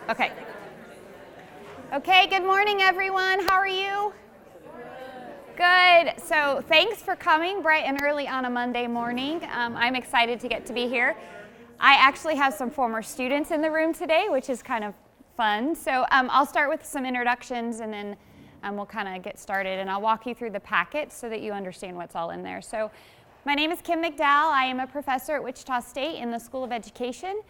Okay. Okay, good morning, everyone. How are you? Good. So thanks for coming bright and early on a Monday morning. I'm excited to get to be here. I actually have some former students in the room today, which is kind of fun. So I'll start with some introductions, and then we'll kind of get started, and I'll walk you through the packet so that you understand what's all in there. So my name is McDowell. I am a professor at Wichita State in the School of Education.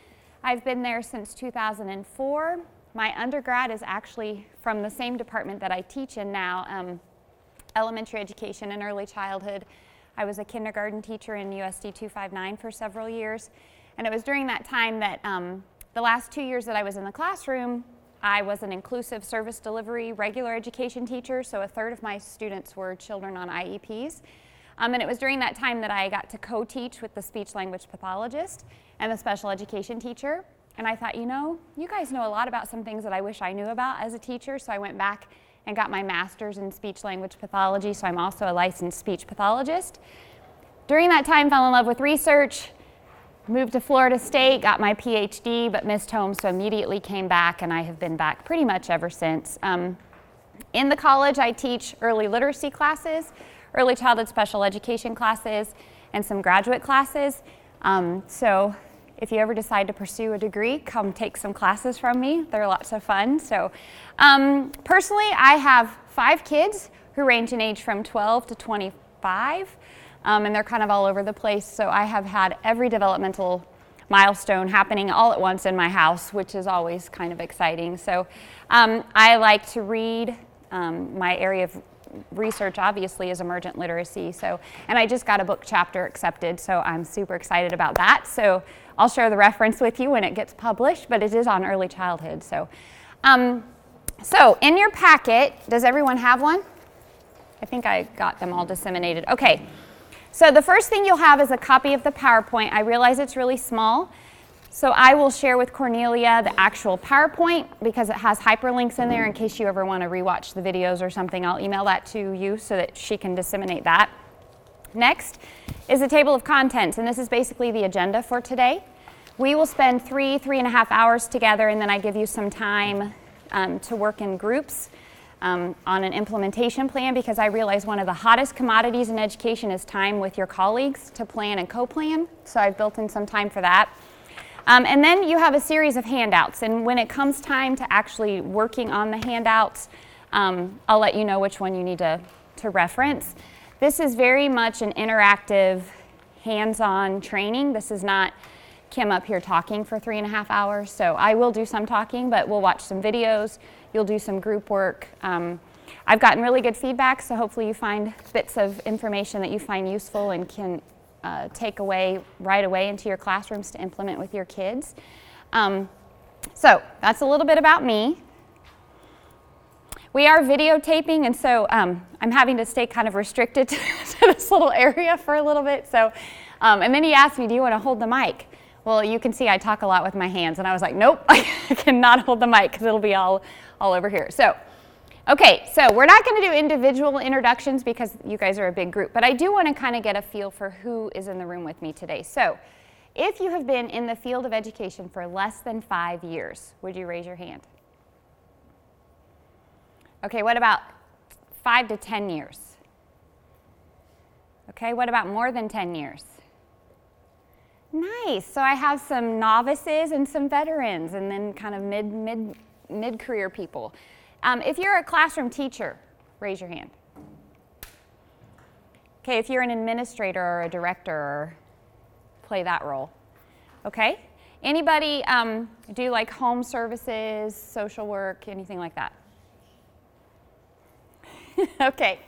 I've been there since 2004. My undergrad is actually from the same department that I teach in now, elementary education and early childhood. I was a kindergarten teacher in USD 259 for several years, and it was during that time that the last 2 years that I was in the classroom, I was an inclusive service delivery regular education teacher, so a third of my students were children on IEPs. And it was during that time that I got to co-teach with the speech-language pathologist and the special education teacher. And I thought, you guys know a lot about some things that I wish I knew about as a teacher, so I went back and got my master's in speech-language pathology, so I'm also a licensed speech pathologist. During that time, fell in love with research, moved to Florida State, got my PhD, but missed home, so immediately came back, and I have been back pretty much ever since. In the college, I teach early literacy classes, early childhood special education classes, and some graduate classes. So if you ever decide to pursue a degree, come take some classes from me. They're lots of fun. So personally, I have 5 kids who range in age from 12 to 25, and they're kind of all over the place. So I have had every developmental milestone happening all at once in my house, which is always kind of exciting. So I like to read. My area of research obviously is emergent literacy, and I just got a book chapter accepted, so I'm super excited about that. So I'll share the reference with you when it gets published, but it is on early childhood. So in your packet, does everyone have one? I think I got them all disseminated. Okay, so the first thing you'll have is a copy of the PowerPoint. I realize it's really small, so I will share with Cornelia the actual PowerPoint because it has hyperlinks in there in case you ever want to rewatch the videos or something. I'll email that to you so that she can disseminate that. Next is a table of contents, and this is basically the agenda for today. We will spend 3.5 hours together, and then I give you some time to work in groups on an implementation plan, because I realize one of the hottest commodities in education is time with your colleagues to plan and co-plan, so I've built in some time for that. And then you have a series of handouts, and when it comes time to actually working on the handouts, I'll let you know which one you need to reference. This is very much an interactive, hands-on training. This is not Kim up here talking for 3.5 hours, so I will do some talking, but we'll watch some videos. You'll do some group work. I've gotten really good feedback, so hopefully you find bits of information that you find useful and can take away right away into your classrooms to implement with your kids. So that's a little bit about me. We are videotaping, and so I'm having to stay kind of restricted to this little area for a little bit. So, and then he asked me, do you want to hold the mic? Well, you can see I talk a lot with my hands, and I was like, nope, I cannot hold the mic because it'll be all over here. So, okay, so we're not going to do individual introductions because you guys are a big group, but I do want to kind of get a feel for who is in the room with me today. So if you have been in the field of education for less than 5 years, would you raise your hand? Okay, what about 5 to 10 years? Okay, what about more than 10 years? Nice, so I have some novices and some veterans, and then kind of mid-career people. If you're a classroom teacher, raise your hand. Okay, if you're an administrator or a director, or play that role. Okay, anybody do like home services, social work, anything like that? Okay,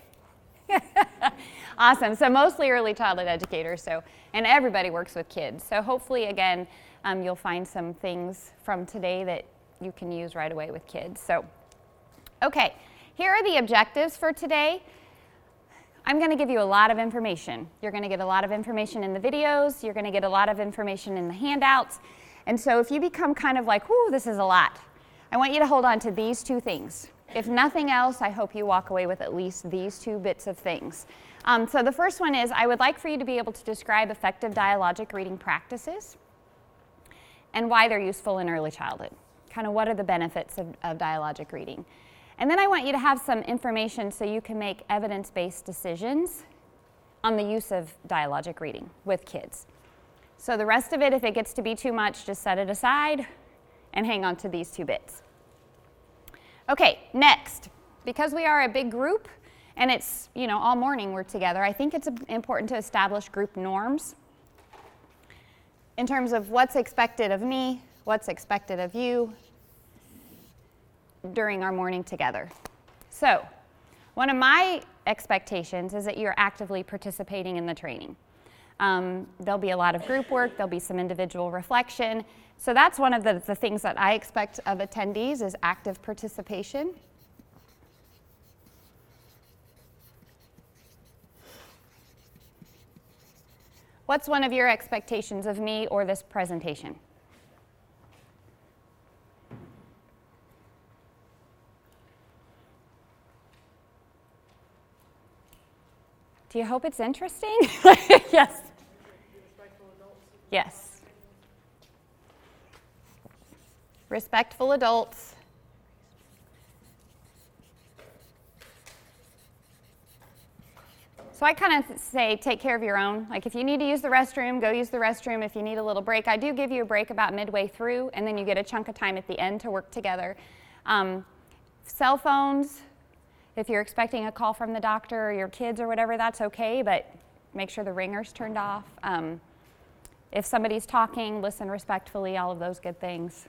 awesome. So mostly early childhood educators, and everybody works with kids. So hopefully, again, you'll find some things from today that you can use right away with kids. So. Okay, here are the objectives for today. I'm going to give you a lot of information. You're going to get a lot of information in the videos. You're going to get a lot of information in the handouts. And so if you become kind of like, whoo, this is a lot, I want you to hold on to these 2 things. If nothing else, I hope you walk away with at least these 2 bits of things. So the first one is, I would like for you to be able to describe effective dialogic reading practices and why they're useful in early childhood. kind of what are the benefits of dialogic reading. And then I want you to have some information so you can make evidence-based decisions on the use of dialogic reading with kids. So the rest of it, if it gets to be too much, just set it aside and hang on to these 2 bits. Okay, next, because we are a big group and it's, all morning we're together, I think it's important to establish group norms in terms of what's expected of me, what's expected of you during our morning together. So, one of my expectations is that you're actively participating in the training. There'll be a lot of group work, there'll be some individual reflection. So that's one of the things that I expect of attendees is active participation. What's one of your expectations of me or this presentation? Do you hope it's interesting? Yes. Yes. Respectful adults. So I kind of say take care of your own. Like if you need to use the restroom, go use the restroom. If you need a little break, I do give you a break about midway through, and then you get a chunk of time at the end to work together. Cell phones, if you're expecting a call from the doctor or your kids or whatever, that's okay, but make sure the ringer's turned off. If somebody's talking, listen respectfully, all of those good things.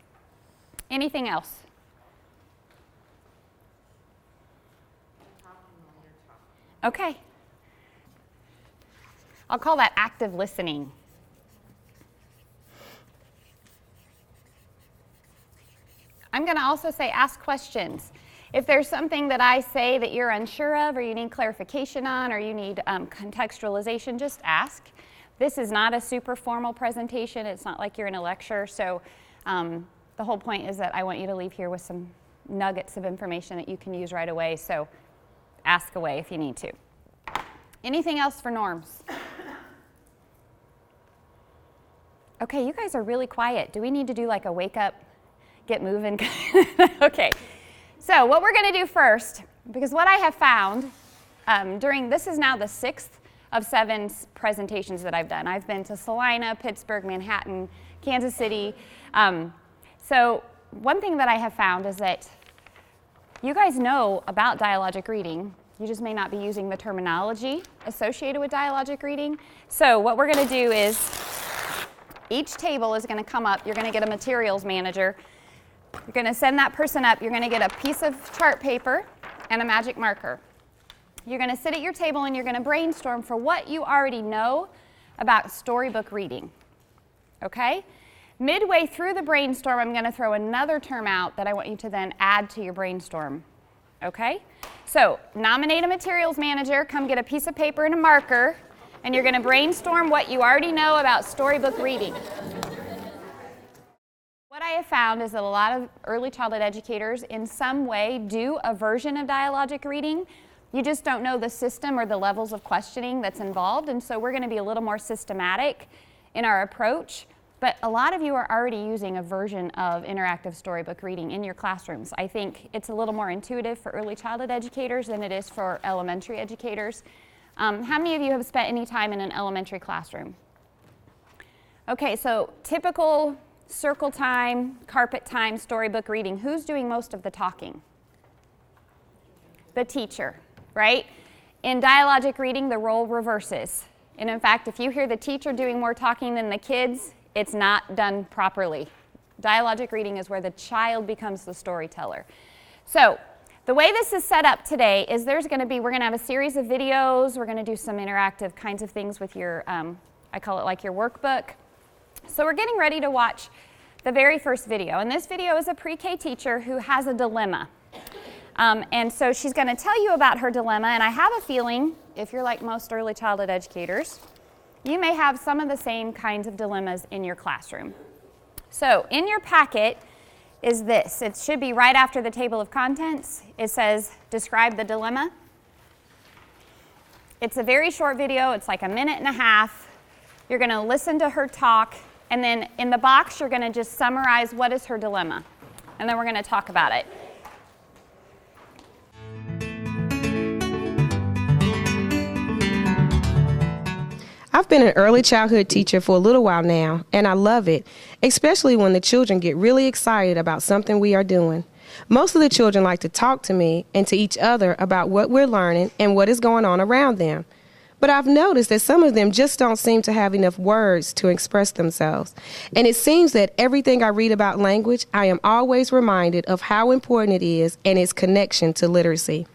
Anything else? Okay. I'll call that active listening. I'm going to also say ask questions. If there's something that I say that you're unsure of or you need clarification on or you need contextualization, just ask. This is not a super formal presentation. It's not like you're in a lecture. So the whole point is that I want you to leave here with some nuggets of information that you can use right away. So ask away if you need to. Anything else for norms? Okay, you guys are really quiet. Do we need to do like a wake up, get moving? Okay. So what we're going to do first, because what I have found this is now the 6th of 7 presentations that I've done. I've been to Salina, Pittsburgh, Manhattan, Kansas City. So one thing that I have found is that you guys know about dialogic reading. You just may not be using the terminology associated with dialogic reading. So what we're going to do is each table is going to come up. You're going to get a materials manager. You're going to send that person up. You're going to get a piece of chart paper and a magic marker. You're going to sit at your table and you're going to brainstorm for what you already know about storybook reading. Okay? Midway through the brainstorm, I'm going to throw another term out that I want you to then add to your brainstorm. Okay? So, nominate a materials manager, come get a piece of paper and a marker, and you're going to brainstorm what you already know about storybook reading. What I have found is that a lot of early childhood educators in some way do a version of dialogic reading. You just don't know the system or the levels of questioning that's involved, and so we're going to be a little more systematic in our approach. But a lot of you are already using a version of interactive storybook reading in your classrooms. I think it's a little more intuitive for early childhood educators than it is for elementary educators. How many of you have spent any time in an elementary classroom? Okay, so typical circle time, carpet time, storybook reading. Who's doing most of the talking? The teacher, right? In dialogic reading, the role reverses. And in fact, if you hear the teacher doing more talking than the kids, it's not done properly. Dialogic reading is where the child becomes the storyteller. So the way this is set up today is we're going to have a series of videos. We're going to do some interactive kinds of things with your, I call it like your workbook. So we're getting ready to watch the very first video. And this video is a pre-K teacher who has a dilemma. And so she's going to tell you about her dilemma. And I have a feeling, if you're like most early childhood educators, you may have some of the same kinds of dilemmas in your classroom. So in your packet is this. It should be right after the table of contents. It says, describe the dilemma. It's a very short video. It's like a minute and a half. You're going to listen to her talk. And then in the box, you're going to just summarize what is her dilemma. and then we're going to talk about it. I've been an early childhood teacher for a little while now, and I love it, especially when the children get really excited about something we are doing. Most of the children like to talk to me and to each other about what we're learning and what is going on around them. But I've noticed that some of them just don't seem to have enough words to express themselves. And it seems that everything I read about language, I am always reminded of how important it is and its connection to literacy.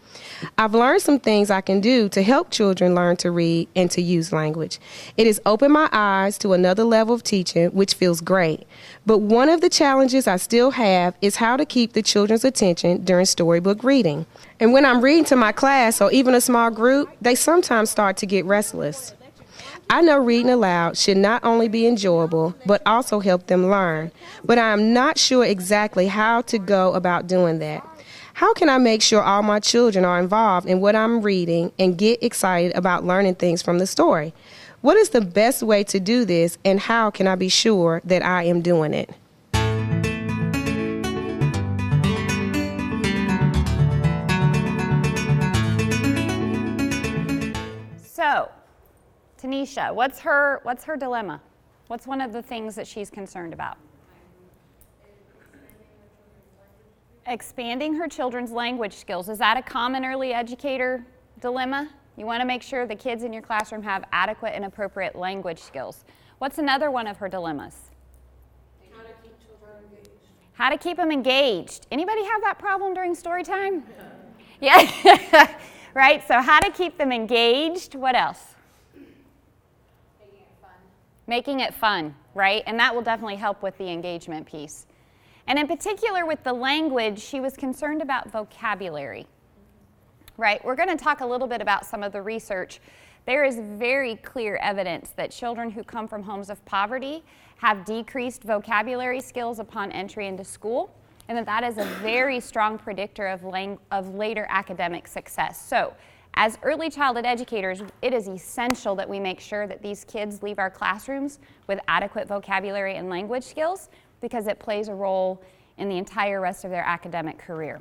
I've learned some things I can do to help children learn to read and to use language. It has opened my eyes to another level of teaching, which feels great. But one of the challenges I still have is how to keep the children's attention during storybook reading. And when I'm reading to my class or even a small group, they sometimes start to get restless. I know reading aloud should not only be enjoyable, but also help them learn. But I am not sure exactly how to go about doing that. How can I make sure all my children are involved in what I'm reading and get excited about learning things from the story? What is the best way to do this, and how can I be sure that I am doing it? So, Tanisha, what's her dilemma? What's one of the things that she's concerned about? Expanding her children's language skills. Is that a common early educator dilemma? You want to make sure the kids in your classroom have adequate and appropriate language skills. What's another one of her dilemmas? How to keep children engaged. How to keep them engaged. Anybody have that problem during story time? Yeah. Right? So how to keep them engaged. What else? Making it fun. Making it fun, right? And that will definitely help with the engagement piece. And in particular with the language, she was concerned about vocabulary, right? We're going to talk a little bit about some of the research. There is very clear evidence that children who come from homes of poverty have decreased vocabulary skills upon entry into school, and that is a very strong predictor of later academic success. So, as early childhood educators, it is essential that we make sure that these kids leave our classrooms with adequate vocabulary and language skills, because it plays a role in the entire rest of their academic career.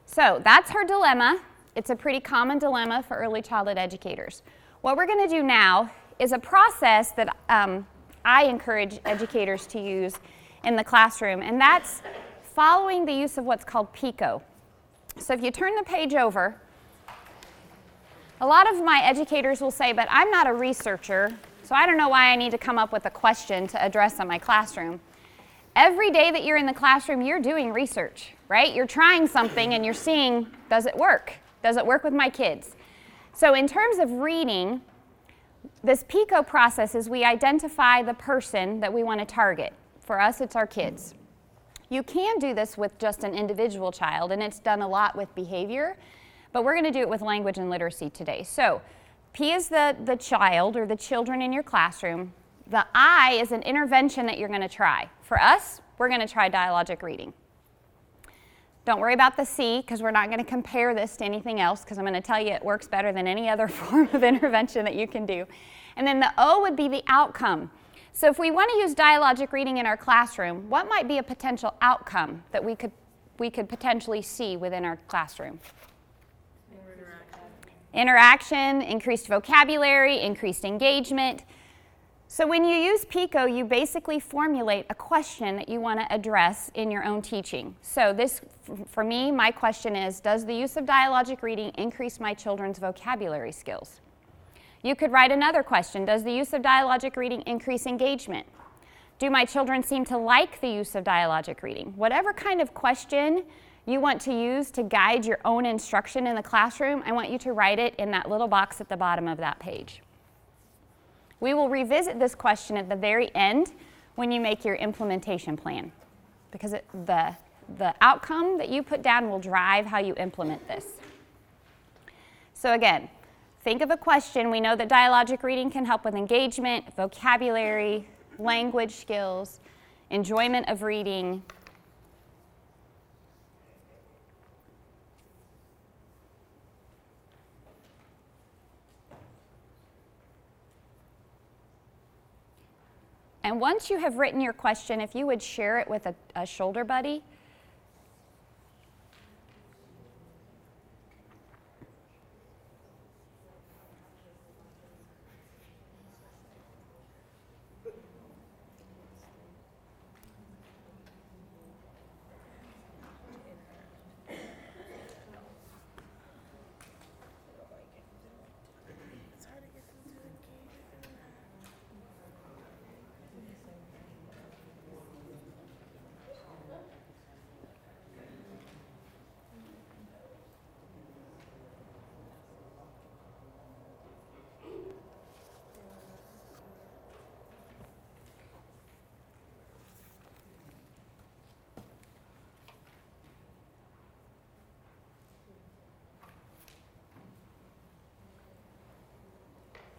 So that's her dilemma. It's a pretty common dilemma for early childhood educators. What we're going to do now is a process that I encourage educators to use in the classroom, and that's following the use of what's called PICO. So if you turn the page over, a lot of my educators will say, but I'm not a researcher, so I don't know why I need to come up with a question to address in my classroom. Every day that you're in the classroom, you're doing research, right? You're trying something and you're seeing, does it work? Does it work with my kids? So in terms of reading, this PICO process is we identify the person that we want to target. For us, it's our kids. You can do this with just an individual child, and it's done a lot with behavior, but we're going to do it with language and literacy today. So P is the child or the children in your classroom. The I is an intervention that you're going to try. For us, we're going to try dialogic reading. Don't worry about the C, because we're not going to compare this to anything else, because I'm going to tell you it works better than any other form of intervention that you can do. And then the O would be the outcome. So if we want to use dialogic reading in our classroom, what might be a potential outcome that we could potentially see within our classroom? Interaction, increased vocabulary, increased engagement. So when you use PICO, you basically formulate a question that you want to address in your own teaching. So this, for me, my question is, does the use of dialogic reading increase my children's vocabulary skills? You could write another question, does the use of dialogic reading increase engagement? Do my children seem to like the use of dialogic reading? Whatever kind of question you want to use to guide your own instruction in the classroom, I want you to write it in that little box at the bottom of that page. We will revisit this question at the very end when you make your implementation plan, because the outcome that you put down will drive how you implement this. So again, think of a question. We know that dialogic reading can help with engagement, vocabulary, language skills, enjoyment of reading. And once you have written your question, if you would share it with a shoulder buddy.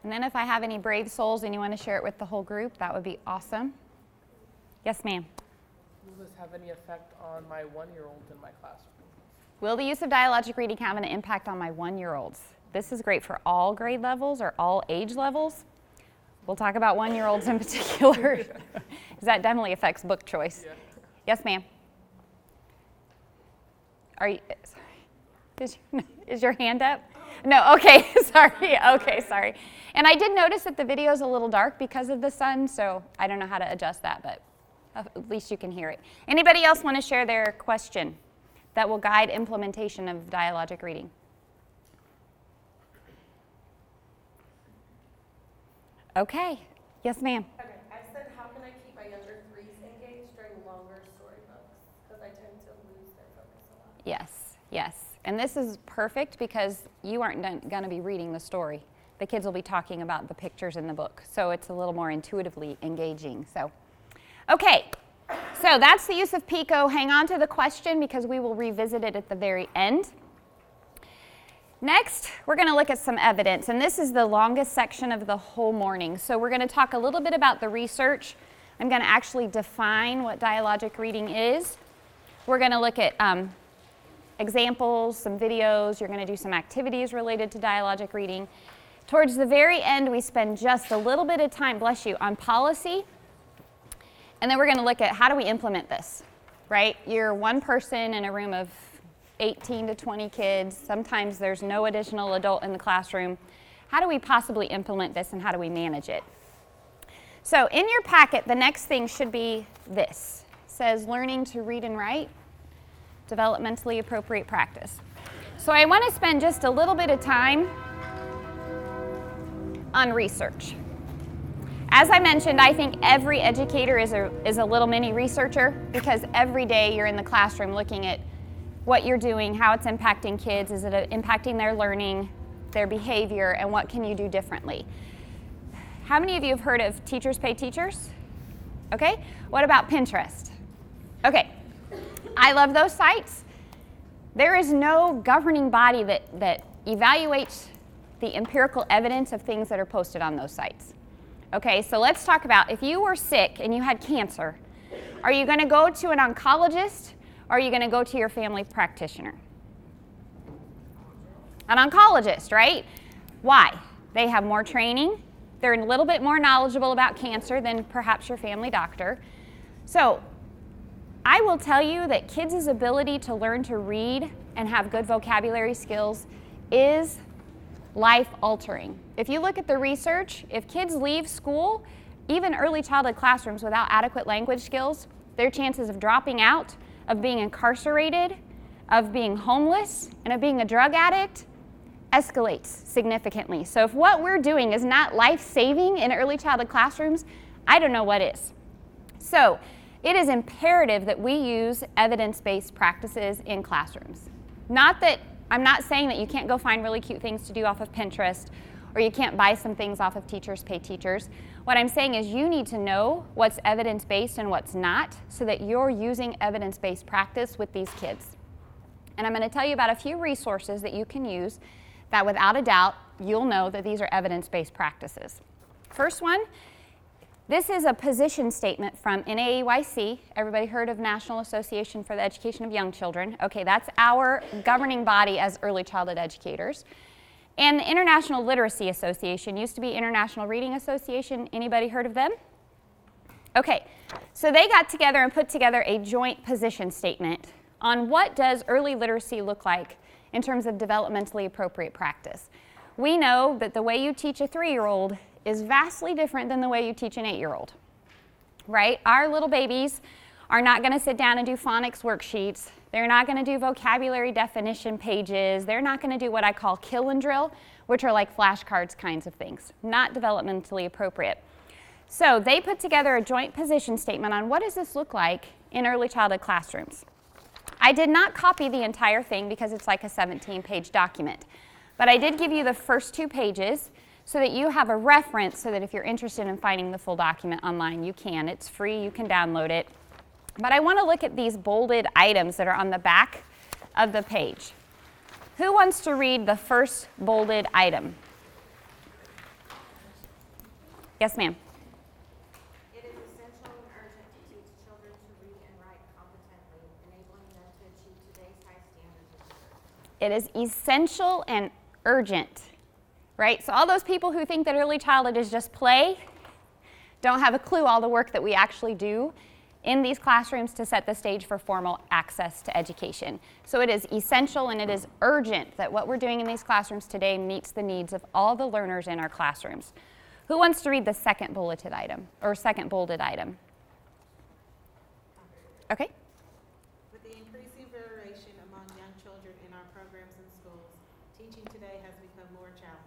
And then if I have any brave souls and you want to share it with the whole group, that would be awesome. Yes, ma'am. Will this have any effect on my 1-year-old in my classroom? Will the use of dialogic reading have an impact on my 1-year-olds? This is great for all grade levels or all age levels. We'll talk about 1-year-olds in particular, because that definitely affects book choice. Yeah. Yes, ma'am. Are you, sorry. Is your hand up? No, okay, sorry, okay, sorry. And I did notice that the video is a little dark because of the sun, so I don't know how to adjust that, but at least you can hear it. Anybody else want to share their question that will guide implementation of dialogic reading? Okay, yes ma'am. Okay, I said how can I keep my younger threes engaged during longer storybooks? Because I tend to lose their focus a lot. Yes, yes. And this is perfect because you aren't going to be reading the story. The kids will be talking about the pictures in the book. So it's a little more intuitively engaging. So, okay. So that's the use of PICO. Hang on to the question because we will revisit it at the very end. Next, we're going to look at some evidence. And this is the longest section of the whole morning. So we're going to talk a little bit about the research. I'm going to actually define what dialogic reading is. We're going to look at examples, some videos. You're going to do some activities related to dialogic reading. Towards the very end, we spend just a little bit of time, bless you, on policy. And then we're going to look at how do we implement this, right? You're one person in a room of 18 to 20 kids. Sometimes there's no additional adult in the classroom. How do we possibly implement this and how do we manage it? So in your packet, the next thing should be this. It says learning to read and write, developmentally appropriate practice. So I want to spend just a little bit of time on research. As I mentioned, I think every educator is a little mini researcher because every day you're in the classroom looking at what you're doing, how it's impacting kids, is it impacting their learning, their behavior, and what can you do differently? How many of you have heard of Teachers Pay Teachers? Okay, what about Pinterest? Okay, I love those sites. There is no governing body that evaluates the empirical evidence of things that are posted on those sites. Okay, so let's talk about if you were sick and you had cancer, are you going to go to an oncologist or are you going to go to your family practitioner? An oncologist, right? Why? They have more training. They're a little bit more knowledgeable about cancer than perhaps your family doctor. So I will tell you that kids' ability to learn to read and have good vocabulary skills is life-altering. If you look at the research, if kids leave school, even early childhood classrooms without adequate language skills, their chances of dropping out, of being incarcerated, of being homeless, and of being a drug addict escalates significantly. So if what we're doing is not life-saving in early childhood classrooms, I don't know what is. So it is imperative that we use evidence-based practices in classrooms. I'm not saying that you can't go find really cute things to do off of Pinterest or you can't buy some things off of Teachers Pay Teachers. What I'm saying is you need to know what's evidence-based and what's not so that you're using evidence-based practice with these kids. And I'm going to tell you about a few resources that you can use that without a doubt you'll know that these are evidence-based practices. First one, this is a position statement from NAEYC. Everybody heard of National Association for the Education of Young Children? Okay, that's our governing body as early childhood educators. And the International Literacy Association used to be International Reading Association. Anybody heard of them? Okay, so they got together and put together a joint position statement on what does early literacy look like in terms of developmentally appropriate practice. We know that the way you teach a 3-year-old is vastly different than the way you teach an 8-year-old, right? Our little babies are not going to sit down and do phonics worksheets. They're not going to do vocabulary definition pages. They're not going to do what I call kill and drill, which are like flashcards kinds of things, not developmentally appropriate. So they put together a joint position statement on what does this look like in early childhood classrooms. I did not copy the entire thing because it's like a 17-page document, but I did give you the first 2 pages so that you have a reference so that if you're interested in finding the full document online, you can. It's free, you can download it. But I want to look at these bolded items that are on the back of the page. Who wants to read the first bolded item? Yes, ma'am. It is essential and urgent to teach children to read and write competently, enabling them to achieve today's high standards of literacy. It is essential and urgent, right? So all those people who think that early childhood is just play don't have a clue all the work that we actually do in these classrooms to set the stage for formal access to education. So it is essential and it is urgent that what we're doing in these classrooms today meets the needs of all the learners in our classrooms. Who wants to read the second bulleted item, or second bolded item? Okay. With the increasing variation among young children in our programs and schools, teaching today has become more challenging.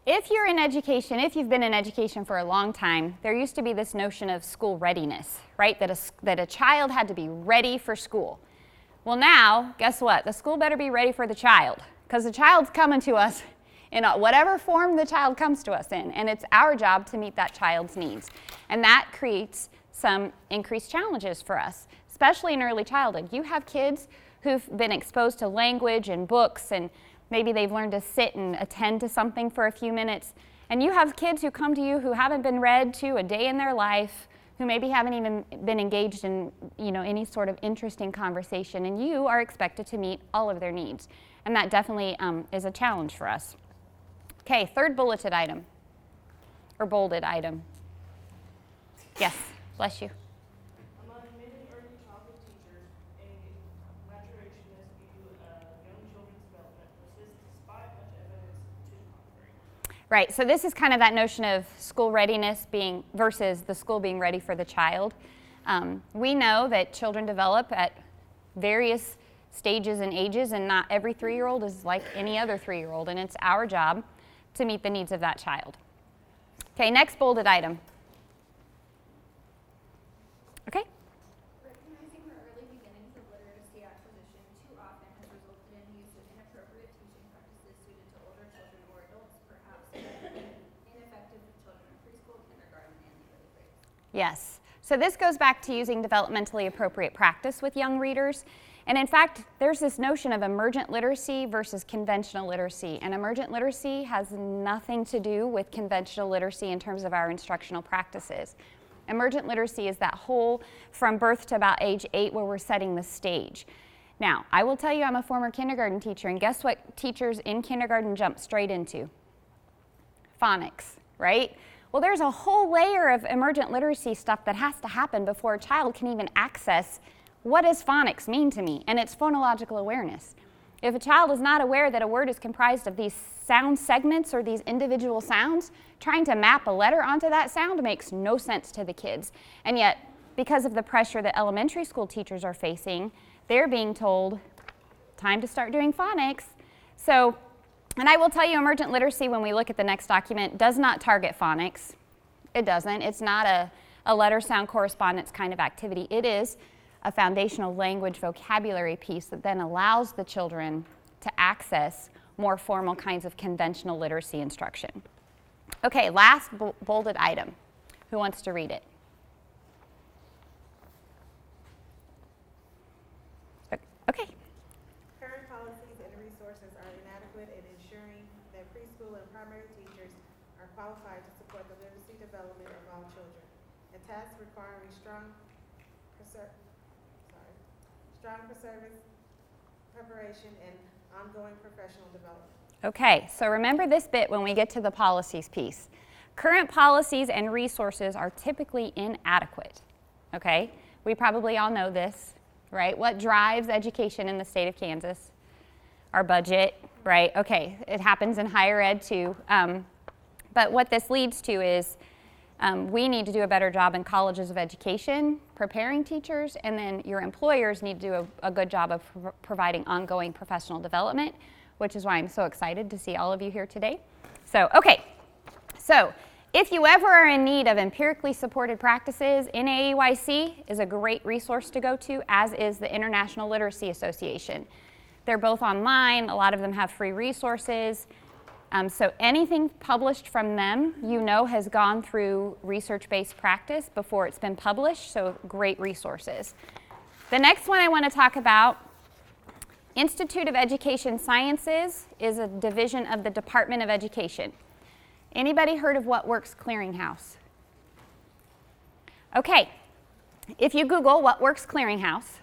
If you're in education, if you've been in education for a long time, there used to be this notion of school readiness, right? That a child had to be ready for school. Well now, guess what? The school better be ready for the child, because the child's coming to us in whatever form the child comes to us in, and it's our job to meet that child's needs. And that creates some increased challenges for us, especially in early childhood. You have kids who've been exposed to language and books, and maybe they've learned to sit and attend to something for a few minutes. And you have kids who come to you who haven't been read to a day in their life, who maybe haven't even been engaged in any sort of interesting conversation, and you are expected to meet all of their needs. And that definitely is a challenge for us. Okay, third bulleted item, or bolded item. Yes, bless you. Among many early childhood teachers, a maturationist view of young children's development persists despite much evidence to the contrary. Right, so this is kind of that notion of school readiness versus the school being ready for the child. We know that children develop at various stages and ages, and not every 3-year-old is like any other 3-year-old, and it's our job to meet the needs of that child. Okay, next bolded item. Okay. Recognizing the early beginnings of literacy acquisition too often has resulted in use of inappropriate teaching practices suited to older children or adults, perhaps ineffective with children in preschool, kindergarten, and the early grades. Yes. So this goes back to using developmentally appropriate practice with young readers. And in fact, there's this notion of emergent literacy versus conventional literacy. And emergent literacy has nothing to do with conventional literacy in terms of our instructional practices. Emergent literacy is that whole from birth to about age 8 where we're setting the stage. Now, I will tell you I'm a former kindergarten teacher, and guess what teachers in kindergarten jump straight into? Phonics, right? Well, there's a whole layer of emergent literacy stuff that has to happen before a child can even access what does phonics mean to me, and it's phonological awareness. If a child is not aware that a word is comprised of these sound segments or these individual sounds, trying to map a letter onto that sound makes no sense to the kids. And yet, because of the pressure that elementary school teachers are facing, they're being told, time to start doing phonics. So, and I will tell you, emergent literacy, when we look at the next document, does not target phonics. It doesn't. It's not a letter sound correspondence kind of activity. It is a foundational language vocabulary piece that then allows the children to access more formal kinds of conventional literacy instruction. Okay, last bolded item. Who wants to read it? Okay. Current policies and resources are inadequate in ensuring that preschool and primary teachers are qualified to support the literacy development of all children. A task requiring strong preparation and ongoing professional development. Okay, so remember this bit when we get to the policies piece. current policies and resources are typically inadequate, okay? We probably all know this, right? What drives education in the state of Kansas? Our budget, right? Okay, it happens in higher ed too. But what this leads to is we need to do a better job in colleges of education preparing teachers, and then your employers need to do a good job of providing ongoing professional development, which is why I'm so excited to see all of you here today. So, okay, so if you ever are in need of empirically supported practices, NAEYC is a great resource to go to, as is the International Literacy Association. They're both online. A lot of them have free resources. So anything published from them, you know, has gone through research-based practice before it's been published, so great resources. The next one I want to talk about, Institute of Education Sciences, is a division of the Department of Education. Anybody heard of What Works Clearinghouse? Okay, if you Google What Works Clearinghouse,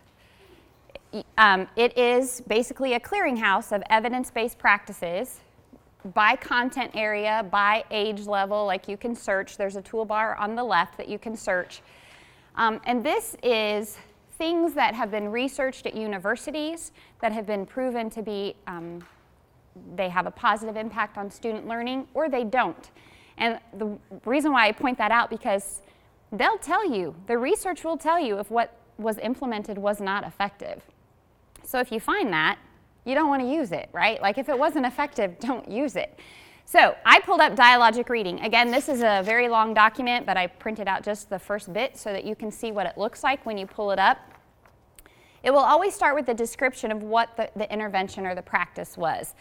it is basically a clearinghouse of evidence-based practices by content area, by age level. Like, you can search. There's a toolbar on the left that you can search. And this is things that have been researched at universities that have been proven to be, they have a positive impact on student learning, or they don't. And the reason why I point that out, because they'll tell you, the research will tell you if what was implemented was not effective. So if you find that, you don't want to use it, right? Like, if it wasn't effective, don't use it. So I pulled up Dialogic Reading. Again, this is a very long document, but I printed out just the first bit so that you can see what it looks like when you pull it up. It will always start with the description of what the intervention or the practice was.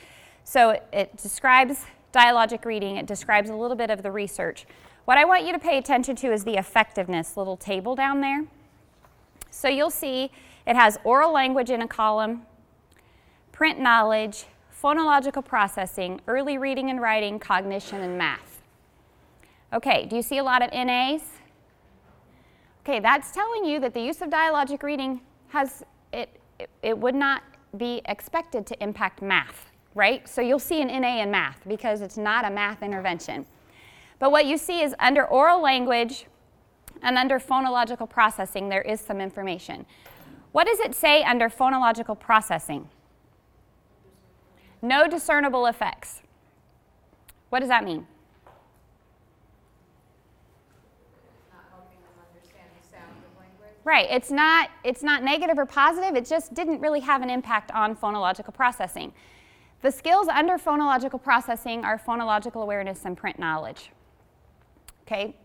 So it describes Dialogic Reading. It describes a little bit of the research. What I want you to pay attention to is the effectiveness little table down there. So you'll see it has oral language in a column, print knowledge, phonological processing, early reading and writing, cognition, and math. Okay, do you see a lot of NAs? Okay, that's telling you that the use of dialogic reading it would not be expected to impact math, right? So you'll see an NA in math because it's not a math intervention. But what you see is under oral language and under phonological processing, there is some information. What does it say under phonological processing? No discernible effects. What does that mean? Not helping them understand the sound of language. Right, it's not negative or positive, it just didn't really have an impact on phonological processing. The skills under phonological processing are phonological awareness and print knowledge. Okay,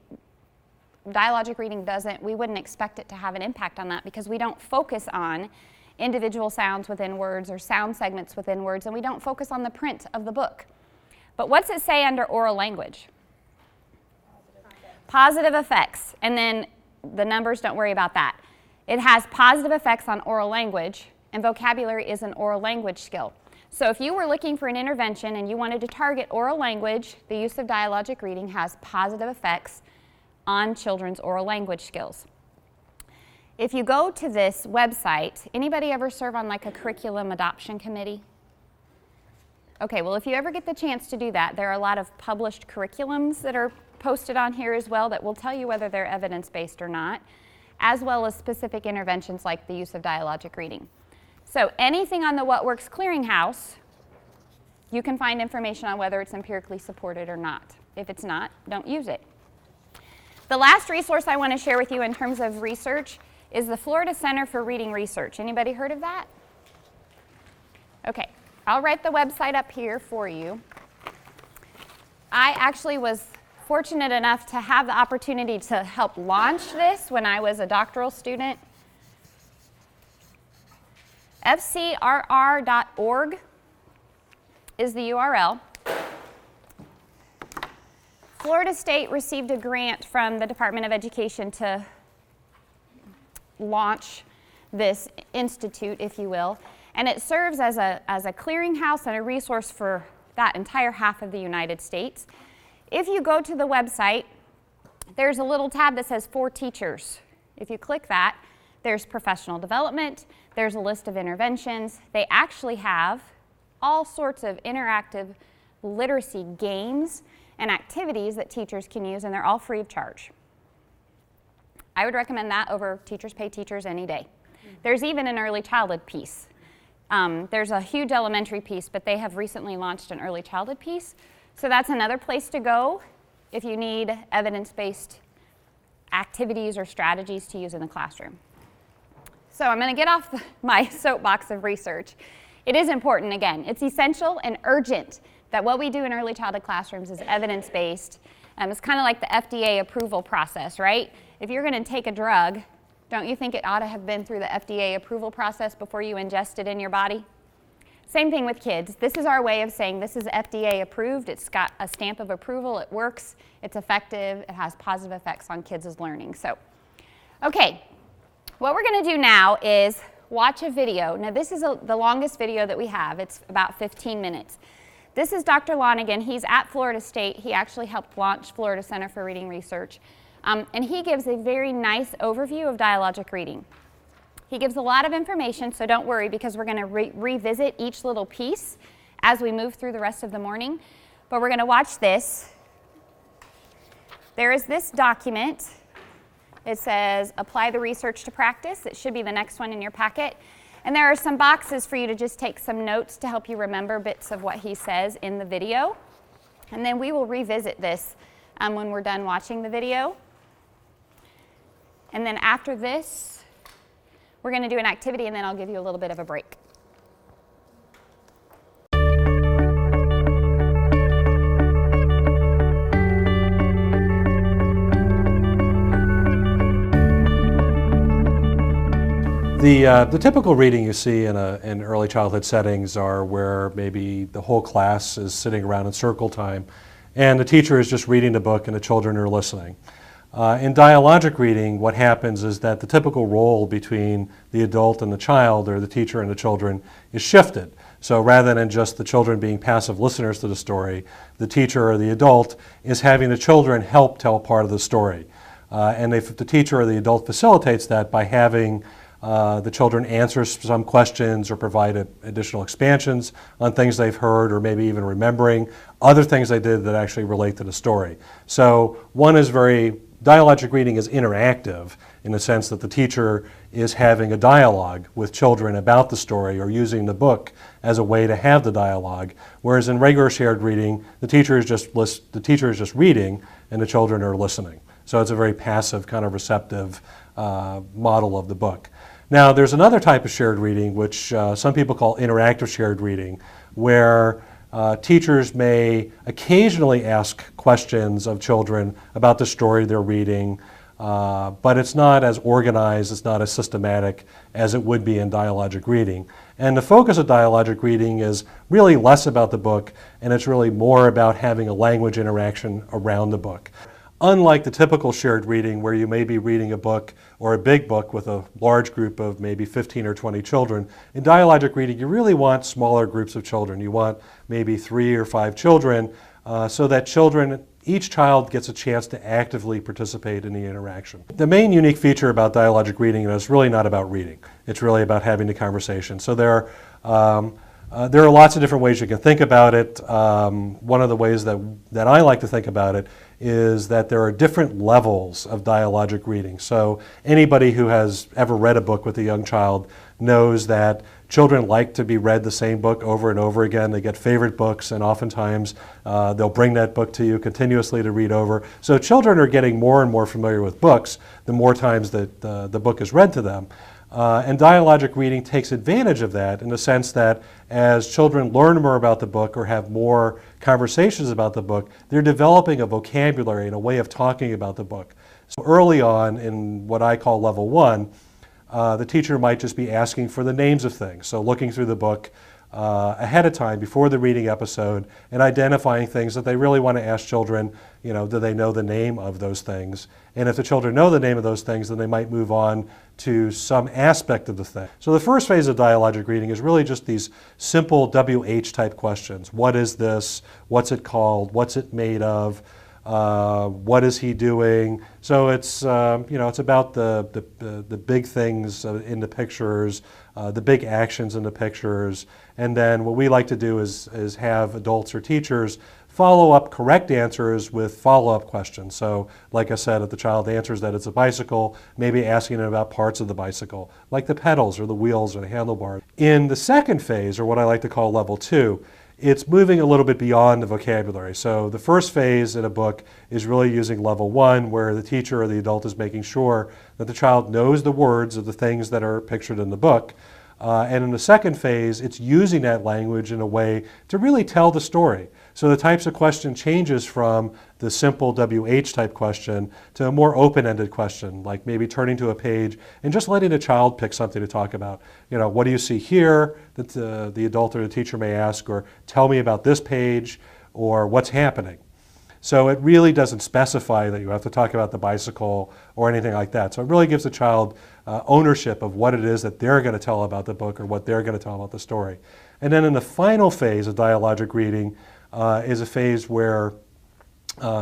dialogic reading we wouldn't expect it to have an impact on that because we don't focus on individual sounds within words or sound segments within words, and we don't focus on the print of the book. But what's it say under oral language? Positive effects. And then the numbers, don't worry about that. It has positive effects on oral language, and vocabulary is an oral language skill. So if you were looking for an intervention and you wanted to target oral language, the use of dialogic reading has positive effects on children's oral language skills. If you go to this website, anybody ever serve on like a curriculum adoption committee? Okay, well, if you ever get the chance to do that, there are a lot of published curriculums that are posted on here as well that will tell you whether they're evidence-based or not, as well as specific interventions like the use of dialogic reading. So anything on the What Works Clearinghouse, you can find information on whether it's empirically supported or not. If it's not, don't use it. The last resource I want to share with you in terms of research is the Florida Center for Reading Research. Anybody heard of that? Okay, I'll write the website up here for you. I actually was fortunate enough to have the opportunity to help launch this when I was a doctoral student. fcrr.org is the URL. Florida State received a grant from the Department of Education to launch this institute, if you will, and it serves as a clearinghouse and a resource for that entire half of the United States. If you go to the website, there's a little tab that says For Teachers. If you click that, there's professional development, there's a list of interventions. They actually have all sorts of interactive literacy games and activities that teachers can use, and they're all free of charge. I would recommend that over Teachers Pay Teachers any day. There's even an early childhood piece. There's a huge elementary piece, but they have recently launched an early childhood piece. So that's another place to go if you need evidence-based activities or strategies to use in the classroom. So I'm going to get off my soapbox of research. It is important, again, it's essential and urgent that what we do in early childhood classrooms is evidence-based. It's kind of like the FDA approval process, right? If you're going to take a drug, don't you think it ought to have been through the FDA approval process before you ingest it in your body? Same thing with kids. This is our way of saying this is FDA approved. It's got a stamp of approval. It works. It's effective. It has positive effects on kids' learning. So, okay, what we're going to do now is watch a video. Now, this is the longest video that we have. It's about 15 minutes. This is Dr. Lonigan. He's at Florida State. He actually helped launch Florida Center for Reading Research. And he gives a very nice overview of dialogic reading. He gives a lot of information, so don't worry, because we're going to revisit each little piece as we move through the rest of the morning. But we're going to watch this. There is this document. It says, apply the research to practice. It should be the next one in your packet. And there are some boxes for you to just take some notes to help you remember bits of what he says in the video. And then we will revisit this when we're done watching the video. And then after this, we're going to do an activity, and then I'll give you a little bit of a break. The typical reading you see in early childhood settings are where maybe the whole class is sitting around in circle time, and the teacher is just reading the book and the children are listening. In dialogic reading, what happens is that the typical role between the adult and the child, or the teacher and the children, is shifted. So rather than just the children being passive listeners to the story, the teacher or the adult is having the children help tell part of the story. And if the teacher or the adult facilitates that by having the children answer some questions or provide additional expansions on things they've heard, or maybe even remembering other things they did that actually relate to the story. So dialogic reading is interactive in the sense that the teacher is having a dialogue with children about the story or using the book as a way to have the dialogue, whereas in regular shared reading, the teacher is just reading and the children are listening. So it's a very passive, kind of receptive model of the book. Now, there's another type of shared reading, which some people call interactive shared reading, where teachers may occasionally ask questions of children about the story they're reading, but it's not as organized, it's not as systematic as it would be in dialogic reading. And the focus of dialogic reading is really less about the book, and it's really more about having a language interaction around the book. Unlike the typical shared reading where you may be reading a book or a big book with a large group of maybe 15 or 20 children, in dialogic reading you really want smaller groups of children. You want maybe 3 or 5 children so that each child gets a chance to actively participate in the interaction. The main unique feature about dialogic reading is really not about reading. It's really about having the conversation. So there are lots of different ways you can think about it. One of the ways that I like to think about it is that there are different levels of dialogic reading. So anybody who has ever read a book with a young child knows that children like to be read the same book over and over again. They get favorite books, and oftentimes they'll bring that book to you continuously to read over. So children are getting more and more familiar with books the more times that the book is read to them. And dialogic reading takes advantage of that in the sense that as children learn more about the book or have more conversations about the book, they're developing a vocabulary and a way of talking about the book. So early on in what I call level 1, the teacher might just be asking for the names of things. So looking through the book ahead of time before the reading episode and identifying things that they really want to ask children, do they know the name of those things? And if the children know the name of those things, then they might move on to some aspect of the thing. So the first phase of dialogic reading is really just these simple WH type questions. What is this? What's it called? What's it made of? What is he doing? So it's it's about the big things in the pictures, the big actions in the pictures, and then what we like to do is have adults or teachers follow-up correct answers with follow-up questions. So like I said, if the child answers that it's a bicycle, maybe asking them about parts of the bicycle, like the pedals or the wheels or the handlebars. In the second phase, or what I like to call level 2, it's moving a little bit beyond the vocabulary. So the first phase in a book is really using level 1, where the teacher or the adult is making sure that the child knows the words of the things that are pictured in the book. And in the second phase, it's using that language in a way to really tell the story. So the types of question changes from the simple WH type question to a more open-ended question, like maybe turning to a page and just letting the child pick something to talk about. You know, what do you see here that the adult or the teacher may ask, or tell me about this page, or what's happening. So it really doesn't specify that you have to talk about the bicycle or anything like that. So it really gives the child ownership of what it is that they're going to tell about the book or what they're going to tell about the story. And then in the final phase of dialogic reading is a phase where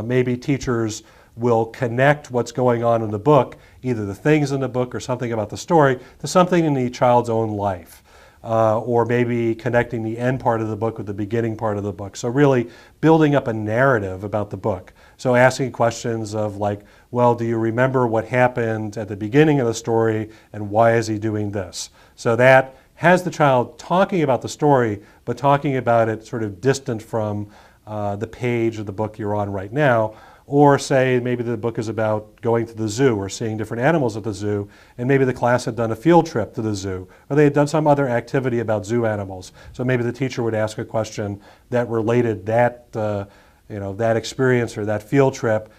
maybe teachers will connect what's going on in the book, either the things in the book or something about the story, to something in the child's own life. Or maybe connecting the end part of the book with the beginning part of the book. So really building up a narrative about the book. So asking questions of like, well, do you remember what happened at the beginning of the story and why is he doing this? So that has the child talking about the story, but talking about it sort of distant from the page of the book you're on right now. Or say maybe the book is about going to the zoo or seeing different animals at the zoo, and maybe the class had done a field trip to the zoo, or they had done some other activity about zoo animals. So maybe the teacher would ask a question that related that, that experience or that field trip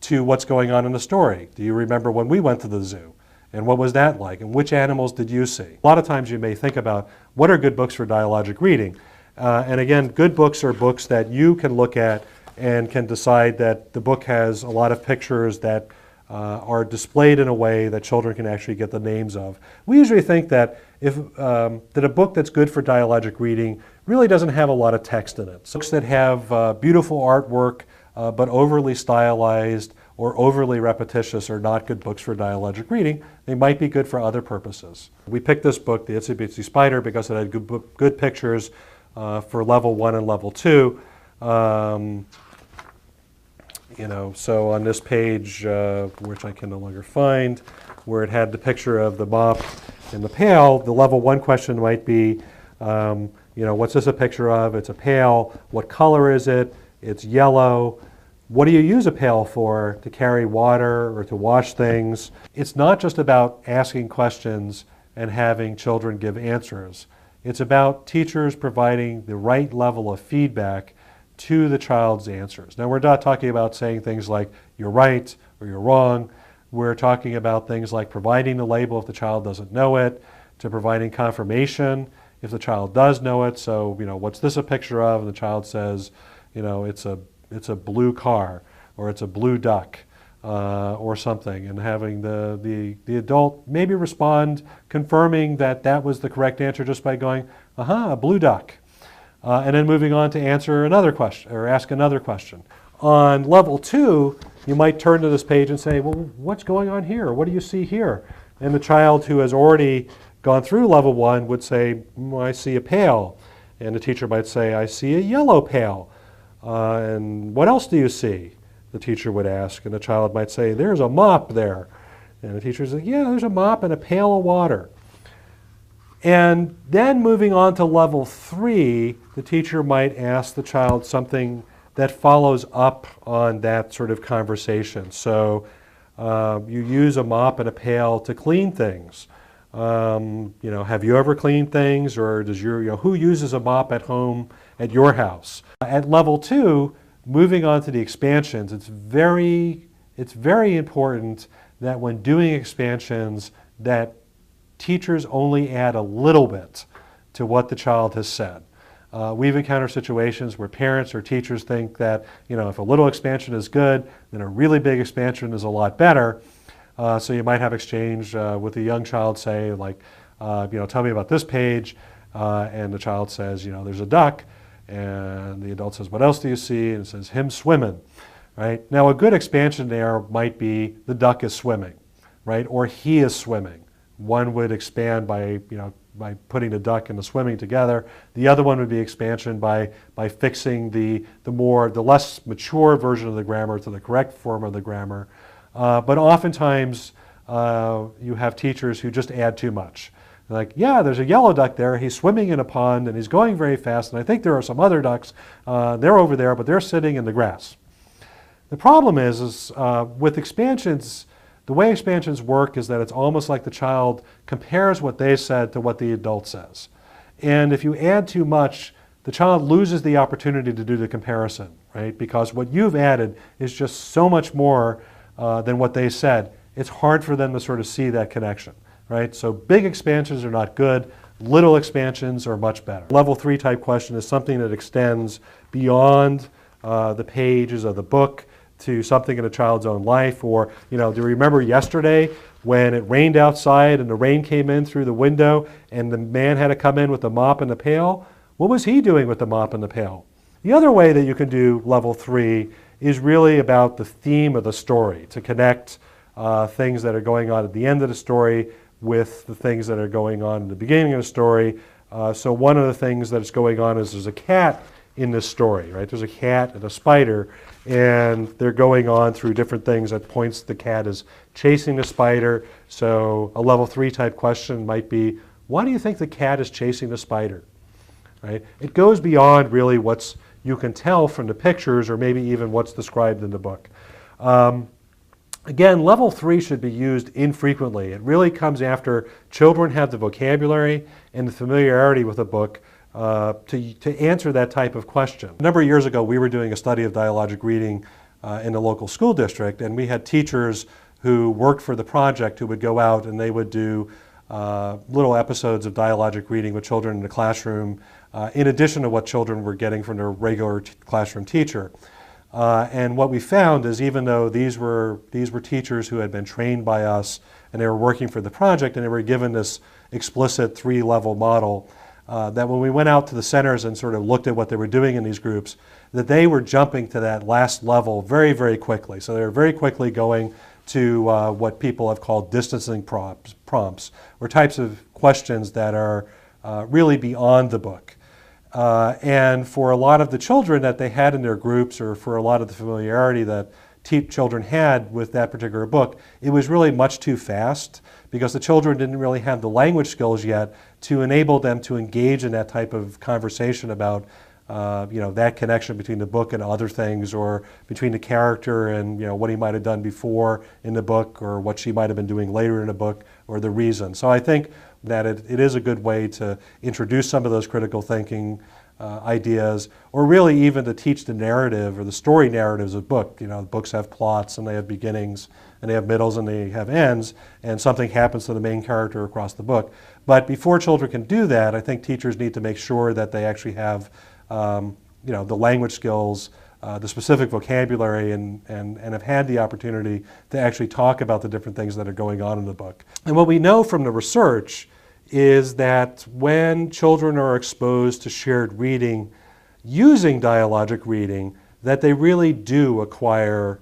to what's going on in the story. Do you remember when we went to the zoo? And what was that like? And which animals did you see? A lot of times you may think about what are good books for dialogic reading. And again, good books are books that you can look at and can decide that the book has a lot of pictures that are displayed in a way that children can actually get the names of. We usually think that that a book that's good for dialogic reading really doesn't have a lot of text in it. So books that have beautiful artwork but overly stylized or overly repetitious are not good books for dialogic reading. They might be good for other purposes. We picked this book, The Itsy Bitsy Spider, because it had good pictures for level 1 and level 2. So on this page, which I can no longer find, where it had the picture of the mop and the pail, the level 1 question might be, what's this a picture of? It's a pail. What color is it? It's yellow. What do you use a pail for? To carry water or to wash things? It's not just about asking questions and having children give answers. It's about teachers providing the right level of feedback to the child's answers. Now, we're not talking about saying things like, you're right or you're wrong. We're talking about things like providing the label if the child doesn't know it, to providing confirmation if the child does know it. So, what's this a picture of? And the child says, it's a blue car, or it's a blue duck, or something, and having the adult maybe respond, confirming that that was the correct answer just by going, a blue duck. And then moving on to answer another question or ask another question. On level 2, you might turn to this page and say, well, what's going on here? What do you see here? And the child who has already gone through level 1 would say, I see a pail. And the teacher might say, I see a yellow pail. And what else do you see? The teacher would ask. And the child might say, there's a mop there. And the teacher would say, yeah, there's a mop and a pail of water. And then moving on to level 3, the teacher might ask the child something that follows up on that sort of conversation. So you use a mop and a pail to clean things. Have you ever cleaned things, or does who uses a mop at home at your house? At level 2, moving on to the expansions, it's very important that when doing expansions that teachers only add a little bit to what the child has said. We've encountered situations where parents or teachers think that, if a little expansion is good, then a really big expansion is a lot better. So you might have exchange with a young child, say, like, tell me about this page, and the child says, there's a duck, and the adult says, what else do you see? And it says, him swimming, right? Now, a good expansion there might be the duck is swimming, right? Or he is swimming. One would expand by, putting the duck and the swimming together. The other one would be expansion by fixing the less mature version of the grammar to the correct form of the grammar. But oftentimes you have teachers who just add too much. Like, yeah, there's a yellow duck there, he's swimming in a pond and he's going very fast, and I think there are some other ducks, they're over there, but they're sitting in the grass. The problem is with expansions, the way expansions work is that it's almost like the child compares what they said to what the adult says. And if you add too much, the child loses the opportunity to do the comparison, right? Because what you've added is just so much more than what they said. It's hard for them to sort of see that connection, right? So big expansions are not good. Little expansions are much better. Level 3 type question is something that extends beyond the pages of the book to something in a child's own life. Or, do you remember yesterday when it rained outside and the rain came in through the window and the man had to come in with the mop and the pail? What was he doing with the mop and the pail? The other way that you can do level 3 is really about the theme of the story, to connect things that are going on at the end of the story with the things that are going on in the beginning of the story. So one of the things that's going on is there's a cat in this story, right? There's a cat and a spider, and they're going on through different things. At points, the cat is chasing the spider. So a level 3 type question might be, why do you think the cat is chasing the spider? Right? It goes beyond really what's you can tell from the pictures, or maybe even what's described in the book. Again, level 3 should be used infrequently. It really comes after children have the vocabulary and the familiarity with a book to answer that type of question. A number of years ago, we were doing a study of dialogic reading in a local school district, and we had teachers who worked for the project who would go out and they would do little episodes of dialogic reading with children in the classroom, in addition to what children were getting from their regular classroom teacher. And what we found is, even though these were teachers who had been trained by us and they were working for the project and they were given this explicit 3-level model, that when we went out to the centers and sort of looked at what they were doing in these groups, that they were jumping to that last level very, very quickly. So they were very quickly going to what people have called distancing prompts, or types of questions that are really beyond the book. And for a lot of the children that they had in their groups, or for a lot of the familiarity that children had with that particular book, it was really much too fast, because the children didn't really have the language skills yet to enable them to engage in that type of conversation about that connection between the book and other things, or between the character and what he might have done before in the book, or what she might have been doing later in the book, or the reason. So I think that it is a good way to introduce some of those critical thinking ideas, or really even to teach the narrative or the story narratives of book. Books have plots, and they have beginnings, and they have middles, and they have ends, and something happens to the main character across the book. But before children can do that, I think teachers need to make sure that they actually have the language skills, the specific vocabulary, and have had the opportunity to actually talk about the different things that are going on in the book. And what we know from the research is that when children are exposed to shared reading using dialogic reading, that they really do acquire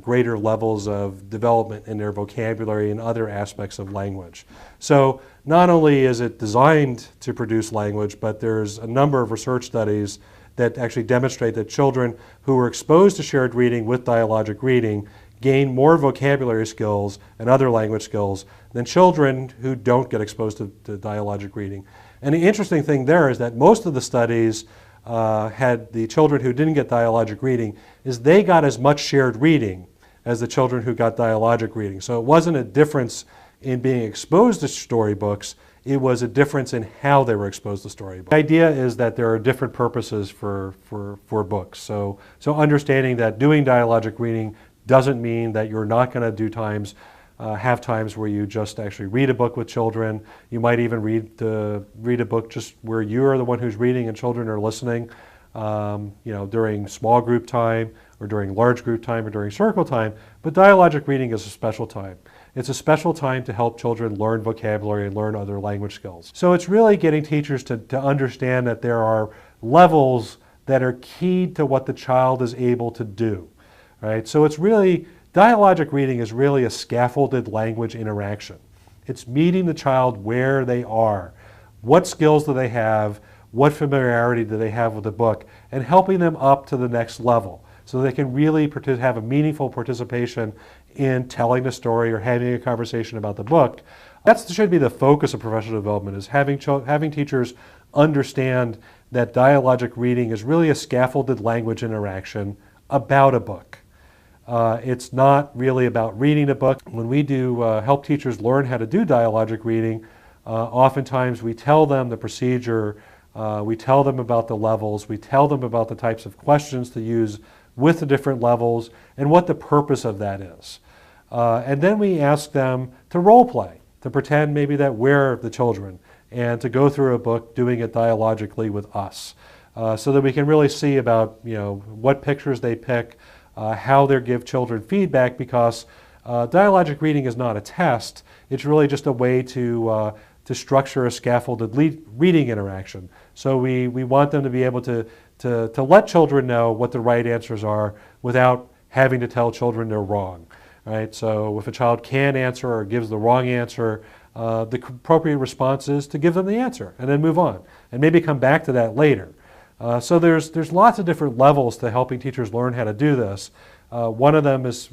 greater levels of development in their vocabulary and other aspects of language. So not only is it designed to produce language, but there's a number of research studies that actually demonstrate that children who are exposed to shared reading with dialogic reading gain more vocabulary skills and other language skills than children who don't get exposed to dialogic reading. And the interesting thing there is that most of the studies had the children who didn't get dialogic reading, is they got as much shared reading as the children who got dialogic reading. So it wasn't a difference in being exposed to storybooks, it was a difference in how they were exposed to storybooks. The idea is that there are different purposes for books. So understanding that doing dialogic reading doesn't mean that you're not going to do have times where you just actually read a book with children. You might even read a book just where you are the one who's reading and children are listening, during small group time, or during large group time, or during circle time. But dialogic reading is a special time. It's a special time to help children learn vocabulary and learn other language skills. So it's really getting teachers to understand that there are levels that are key to what the child is able to do. Right? So it's really, dialogic reading is really a scaffolded language interaction. It's meeting the child where they are, what skills do they have, what familiarity do they have with the book, and helping them up to the next level so they can really have a meaningful participation in telling the story or having a conversation about the book. That should be the focus of professional development, is having teachers understand that dialogic reading is really a scaffolded language interaction about a book. It's not really about reading a book. When we do help teachers learn how to do dialogic reading, oftentimes we tell them the procedure, we tell them about the levels, we tell them about the types of questions to use with the different levels and what the purpose of that is. And then we ask them to role play, to pretend maybe that we're the children, and to go through a book doing it dialogically with us, so that we can really see about what pictures they pick, how they give children feedback, because dialogic reading is not a test. It's really just a way to structure a scaffolded reading interaction. So we want them to be able to let children know what the right answers are without having to tell children they're wrong. Right? So if a child can answer or gives the wrong answer, the appropriate response is to give them the answer and then move on and maybe come back to that later. So there's lots of different levels to helping teachers learn how to do this. One of them is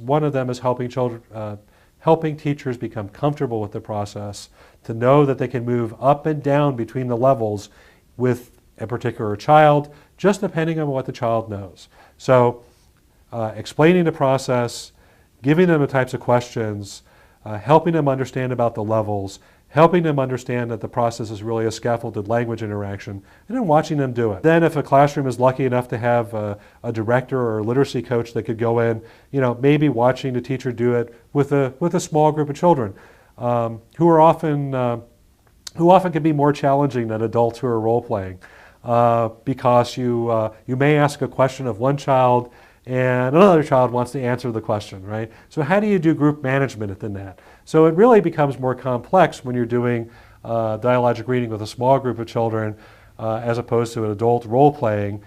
helping teachers become comfortable with the process, to know that they can move up and down between the levels with a particular child, just depending on what the child knows. So explaining the process, giving them the types of questions, helping them understand about the levels, helping them understand that the process is really a scaffolded language interaction, and then watching them do it. Then if a classroom is lucky enough to have a director or a literacy coach that could go in, maybe watching the teacher do it with a small group of children who often can be more challenging than adults who are role playing, because you may ask a question of one child and another child wants to answer the question, right? So how do you do group management within that? So it really becomes more complex when you're doing dialogic reading with a small group of children as opposed to an adult role playing.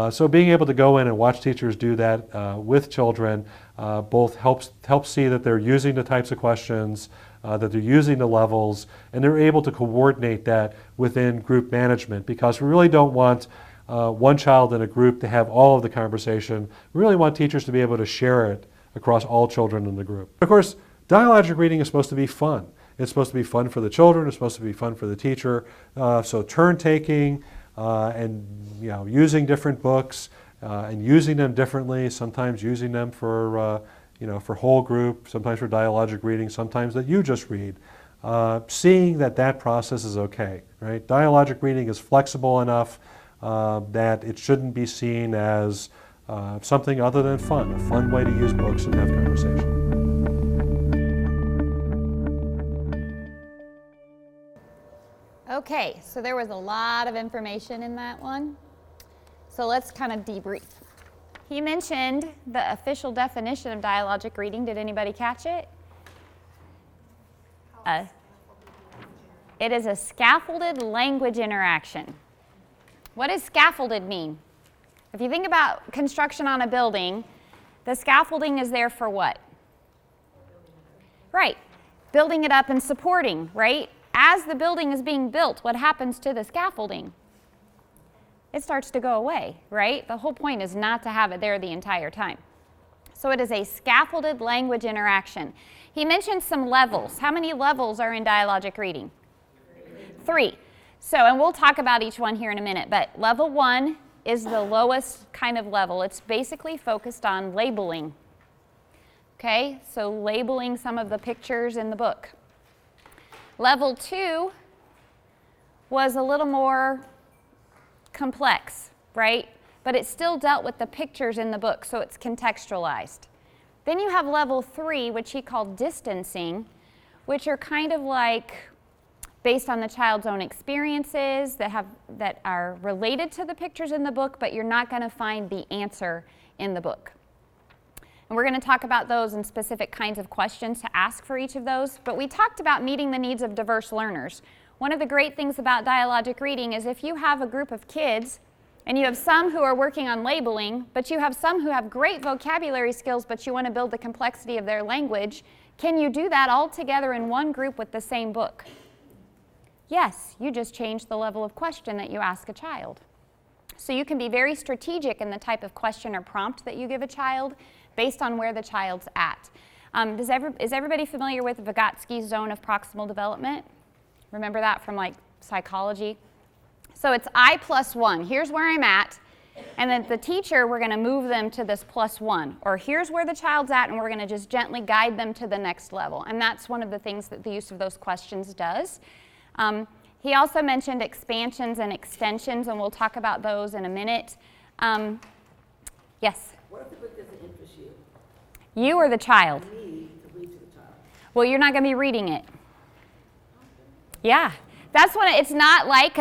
So being able to go in and watch teachers do that with children both helps see that they're using the types of questions, that they're using the levels, and they're able to coordinate that within group management, because we really don't want one child in a group to have all of the conversation. We really want teachers to be able to share it across all children in the group. Of course, dialogic reading is supposed to be fun. It's supposed to be fun for the children, it's supposed to be fun for the teacher. So turn taking and using different books and using them differently, sometimes using them for whole group, sometimes for dialogic reading, sometimes that you just read. Seeing that process is okay, right? Dialogic reading is flexible enough that it shouldn't be seen as something other than fun, a fun way to use books and have conversation. Okay, so there was a lot of information in that one. So let's kind of debrief. He mentioned the official definition of dialogic reading. Did anybody catch it? It is a scaffolded language interaction. What does scaffolded mean? If you think about construction on a building, the scaffolding is there for what? Right, building it up and supporting, right? As the building is being built, what happens to the scaffolding? It starts to go away, right? The whole point is not to have it there the entire time. So it is a scaffolded language interaction. He mentioned some levels. How many levels are in dialogic reading? 3. So, and we'll talk about each one here in a minute, but level 1 is the lowest kind of level. It's basically focused on labeling. Okay, so labeling some of the pictures in the book. Level 2 was a little more complex, right? But it still dealt with the pictures in the book, so it's contextualized. Then you have level 3, which he called distancing, which are kind of like based on the child's own experiences that are related to the pictures in the book, but you're not going to find the answer in the book. And we're going to talk about those and specific kinds of questions to ask for each of those. But we talked about meeting the needs of diverse learners. One of the great things about dialogic reading is if you have a group of kids and you have some who are working on labeling, but you have some who have great vocabulary skills, but you want to build the complexity of their language, can you do that all together in one group with the same book? Yes, you just change the level of question that you ask a child. So you can be very strategic in the type of question or prompt that you give a child based on where the child's at. Is everybody familiar with Vygotsky's zone of proximal development? Remember that from like psychology? So it's I plus 1. Here's where I'm at. And then the teacher, we're going to move them to this plus 1. Or here's where the child's at, and we're going to just gently guide them to the next level. And that's one of the things that the use of those questions does. He also mentioned expansions and extensions, and we'll talk about those in a minute. Yes? What if the book doesn't interest you? You or the child? Me to read to the child. Well, you're not going to be reading it. Yeah. That's when it's not like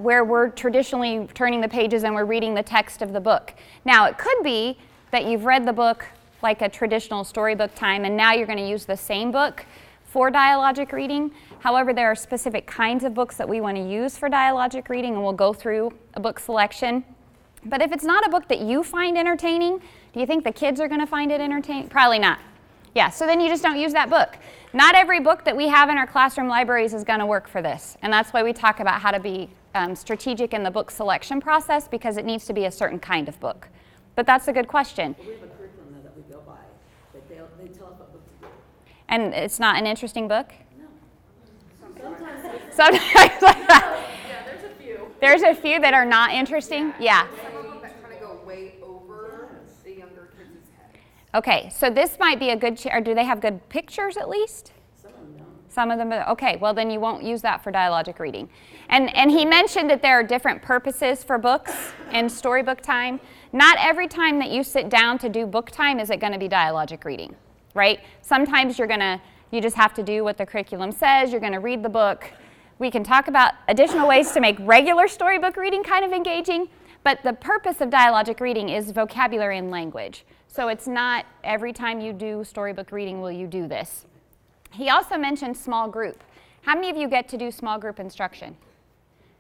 where we're traditionally turning the pages and we're reading the text of the book. Now, it could be that you've read the book like a traditional storybook time, and now you're going to use the same book for dialogic reading. However, there are specific kinds of books that we want to use for dialogic reading, and we'll go through a book selection. But if it's not a book that you find entertaining, do you think the kids are going to find it entertaining? Probably not. Yeah, so then you just don't use that book. Not every book that we have in our classroom libraries is going to work for this. And that's why we talk about how to be strategic in the book selection process, because it needs to be a certain kind of book. But that's a good question. We have a curriculum that we go by, that they tell us what books to do. And it's not an interesting book? No. Sometimes. Yeah, there's a few. There's a few that are not interesting? Yeah. Some of them that kind of go way over the younger kids' heads. Okay, so this might be a good, or do they have good pictures at least? Some of them don't. Some of them, okay, well then you won't use that for dialogic reading. And he mentioned that there are different purposes for books and storybook time. Not every time that you sit down to do book time is it going to be dialogic reading, right? Sometimes you just have to do what the curriculum says, you're going to read the book. We can talk about additional ways to make regular storybook reading kind of engaging, but the purpose of dialogic reading is vocabulary and language. So it's not every time you do storybook reading will you do this. He also mentioned small group. How many of you get to do small group instruction?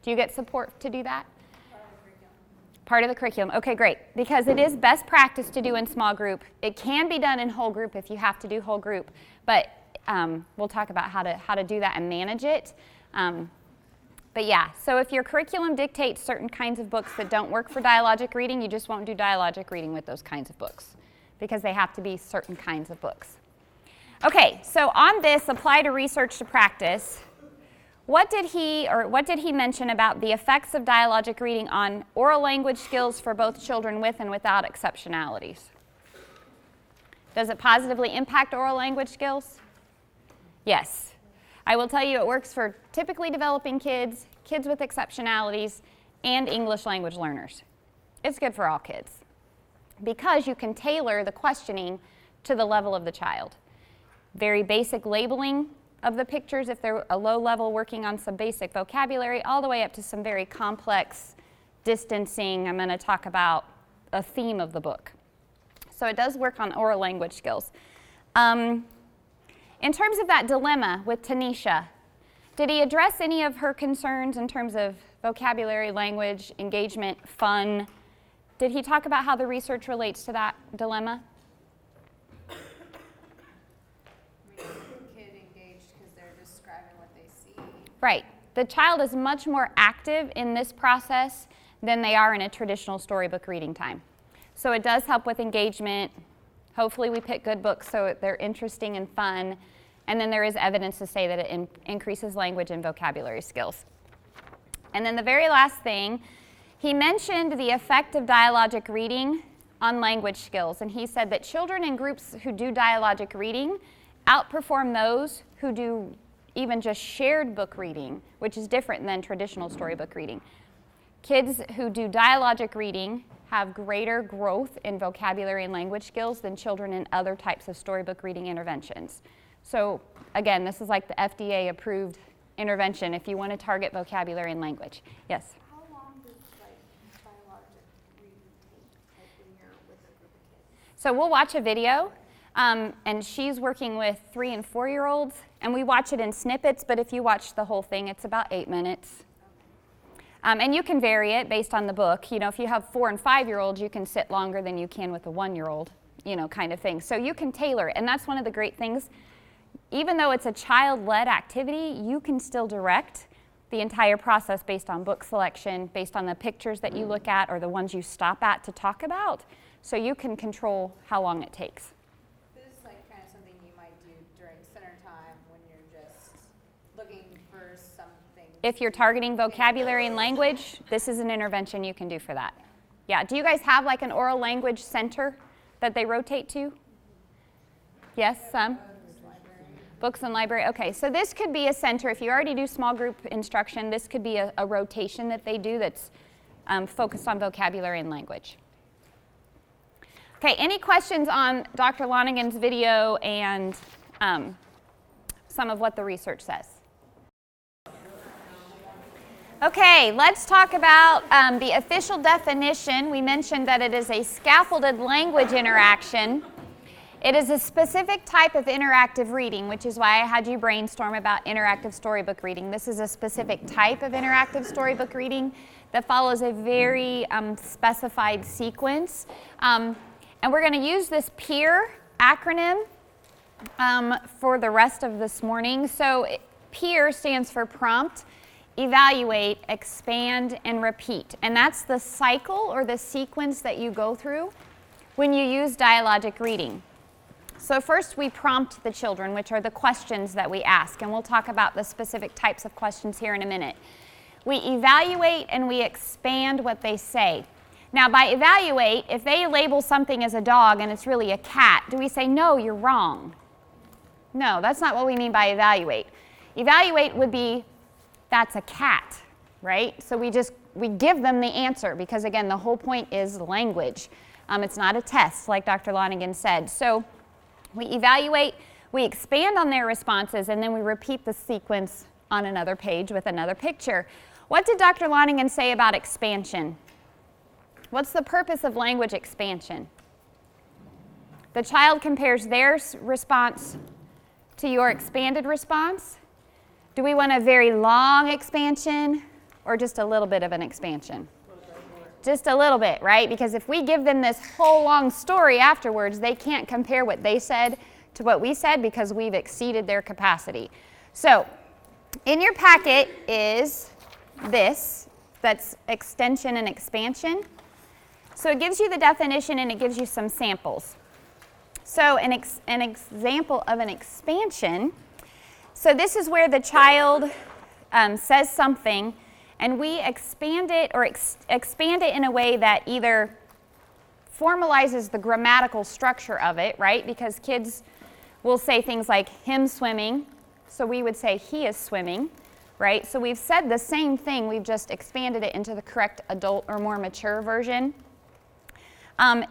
Do you get support to do that? Part of the curriculum. Okay, great. Because it is best practice to do in small group. It can be done in whole group if you have to do whole group, but we'll talk about how to do that and manage it. But yeah, so if your curriculum dictates certain kinds of books that don't work for dialogic reading, you just won't do dialogic reading with those kinds of books because they have to be certain kinds of books. Okay, so on this, apply to research to practice. What did he mention about the effects of dialogic reading on oral language skills for both children with and without exceptionalities? Does it positively impact oral language skills? Yes. I will tell you it works for typically developing kids, kids with exceptionalities, and English language learners. It's good for all kids because you can tailor the questioning to the level of the child. Very basic labeling of the pictures if they're a low level working on some basic vocabulary, all the way up to some very complex distancing. I'm going to talk about a theme of the book. So it does work on oral language skills. In terms of that dilemma with Tanisha, did he address any of her concerns in terms of vocabulary, language, engagement, fun? Did he talk about how the research relates to that dilemma? Right. The child is much more active in this process than they are in a traditional storybook reading time. So it does help with engagement. Hopefully we pick good books so they're interesting and fun. And then there is evidence to say that it increases language and vocabulary skills. And then the very last thing, he mentioned the effect of dialogic reading on language skills. And he said that children in groups who do dialogic reading outperform those who do even just shared book reading, which is different than traditional storybook reading. Kids who do dialogic reading have greater growth in vocabulary and language skills than children in other types of storybook reading interventions. So again, this is like the FDA approved intervention if you want to target vocabulary and language. Yes? How long does dialogic reading take when you're with a group of kids? So we'll watch a video. And she's working with 3- and 4-year-olds, and we watch it in snippets, but if you watch the whole thing, it's about 8 minutes. And you can vary it based on the book. You know, if you have 4- and 5-year-olds, you can sit longer than you can with a 1-year-old, you know, kind of thing. So you can tailor it, and that's one of the great things. Even though it's a child-led activity, you can still direct the entire process based on book selection, based on the pictures that you look at or the ones you stop at to talk about, so you can control how long it takes. This is like kind of something you might do during center time when you're just looking for something. If you're targeting vocabulary and language, this is an intervention you can do for that. Yeah, do you guys have like an oral language center that they rotate to? Yes, some? Books and library. Okay, so this could be a center. If you already do small group instruction, this could be a rotation that they do that's focused on vocabulary and language. Okay, any questions on Dr. Lonigan's video and some of what the research says? Okay, let's talk about the official definition. We mentioned that it is a scaffolded language interaction. It is a specific type of interactive reading, which is why I had you brainstorm about interactive storybook reading. This is a specific type of interactive storybook reading that follows a very specified sequence. And we're going to use this PEER acronym for the rest of this morning. So PEER stands for prompt, evaluate, expand, and repeat. And that's the cycle or the sequence that you go through when you use dialogic reading. So first we prompt the children, which are the questions that we ask, and we'll talk about the specific types of questions here in a minute. We evaluate and we expand what they say. Now by evaluate, if they label something as a dog and it's really a cat, do we say, no, you're wrong? No, that's not what we mean by evaluate. Evaluate would be, that's a cat, right? So we give them the answer because again, the whole point is language. It's not a test like Dr. Lonigan said. So we evaluate, we expand on their responses, and then we repeat the sequence on another page with another picture. What did Dr. Lonigan say about expansion? What's the purpose of language expansion? The child compares their response to your expanded response. Do we want a very long expansion or just a little bit of an expansion? Just a little bit, right? Because if we give them this whole long story afterwards, they can't compare what they said to what we said because we've exceeded their capacity. So in your packet is this, that's extension and expansion. So it gives you the definition and it gives you some samples. So an example of an expansion, so this is where the child says something and we expand it or expand it in a way that either formalizes the grammatical structure of it, right? Because kids will say things like him swimming, so we would say he is swimming, right? So we've said the same thing, we've just expanded it into the correct adult or more mature version.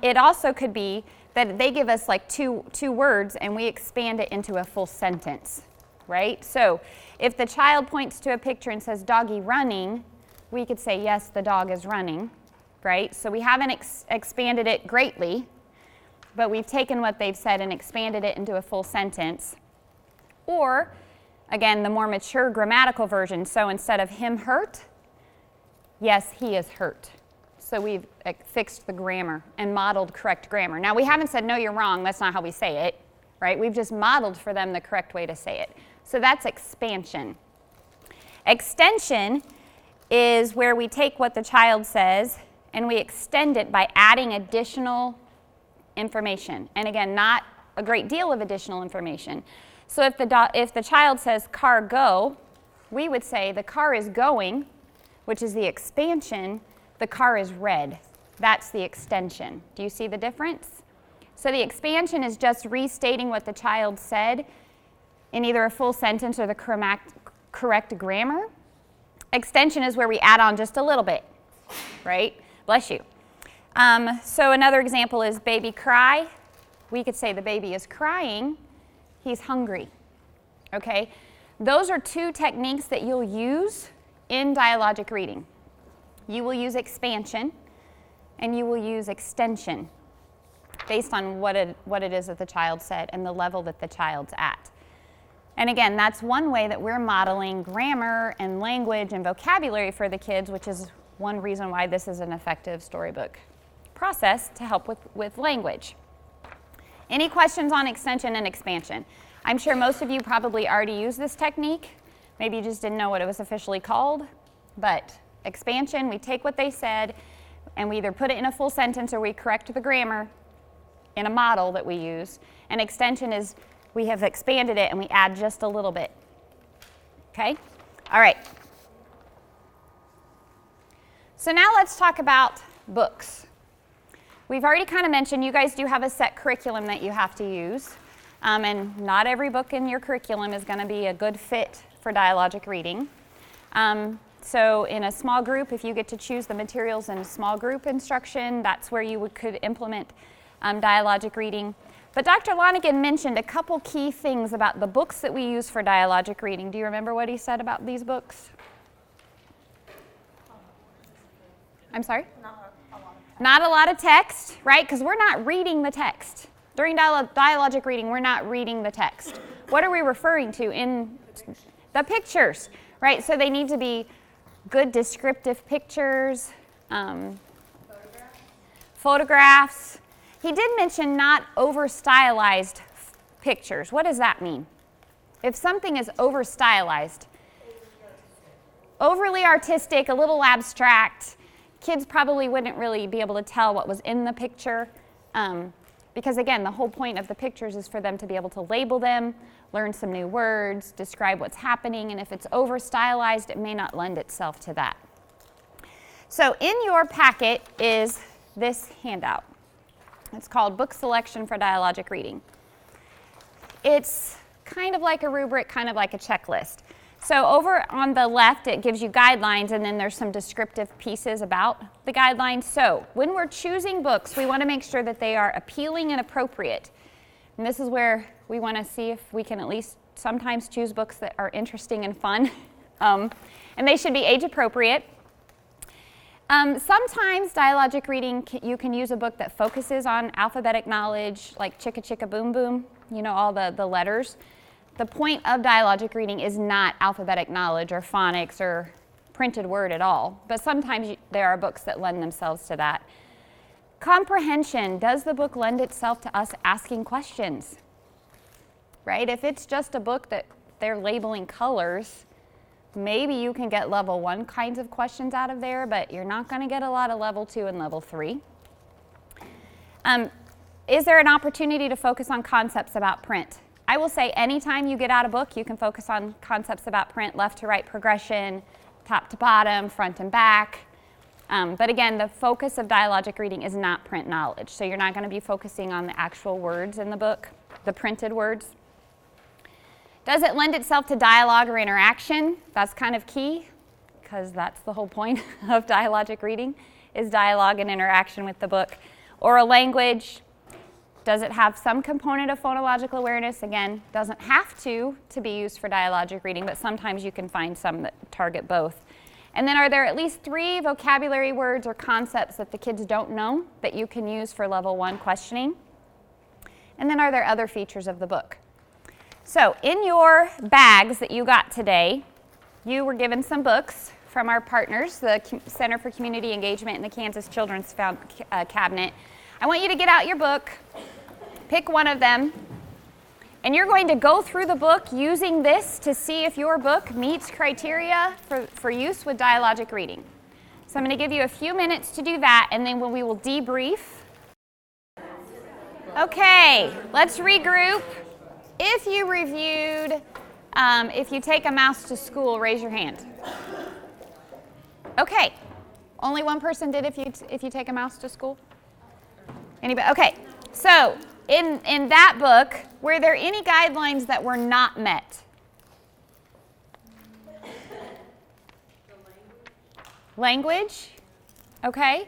It also could be that they give us like two words and we expand it into a full sentence, right? So if the child points to a picture and says doggy running, we could say yes, the dog is running, right? So we haven't expanded it greatly, but we've taken what they've said and expanded it into a full sentence. Or, again, the more mature grammatical version, so instead of him hurt, yes, he is hurt. So we've fixed the grammar and modeled correct grammar. Now we haven't said, no, you're wrong, that's not how we say it, right? We've just modeled for them the correct way to say it. So that's expansion. Extension is where we take what the child says and we extend it by adding additional information. And again, not a great deal of additional information. So if the child says car go, we would say the car is going, which is the expansion, the car is red. That's the extension. Do you see the difference? So the expansion is just restating what the child said in either a full sentence or the correct grammar. Extension is where we add on just a little bit, right? Bless you. So another example is baby cry. We could say the baby is crying, he's hungry, okay? Those are two techniques that you'll use in dialogic reading. You will use expansion and you will use extension based on what it is that the child said and the level that the child's at. And again, that's one way that we're modeling grammar and language and vocabulary for the kids, which is one reason why this is an effective storybook process to help with language. Any questions on extension and expansion? I'm sure most of you probably already use this technique, Maybe you just didn't know what it was officially called, but expansion, we take what they said and we either put it in a full sentence or we correct the grammar in a model that we use. And extension is we have expanded it and we add just a little bit. Okay? All right. So now let's talk about books. We've already kind of mentioned you guys do have a set curriculum that you have to use. And not every book in your curriculum is going to be a good fit for dialogic reading. So in a small group, if you get to choose the materials in small group instruction, that's where you could implement dialogic reading. But Dr. Lonigan mentioned a couple key things about the books that we use for dialogic reading. Do you remember what he said about these books? I'm sorry? Not a lot of text, right? Because we're not reading the text. During dialogic reading, we're not reading the text. What are we referring to in the pictures, right? So they need to be good descriptive pictures, photographs. He did mention not over-stylized pictures. What does that mean? If something is over-stylized, overly artistic, a little abstract, kids probably wouldn't really be able to tell what was in the picture because, again, the whole point of the pictures is for them to be able to label them, learn some new words, describe what's happening, and if it's over-stylized, it may not lend itself to that. So in your packet is this handout. It's called Book Selection for Dialogic Reading. It's kind of like a rubric, kind of like a checklist. So over on the left, it gives you guidelines, and then there's some descriptive pieces about the guidelines. So when we're choosing books, we want to make sure that they are appealing and appropriate. And this is where we want to see if we can at least sometimes choose books that are interesting and fun. And they should be age appropriate. Sometimes dialogic reading, you can use a book that focuses on alphabetic knowledge, like Chicka Chicka Boom Boom, you know, all the letters. The point of dialogic reading is not alphabetic knowledge or phonics or printed word at all, but sometimes there are books that lend themselves to that. Comprehension, does the book lend itself to us asking questions? Right? If it's just a book that they're labeling colors, maybe you can get level 1 kinds of questions out of there, but you're not going to get a lot of level 2 and level 3. Is there an opportunity to focus on concepts about print? I will say anytime you get out a book, you can focus on concepts about print, left to right progression, top to bottom, front and back. But again, the focus of dialogic reading is not print knowledge. So you're not going to be focusing on the actual words in the book, the printed words. Does it lend itself to dialogue or interaction? That's kind of key, because that's the whole point of dialogic reading, is dialogue and interaction with the book. Oral language. Does it have some component of phonological awareness? Again, doesn't have to be used for dialogic reading, but sometimes you can find some that target both. And then are there at least 3 vocabulary words or concepts that the kids don't know that you can use for level 1 questioning? And then are there other features of the book? So in your bags that you got today, you were given some books from our partners, the Center for Community Engagement and the Kansas Children's Cabinet. I want you to get out your book. Pick one of them, and you're going to go through the book using this to see if your book meets criteria for use with dialogic reading. So I'm going to give you a few minutes to do that, and then we will debrief. Okay, let's regroup. If you reviewed, if you take a mouse to school, raise your hand. Okay, only one person did if you take a mouse to school? Anybody? Okay, so in that book, were there any guidelines that were not met? Language? Okay.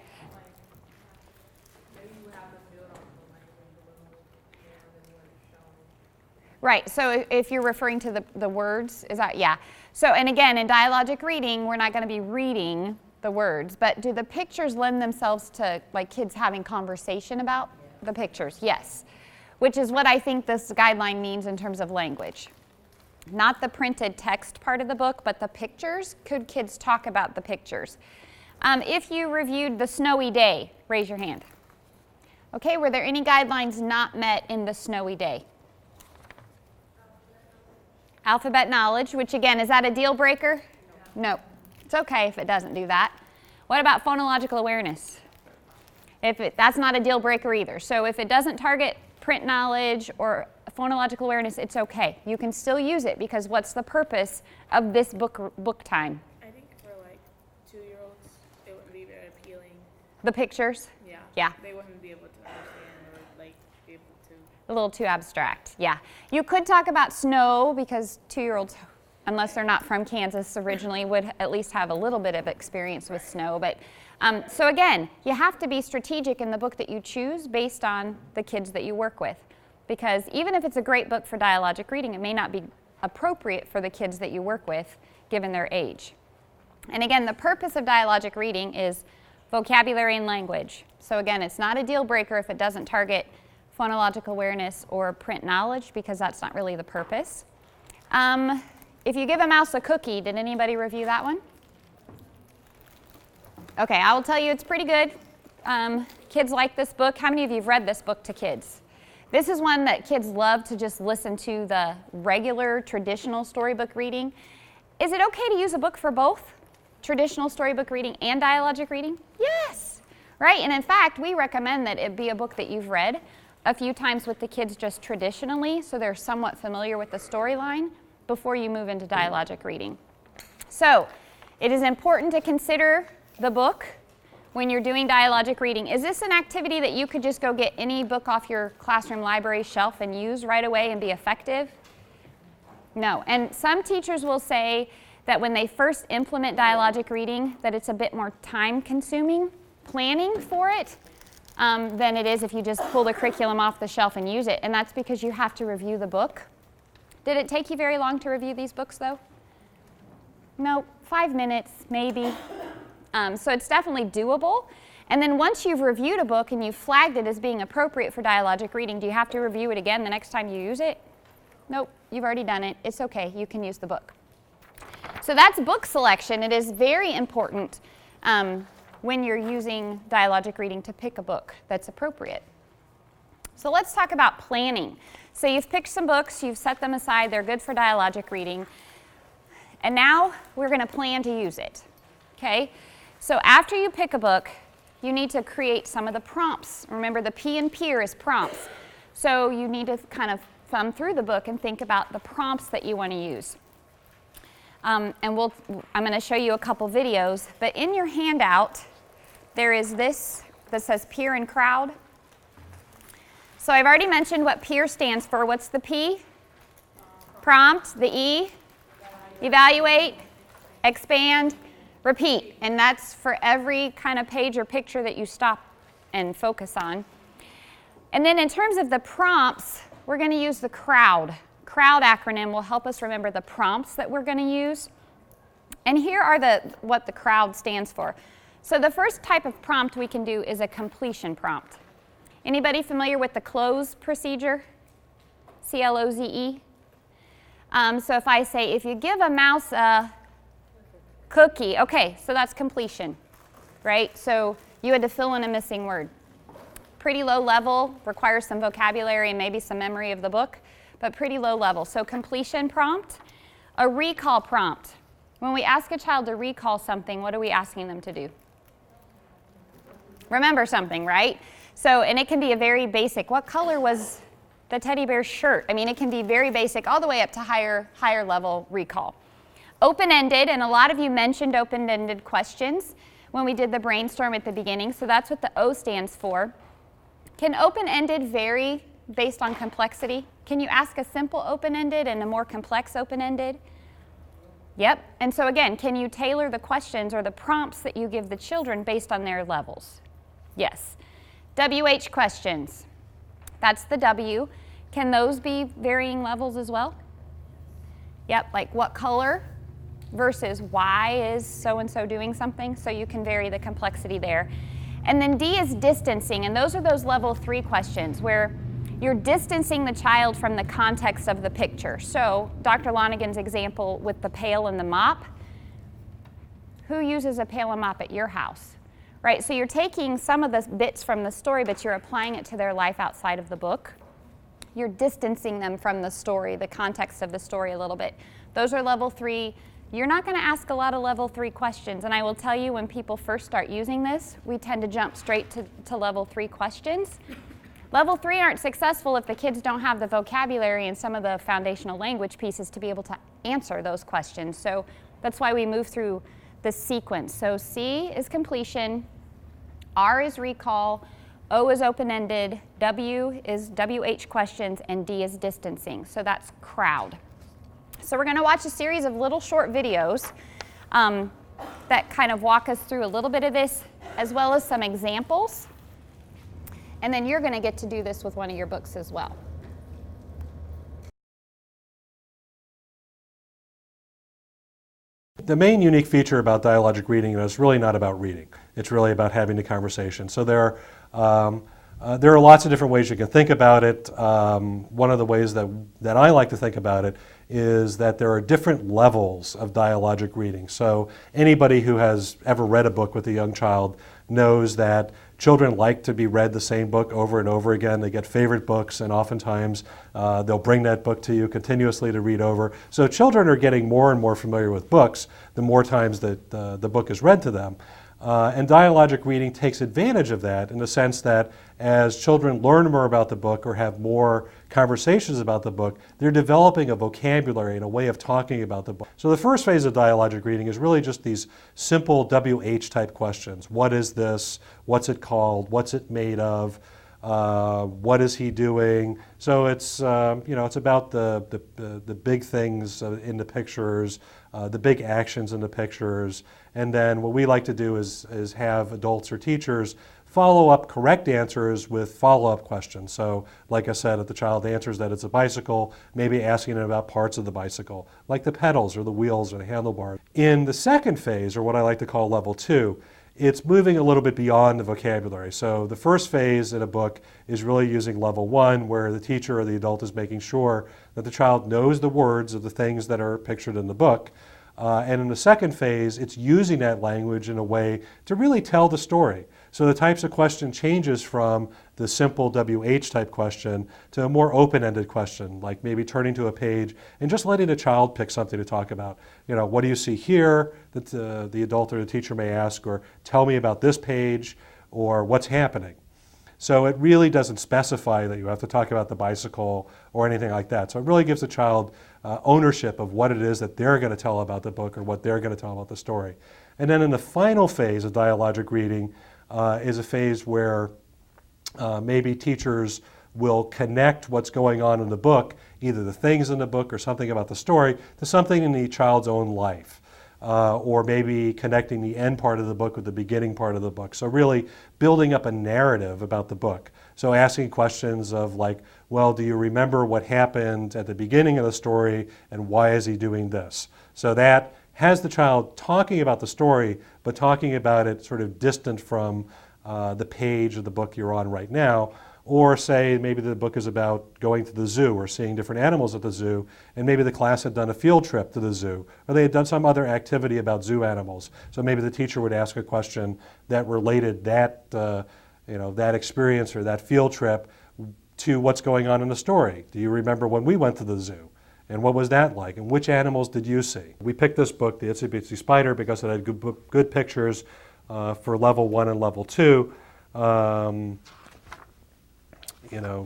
Right, so if you're referring to the words, is that, yeah. So, and again, in dialogic reading, we're not going to be reading the words, but do the pictures lend themselves to like kids having conversation about the pictures? Yes, which is what I think this guideline means in terms of language. Not the printed text part of the book, but the pictures. Could kids talk about the pictures? If you reviewed the snowy day, raise your hand. Okay, were there any guidelines not met in the snowy day? Alphabet knowledge, which again, is that a deal breaker? No. It's okay if it doesn't do that. What about phonological awareness? That's not a deal breaker either. So if it doesn't target print knowledge or phonological awareness, it's okay. You can still use it because what's the purpose of this book time? I think for like 2-year-olds, it wouldn't be very appealing. The pictures? Yeah. Yeah. They wouldn't be able to understand or like be able to. A little too abstract, yeah. You could talk about snow because 2-year-olds, unless they're not from Kansas originally, would at least have a little bit of experience with snow. But so again, you have to be strategic in the book that you choose based on the kids that you work with. Because even if it's a great book for dialogic reading, it may not be appropriate for the kids that you work with given their age. And again, the purpose of dialogic reading is vocabulary and language. So again, it's not a deal breaker if it doesn't target phonological awareness or print knowledge because that's not really the purpose. If you give a mouse a cookie, did anybody review that one? Okay, I will tell you it's pretty good. Kids like this book. How many of you have read this book to kids? This is one that kids love to just listen to the regular traditional storybook reading. Is it okay to use a book for both traditional storybook reading and dialogic reading? Yes, right? And in fact, we recommend that it be a book that you've read a few times with the kids just traditionally so they're somewhat familiar with the storyline before you move into dialogic reading. So it is important to consider the book when you're doing dialogic reading. Is this an activity that you could just go get any book off your classroom library shelf and use right away and be effective? No. And some teachers will say that when they first implement dialogic reading that it's a bit more time-consuming planning for it than it is if you just pull the curriculum off the shelf and use it. And that's because you have to review the book. Did it take you very long to review these books, though? No, 5 minutes, maybe. So it's definitely doable. And then once you've reviewed a book and you've flagged it as being appropriate for dialogic reading, do you have to review it again the next time you use it? Nope, you've already done it. It's okay, you can use the book. So that's book selection. It is very important when you're using dialogic reading to pick a book that's appropriate. So let's talk about planning. So you've picked some books, you've set them aside, they're good for dialogic reading, and now we're going to plan to use it. Okay? So after you pick a book, you need to create some of the prompts. Remember, the P in peer is prompts. So you need to kind of thumb through the book and think about the prompts that you want to use. I'm going to show you a couple videos, but in your handout, there is this that says peer and crowd. So I've already mentioned what peer stands for. What's the P? Prompt. The E? Evaluate. Expand. Repeat. And that's for every kind of page or picture that you stop and focus on. And then in terms of the prompts, we're going to use the crowd. Crowd acronym will help us remember the prompts that we're going to use. And here are what the crowd stands for. So the first type of prompt we can do is a completion prompt. Anybody familiar with the close procedure? C-L-O-Z-E? So if I say, if you give a mouse a cookie, okay, so that's completion, right? So you had to fill in a missing word. Pretty low level, requires some vocabulary and maybe some memory of the book, but pretty low level. So completion prompt. A recall prompt. When we ask a child to recall something, what are we asking them to do? Remember something, right? So, and it can be a very basic, what color was the teddy bear's shirt? I mean, it can be very basic all the way up to higher level recall. Open-ended, and a lot of you mentioned open-ended questions when we did the brainstorm at the beginning, so that's what the O stands for. Can open-ended vary based on complexity? Can you ask a simple open-ended and a more complex open-ended? Yep, and so again, can you tailor the questions or the prompts that you give the children based on their levels? Yes. WH questions, that's the W. Can those be varying levels as well? Yep, like what color versus why is so-and-so doing something, so you can vary the complexity there. And then D is distancing, and those are those level 3 questions where you're distancing the child from the context of the picture. So Dr. Lonigan's example with the pail and the mop, who uses a pail and mop at your house? Right, so you're taking some of the bits from the story, but you're applying it to their life outside of the book. you're distancing them from the story, the context of the story a little bit. Those are level 3. You're not going to ask a lot of level 3 questions, and I will tell you when people first start using this, we tend to jump straight to level 3 questions. Level 3 aren't successful if the kids don't have the vocabulary and some of the foundational language pieces to be able to answer those questions. So that's why we move through the sequence. So C is completion, R is recall, O is open-ended, W is WH questions, and D is distancing. So that's crowd. So we're going to watch a series of little short videos that kind of walk us through a little bit of this, as well as some examples. And then you're going to get to do this with one of your books as well. The main unique feature about dialogic reading is it's really not about reading. It's really about having the conversation. So there are lots of different ways you can think about it. One of the ways that I like to think about it is that there are different levels of dialogic reading. So anybody who has ever read a book with a young child knows that children like to be read the same book over and over again. They get favorite books, and oftentimes they'll bring that book to you continuously to read over. So children are getting more and more familiar with books the more times that the book is read to them. And dialogic reading takes advantage of that in the sense that as children learn more about the book or have more conversations about the book, they're developing a vocabulary and a way of talking about the book. So the first phase of dialogic reading is really just these simple WH type questions. What is this? What's it called? What's it made of? What is he doing? So it's it's about the big things in the pictures, the big actions in the pictures, and then what we like to do is have adults or teachers follow up correct answers with follow-up questions. So like I said, if the child answers that it's a bicycle, maybe asking it about parts of the bicycle, like the pedals or the wheels or the handlebars. In the second phase, or what I like to call level 2, it's moving a little bit beyond the vocabulary. So the first phase in a book is really using level 1, where the teacher or the adult is making sure that the child knows the words of the things that are pictured in the book. And in the second phase, it's using that language in a way to really tell the story. So the types of question changes from the simple WH type question to a more open-ended question, like maybe turning to a page and just letting the child pick something to talk about. What do you see here that the adult or the teacher may ask, or tell me about this page, or what's happening. So it really doesn't specify that you have to talk about the bicycle or anything like that. So it really gives the child ownership of what it is that they're going to tell about the book or what they're going to tell about the story. And then in the final phase of dialogic reading is a phase where maybe teachers will connect what's going on in the book, either the things in the book or something about the story, to something in the child's own life. Or maybe connecting the end part of the book with the beginning part of the book. So really building up a narrative about the book. So asking questions of like, well, do you remember what happened at the beginning of the story and why is he doing this? So that has the child talking about the story, but talking about it sort of distant from the page of the book you're on right now. Or say maybe the book is about going to the zoo or seeing different animals at the zoo, and maybe the class had done a field trip to the zoo, or they had done some other activity about zoo animals. So maybe the teacher would ask a question that related that that experience or that field trip to what's going on in the story. Do you remember when we went to the zoo? And what was that like? And which animals did you see? We picked this book, The Itsy Bitsy Spider, because it had good pictures for level 1 and level 2.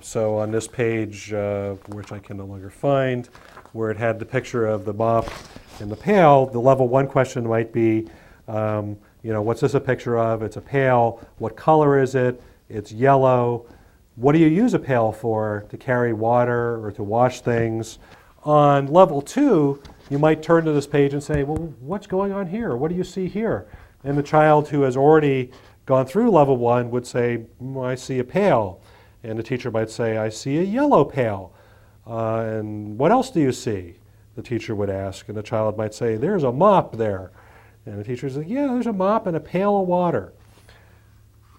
So on this page, which I can no longer find, where it had the picture of the mop and the pail, the level 1 question might be, what's this a picture of? It's a pail. What color is it? It's yellow. What do you use a pail for? To carry water or to wash things? On level 2, you might turn to this page and say, well, what's going on here? What do you see here? And the child who has already gone through level 1 would say, I see a pail. And the teacher might say, I see a yellow pail. And what else do you see? The teacher would ask. And the child might say, there's a mop there. And the teacher says, yeah, there's a mop and a pail of water.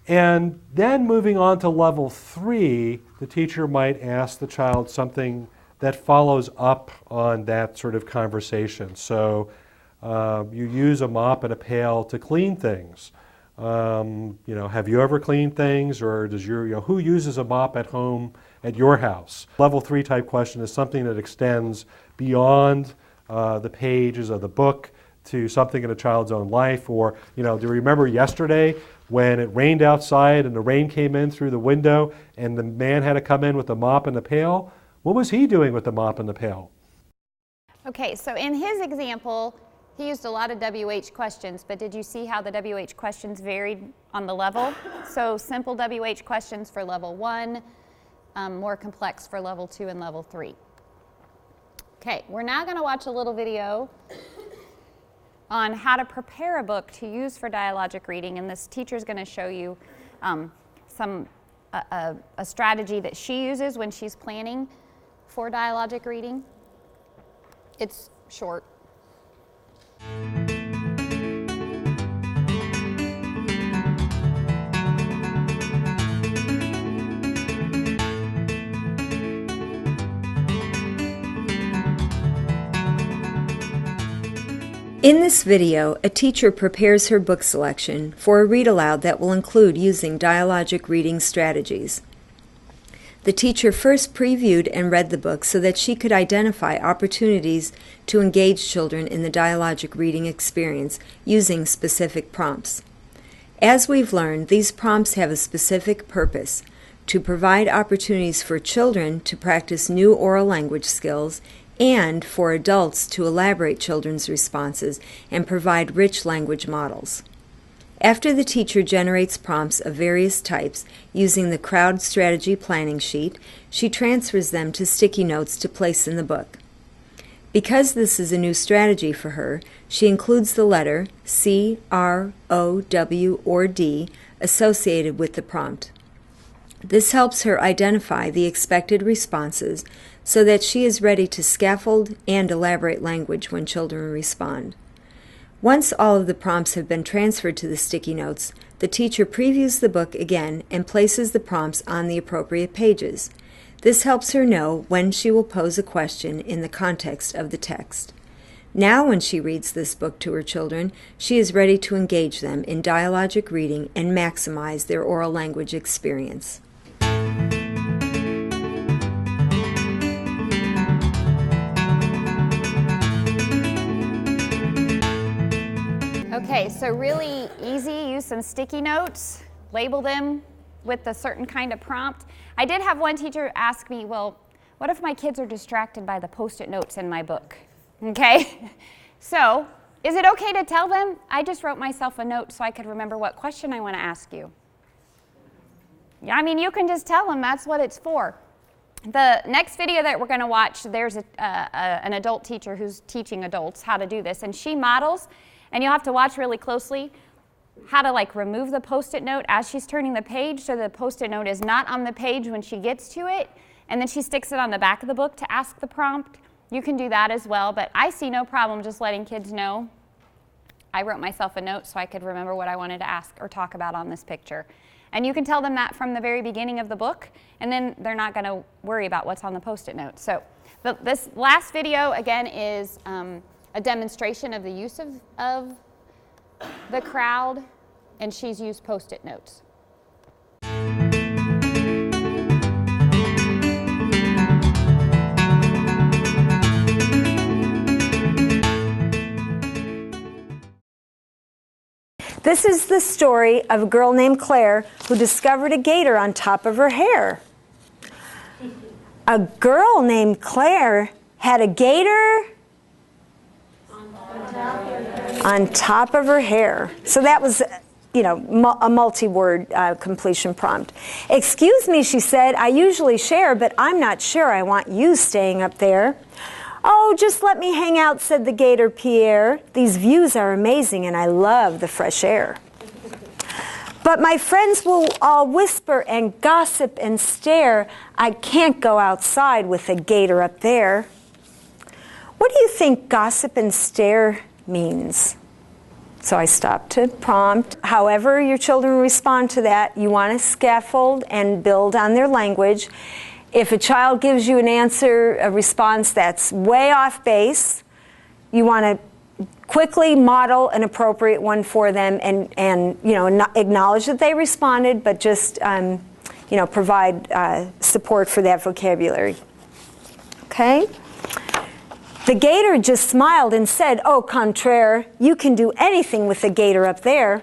And then moving on to level 3, the teacher might ask the child something that follows up on that sort of conversation. So you use a mop and a pail to clean things. Have you ever cleaned things, or does who uses a mop at home at your house? Level 3 type question is something that extends beyond the pages of the book to something in a child's own life. Or, do you remember yesterday when it rained outside and the rain came in through the window and the man had to come in with the mop and the pail? What was he doing with the mop and the pail? Okay, so in his example, he used a lot of WH questions, but did you see how the WH questions varied on the level? So simple WH questions for level 1, more complex for level 2 and level 3. Okay, we're now going to watch a little video on how to prepare a book to use for dialogic reading, and this teacher is going to show you a strategy that she uses when she's planning for dialogic reading. It's short. In this video, a teacher prepares her book selection for a read-aloud that will include using dialogic reading strategies. The teacher first previewed and read the book so that she could identify opportunities to engage children in the dialogic reading experience using specific prompts. As we've learned, these prompts have a specific purpose: to provide opportunities for children to practice new oral language skills and for adults to elaborate children's responses and provide rich language models. After the teacher generates prompts of various types using the crowd strategy planning sheet, she transfers them to sticky notes to place in the book. Because this is a new strategy for her, she includes the letter C, R, O, W, or D associated with the prompt. This helps her identify the expected responses so that she is ready to scaffold and elaborate language when children respond. Once all of the prompts have been transferred to the sticky notes, the teacher previews the book again and places the prompts on the appropriate pages. This helps her know when she will pose a question in the context of the text. Now when she reads this book to her children, she is ready to engage them in dialogic reading and maximize their oral language experience. Okay, so really easy, use some sticky notes, label them with a certain kind of prompt. I did have one teacher ask me, well, what if my kids are distracted by the Post-it notes in my book? Okay, so is it okay to tell them, I just wrote myself a note so I could remember what question I want to ask you? Yeah, I mean, you can just tell them that's what it's for. The next video that we're going to watch, there's an adult teacher who's teaching adults how to do this, and she models, and you'll have to watch really closely, how to remove the Post-it note as she's turning the page so the Post-it note is not on the page when she gets to it, and then she sticks it on the back of the book to ask the prompt. You can do that as well, but I see no problem just letting kids know I wrote myself a note so I could remember what I wanted to ask or talk about on this picture. And you can tell them that from the very beginning of the book, and then they're not going to worry about what's on the Post-it note. So this last video, again, is a demonstration of the use of the crowd, and she's used Post-it notes. This is the story of a girl named Claire who discovered a gator on top of her hair. A girl named Claire had a gator on top of her hair. So that was, a multi-word completion prompt. Excuse me, she said, I usually share, but I'm not sure I want you staying up there. Oh, just let me hang out, said the gator Pierre. These views are amazing and I love the fresh air. But my friends will all whisper and gossip and stare. I can't go outside with a gator up there. What do you think gossip and stare means? So I stopped to prompt. However your children respond to that, you want to scaffold and build on their language. If a child gives you an answer, a response that's way off base, you want to quickly model an appropriate one for them and acknowledge that they responded, but just provide support for that vocabulary. Okay? The gator just smiled and said, "Au contraire, you can do anything with the gator up there.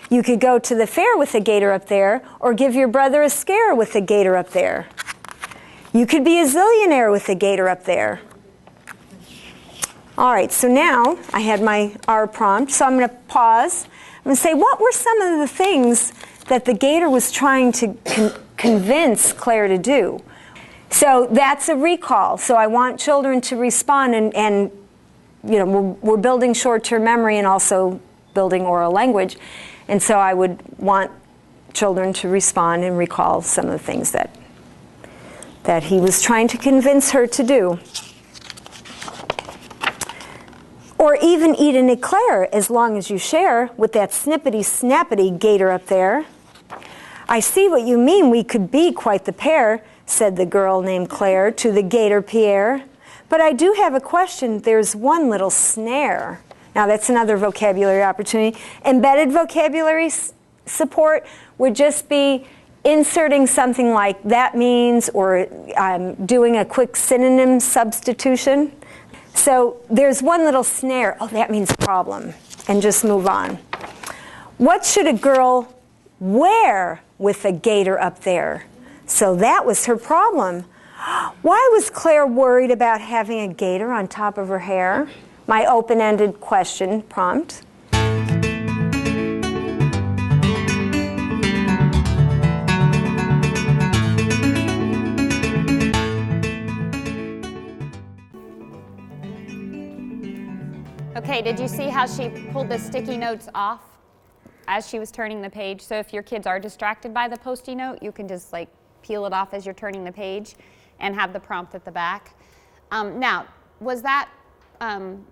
You could go to the fair with the gator up there, or give your brother a scare with the gator up there. You could be a zillionaire with the gator up there." All right, so now I had my R prompt, so I'm going to pause. I'm going to say, what were some of the things that the gator was trying to convince Claire to do? So that's a recall. So I want children to respond, and we're building short-term memory and also building oral language. And so I would want children to respond and recall some of the things that he was trying to convince her to do. Or even eat an eclair as long as you share with that snippety-snappity gator up there. "I see what you mean, we could be quite the pair," said the girl named Claire to the gator Pierre. "But I do have a question, there's one little snare." Now that's another vocabulary opportunity. Embedded vocabulary support would just be inserting something like "that means," or doing a quick synonym substitution. So there's one little snare. "Oh, that means problem," and just move on. "What should a girl wear with a gator up there?" So that was her problem. Why was Claire worried about having a gator on top of her hair? My open-ended question prompt. Okay, did you see how she pulled the sticky notes off as she was turning the page? So if your kids are distracted by the Post-it note, you can just peel it off as you're turning the page and have the prompt at the back. Now, was that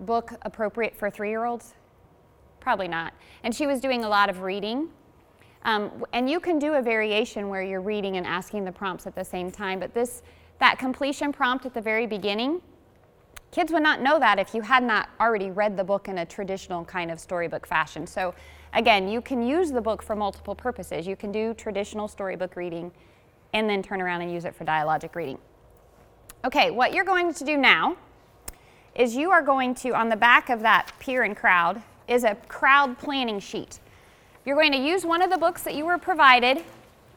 book appropriate for 3-year-olds? Probably not. And she was doing a lot of reading. And you can do a variation where you're reading and asking the prompts at the same time, but that completion prompt at the very beginning, kids would not know that if you had not already read the book in a traditional kind of storybook fashion. So again, you can use the book for multiple purposes. You can do traditional storybook reading and then turn around and use it for dialogic reading. Okay, what you're going to do now is you are going to, on the back of that peer and crowd, is a crowd planning sheet. You're going to use one of the books that you were provided,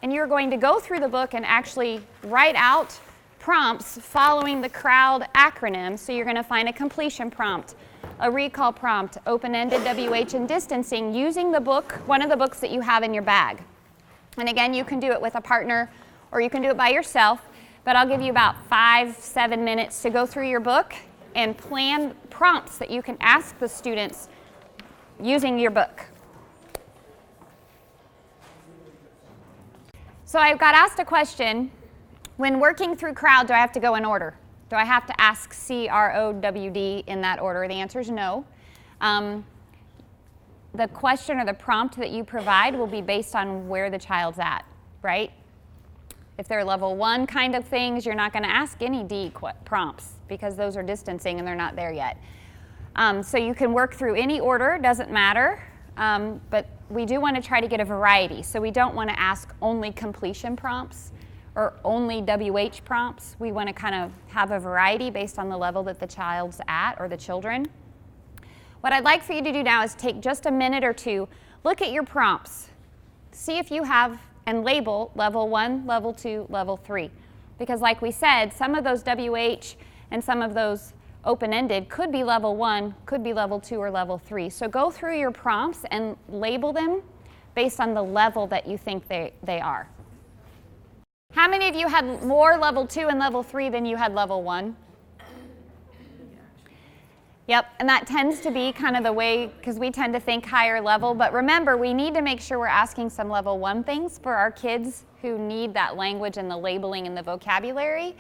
and you're going to go through the book and actually write out prompts following the crowd acronym. So you're going to find a completion prompt, a recall prompt, open-ended WH and distancing, using the book, one of the books that you have in your bag. And again, you can do it with a partner or you can do it by yourself, but I'll give you about 5-7 minutes to go through your book and plan prompts that you can ask the students using your book. So I got asked a question, when working through crowd, do I have to go in order? Do I have to ask CROWD in that order? The answer is no. The question or the prompt that you provide will be based on where the child's at, right? If they're level 1 kind of things, you're not going to ask any D prompts because those are distancing and they're not there yet. So you can work through any order, doesn't matter, but we do want to try to get a variety. So we don't want to ask only completion prompts or only WH prompts. We want to kind of have a variety based on the level that the child's at or the children. What I'd like for you to do now is take just a minute or two, look at your prompts, see if you have, and label level 1, level 2, level 3. Because like we said, some of those WH and some of those open-ended could be level 1, could be level 2, or level 3. So go through your prompts and label them based on the level that you think they are. How many of you had more level 2 and level 3 than you had level 1? Yep, and that tends to be kind of the way, because we tend to think higher level, but remember, we need to make sure we're asking some level 1 things for our kids who need that language and the labeling and the vocabulary.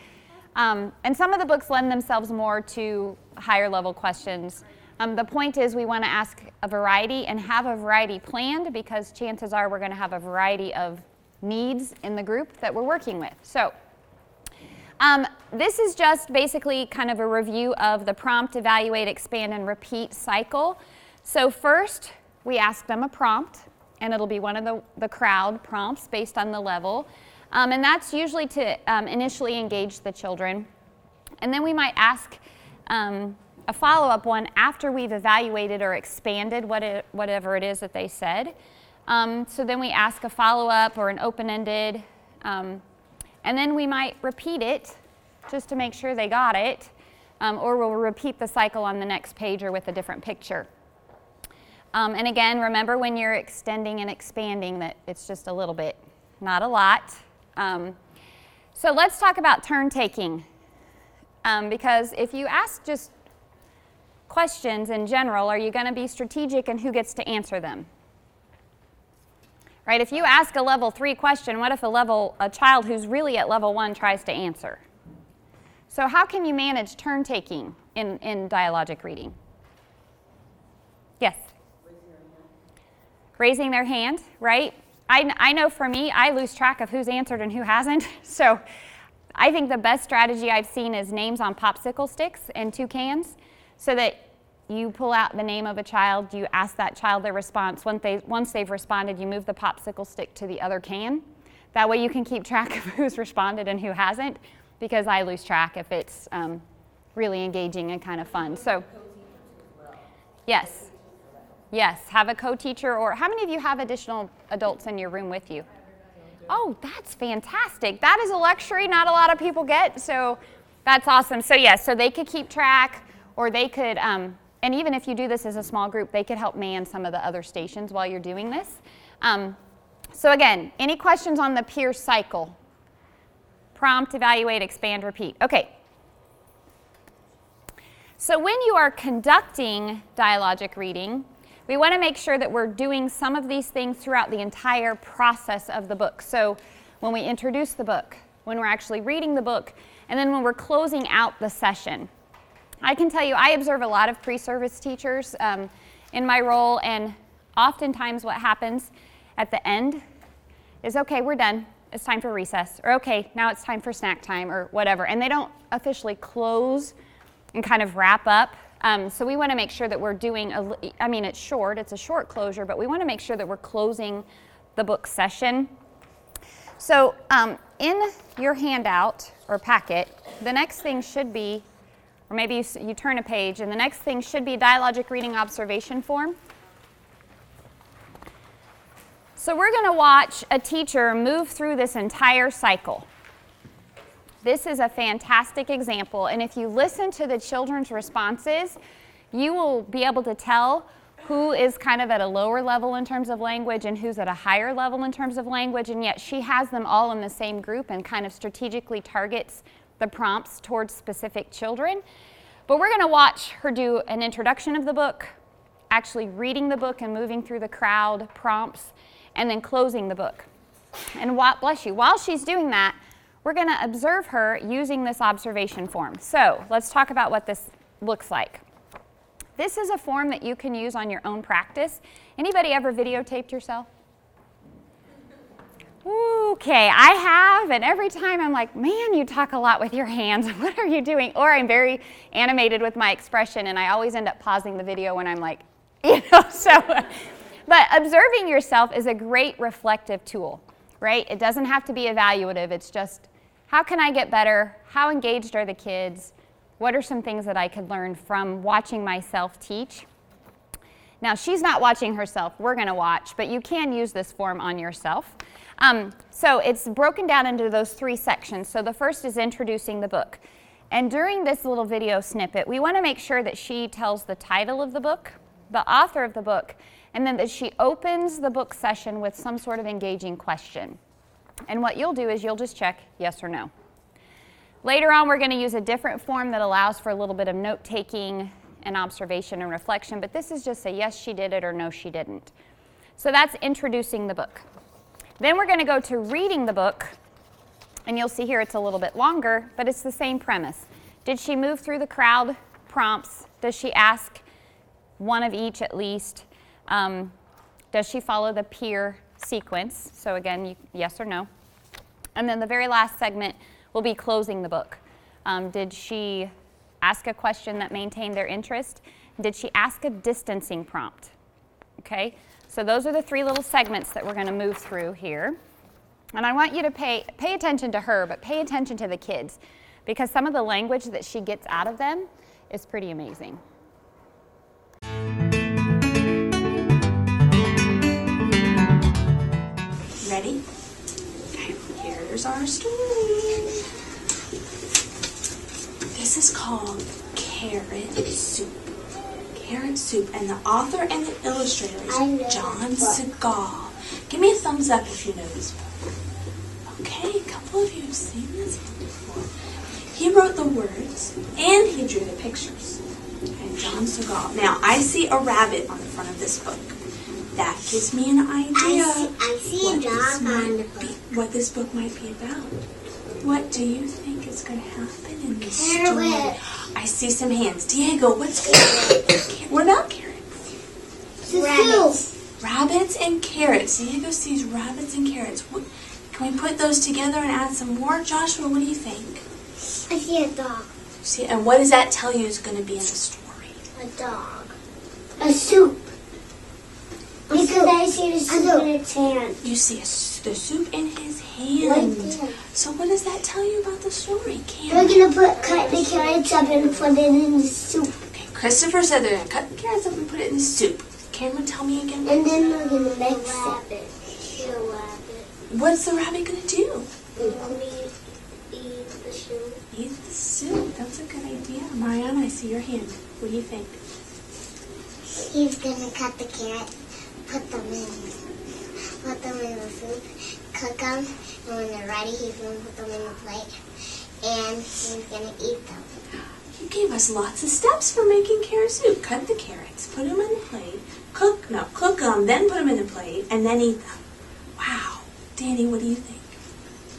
And some of the books lend themselves more to higher level questions. The point is we want to ask a variety and have a variety planned, because chances are we're going to have a variety of needs in the group that we're working with. So This is just basically kind of a review of the prompt, evaluate, expand, and repeat cycle. So first, we ask them a prompt, and it'll be one of the crowd prompts based on the level. And that's usually to initially engage the children. And then we might ask a follow-up one after we've evaluated or expanded whatever it is that they said. So then we ask a follow-up or an open-ended, and then we might repeat it just to make sure they got it, or we'll repeat the cycle on the next page or with a different picture. And again, remember when you're extending and expanding that it's just a little bit, not a lot. So let's talk about turn taking, because if you ask just questions in general, are you going to be strategic in who gets to answer them? Right? If you ask a level 3 question, what if a child who's really at level 1 tries to answer? So how can you manage turn taking in dialogic reading? Yes? Raising their hand, right? I know for me, I lose track of who's answered and who hasn't. So I think the best strategy I've seen is names on popsicle sticks and 2 cans, so that you pull out the name of a child, you ask that child their response. Once they've responded, you move the popsicle stick to the other can. That way you can keep track of who's responded and who hasn't, because I lose track if it's really engaging and kind of fun. So, yes. Yes, have a co-teacher, or how many of you have additional adults in your room with you? Oh, that's fantastic. That is a luxury not a lot of people get, so that's awesome. So yes, so they could keep track, or they could, and even if you do this as a small group, they could help man some of the other stations while you're doing this. So again, any questions on the peer cycle? Prompt, evaluate, expand, repeat. Okay. So when you are conducting dialogic reading, we want to make sure that we're doing some of these things throughout the entire process of the book. So when we introduce the book, when we're actually reading the book, and then when we're closing out the session. I can tell you, I observe a lot of pre-service teachers in my role, and oftentimes what happens at the end is, okay, we're done. It's time for recess. Or okay, now it's time for snack time, or whatever. And they don't officially close and kind of wrap up. So we want to make sure that we're doing, it's short, it's a short closure, but we want to make sure that we're closing the book session. So in your handout or packet, the next thing should be, or maybe you turn a page, and the next thing should be a dialogic reading observation form. So we're going to watch a teacher move through this entire cycle. This is a fantastic example, and if you listen to the children's responses, you will be able to tell who is kind of at a lower level in terms of language and who's at a higher level in terms of language, and yet she has them all in the same group and kind of strategically targets the prompts towards specific children. But we're going to watch her do an introduction of the book, actually reading the book and moving through the crowd prompts, and then closing the book. And while she's doing that, we're going to observe her using this observation form. So let's talk about what this looks like. This is a form that you can use on your own practice. Anybody ever videotaped yourself? Okay, I have, and every time I'm like, man, you talk a lot with your hands. What are you doing? Or I'm very animated with my expression, and I always end up pausing the video when I'm like, so. But observing yourself is a great reflective tool, right? It doesn't have to be evaluative. It's just, how can I get better? How engaged are the kids? What are some things that I could learn from watching myself teach? Now, she's not watching herself. We're going to watch, but you can use this form on yourself. So it's broken down into those 3 sections. So the first is introducing the book. And during this little video snippet, we want to make sure that she tells the title of the book, the author of the book, and then that she opens the book session with some sort of engaging question. And what you'll do is you'll just check yes or no. Later on, we're going to use a different form that allows for a little bit of note-taking and observation and reflection, but this is just a yes, she did it, or no, she didn't. So that's introducing the book. Then we're going to go to reading the book, and you'll see here it's a little bit longer, but it's the same premise. Did she move through the crowd prompts? Does she ask one of each at least? Does she follow the peer sequence? So again, yes or no. And then the very last segment, will be closing the book. Did she ask a question that maintained their interest? Did she ask a distancing prompt? Okay, so those are the 3 little segments that we're going to move through here. And I want you to pay attention to her, but pay attention to the kids, because some of the language that she gets out of them is pretty amazing. Ready? Okay, here's our story. This is called Carrot Soup. Carrot Soup, and the author and the illustrator is John Segal. Give me a thumbs up if you know this book. Okay, a couple of you have seen this one before. He wrote the words and he drew the pictures. Okay, John Segal. Now, I see a rabbit on the front of this book. That gives me an idea I see a dog on the book. What this book might be about. What do you think is going to happen in this story? Carrot. I see some hands. Diego, what's going to happen? What about carrots? Rabbits. Rabbits and carrots. Diego sees rabbits and carrots. Can we put those together and add some more? Joshua, what do you think? I see a dog. See, and what does that tell you is going to be in the story? A dog. A soup. Because I see the soup in its hand. You see the soup in his hand. So what does that tell you about the story, Cameron? We're going to cut the carrots up and put it in the soup. Okay, Christopher said they're going to cut the carrots up and put it in the soup. Cameron, tell me again. And then we're going to mix it. What's the rabbit going to do? Eat the soup. Eat the soup. That's a good idea. Mariana, I see your hand. What do you think? He's going to cut the carrot, put them in the soup, cook them, and when they're ready, he's going to put them in the plate, and he's going to eat them. You gave us lots of steps for making carrot soup. Cut the carrots, put them in the plate, cook them, then put them in the plate, and then eat them. Wow. Danny, what do you think?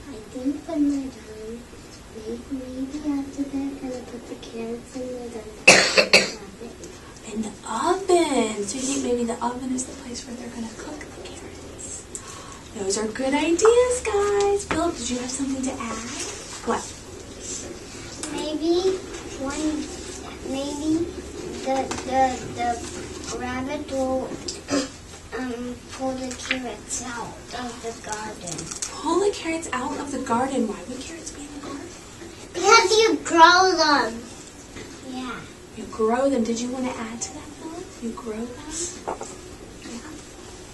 I think when they're done, maybe after they're going to put the carrots in the In the oven. So you think maybe the oven is the place where they're going to cook the carrots. Those are good ideas, guys. Philip, did you have something to add? What? Maybe the rabbit will pull the carrots out of the garden. Pull the carrots out of the garden. Why would carrots be in the garden? Because you grow them. Yeah. You grow them. Did you want to add to that, Philip? You grow them? Yeah.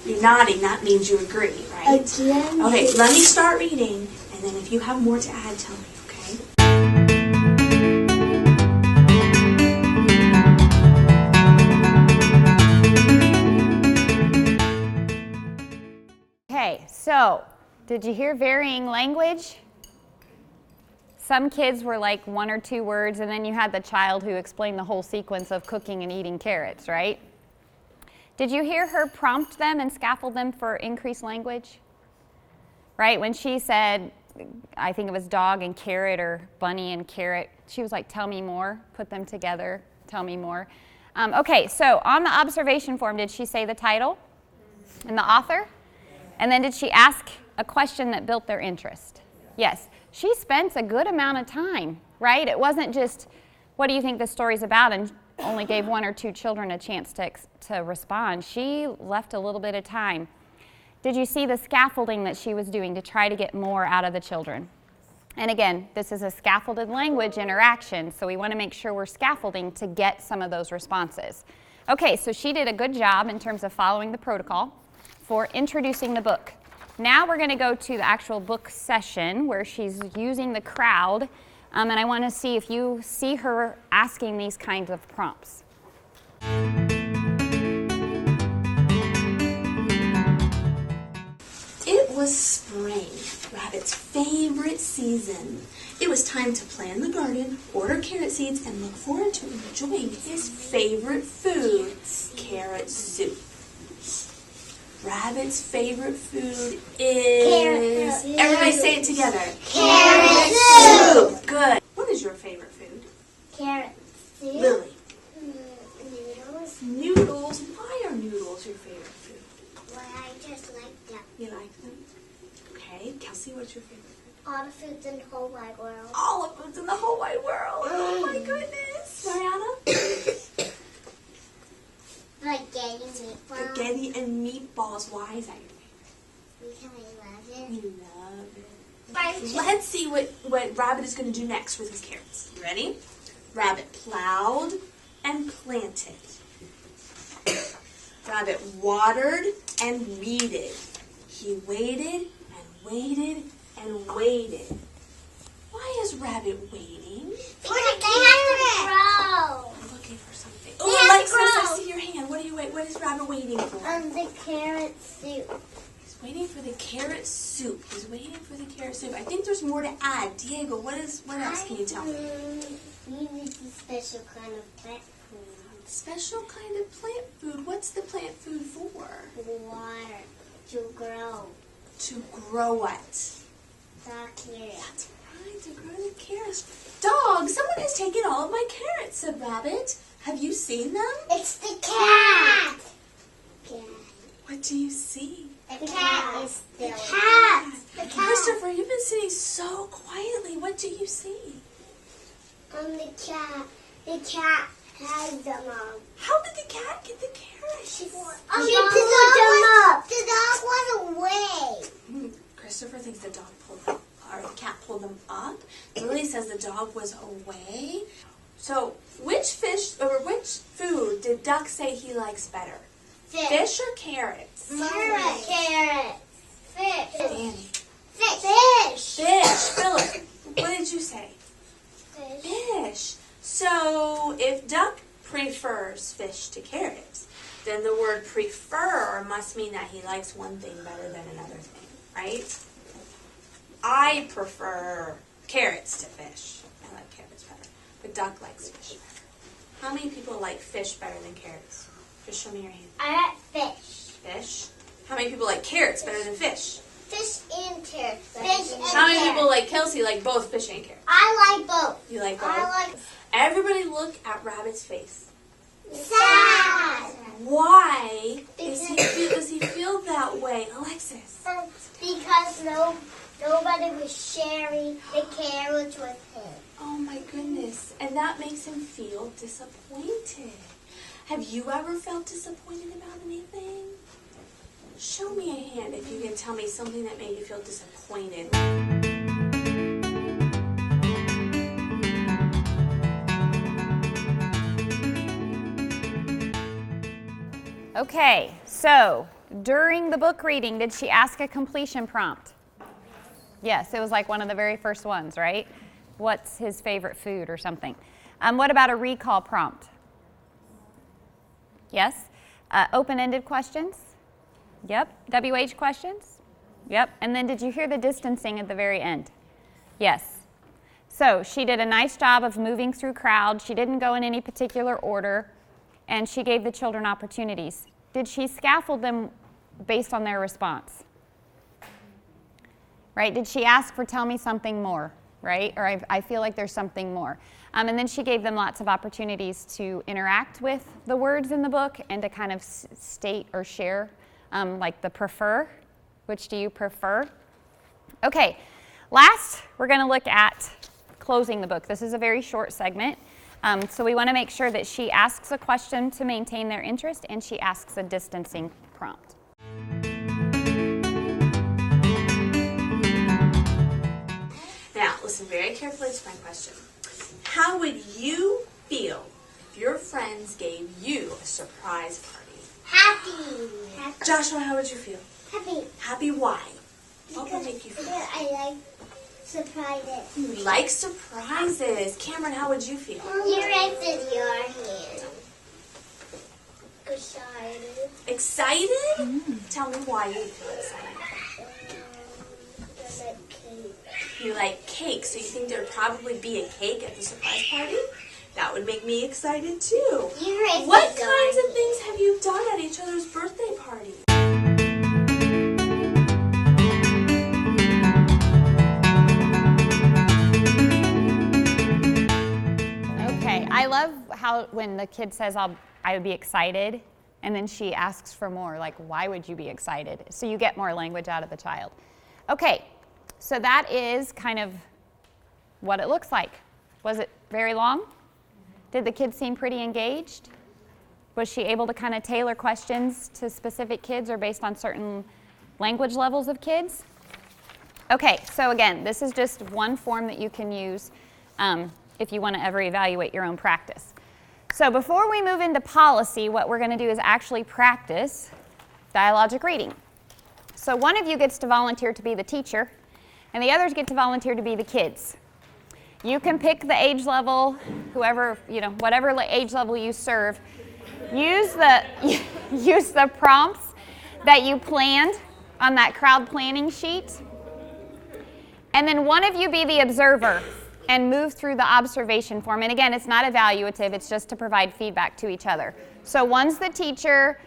You're nodding. That means you agree, right? Again. Okay, let me start reading, and then if you have more to add, tell me, okay? Okay, so did you hear varying language? Some kids were like 1 or 2 words, and then you had the child who explained the whole sequence of cooking and eating carrots, right? Did you hear her prompt them and scaffold them for increased language? Right, when she said, I think it was dog and carrot or bunny and carrot, she was like, tell me more, put them together, tell me more. Okay, so on the observation form, did she say the title and the author? And then did she ask a question that built their interest? Yes. She spent a good amount of time, right? It wasn't just, what do you think the story's about, and only gave 1 or 2 children a chance to respond. She left a little bit of time. Did you see the scaffolding that she was doing to try to get more out of the children? And again, this is a scaffolded language interaction, so we want to make sure we're scaffolding to get some of those responses. Okay, so she did a good job in terms of following the protocol for introducing the book. Now we're going to go to the actual book session where she's using the crowd, and I want to see if you see her asking these kinds of prompts. It was spring, Rabbit's favorite season. It was time to plan the garden, order carrot seeds, and look forward to enjoying his favorite food, carrot soup. Rabbit's favorite food is... Everybody say it together. Carrot soup. Good. What is your favorite food? Carrot soup. Lily. Noodles. Noodles. Why are noodles your favorite food? Well, I just like them. You like them? Okay. Kelsey, what's your favorite food? All the foods in the whole wide world. All the foods in the whole wide world. Oh my goodness. Mariana? Spaghetti meatballs. Spaghetti and meatballs. Why is that your favorite? Because I love it. We love it. Let's see what Rabbit is going to do next with his carrots. You ready? Rabbit plowed and planted. Rabbit watered and weeded. He waited and waited and waited. Why is Rabbit waiting? Because they have to grow. I'm looking for something. Oh, Alexis, I see your hand. What is Rabbit waiting for? The carrot soup. He's waiting for the carrot soup. He's waiting for the carrot soup. I think there's more to add. Diego, what else can you tell me? We need a special kind of plant food. Special kind of plant food. What's the plant food for? Water. To grow. To grow what? The carrot. That's right, to grow the carrots. Dog, someone has taken all of my carrots, said Rabbit. Have you seen them? It's the cat. What do you see? The cat is the cat. The cat. Christopher, you've been sitting so quietly. What do you see? The cat. The cat has them all. How did the cat get the carrots? The dog went away. Christopher thinks the dog pulled them, or the cat pulled them up. Lily says the dog was away. So, which food did Duck say he likes better? Fish or carrots? Carrots. Fish. Danny. Fish. Fish. Philip, what did you say? Fish. So, if Duck prefers fish to carrots, then the word prefer must mean that he likes one thing better than another thing, right? I prefer carrots to fish. I like carrots better. But Duck likes fish better. How many people like fish better than carrots? Just show me your hand. I like fish. Fish. How many people like carrots better than fish? Fish and carrots. How many people like Kelsey like both fish and carrots? I like both. You like both? I like. Everybody look at Rabbit's face. Sad. Why does he feel that way, Alexis? Because nobody was sharing the carrots with him. Oh my goodness. And that makes him feel disappointed. Have you ever felt disappointed about anything? Show me a hand if you can tell me something that made you feel disappointed. Okay, so during the book reading, did she ask a completion prompt? Yes, it was like one of the very first ones, right? What's his favorite food or something? What about a recall prompt? Yes. Open-ended questions? Yep. WH questions? Yep. And then did you hear the distancing at the very end? Yes. So she did a nice job of moving through crowds. She didn't go in any particular order, and she gave the children opportunities. Did she scaffold them based on their response? Right? Did she ask for tell me something more? Right? Or I feel like there's something more. And then she gave them lots of opportunities to interact with the words in the book and to kind of state or share, like the prefer. Which do you prefer? Okay, last we're going to look at closing the book. This is a very short segment. So we want to make sure that she asks a question to maintain their interest and she asks a distancing prompt. Now, listen very carefully to my question. How would you feel if your friends gave you a surprise party? Happy. Joshua, how would you feel? Happy. Happy, why? What would make you feel? I like surprises. You like surprises. Cameron, how would you feel? You raised your hand. Excited. Excited? Tell me why you feel excited. I like cake. You like cake, so you think there'd probably be a cake at the surprise party? That would make me excited too. What kinds of things have you done at each other's birthday party? Okay, I love how when the kid says I would be excited, and then she asks for more, like why would you be excited? So you get more language out of the child. Okay, So that is kind of what it looks like. Was it very long? Did the kids seem pretty engaged? Was she able to kind of tailor questions to specific kids or based on certain language levels of kids? Okay, so again, this is just one form that you can use if you want to ever evaluate your own practice. So before we move into policy, what we're going to do is actually practice dialogic reading. So one of you gets to volunteer to be the teacher, and the others get to volunteer to be the kids. You can pick the age level, whoever, whatever age level you serve. Use the prompts that you planned on that crowd planning sheet. And then one of you be the observer and move through the observation form. And again, it's not evaluative, it's just to provide feedback to each other. So one's the teacher,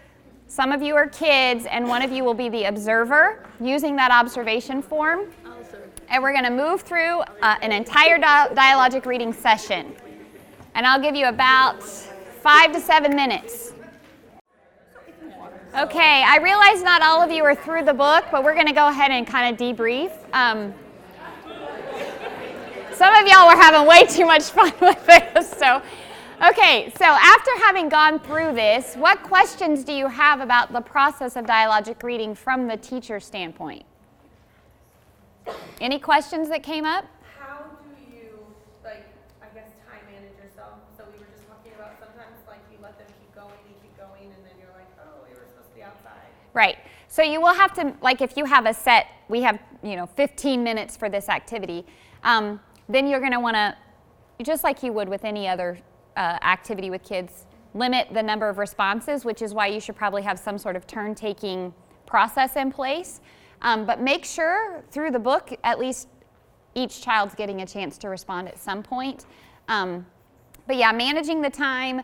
some of you are kids, and one of you will be the observer using that observation form. And we're going to move through an entire dialogic reading session. And I'll give you about 5 to 7 minutes. Okay, I realize not all of you are through the book, but we're going to go ahead and kind of debrief. Some of y'all were having way too much fun with this. Okay, so after having gone through this, what questions do you have about the process of dialogic reading from the teacher standpoint? Any questions that came up? How do you, time manage yourself? So we were just talking about sometimes, you let them keep going, and then you're like, oh, we were supposed to be outside. Right. So you will have to, if you have a set, we have, 15 minutes for this activity, then you're going to want to, just like you would with any other activity with kids, limit the number of responses, which is why you should probably have some sort of turn-taking process in place. But make sure through the book, at least each child's getting a chance to respond at some point. But yeah, managing the time,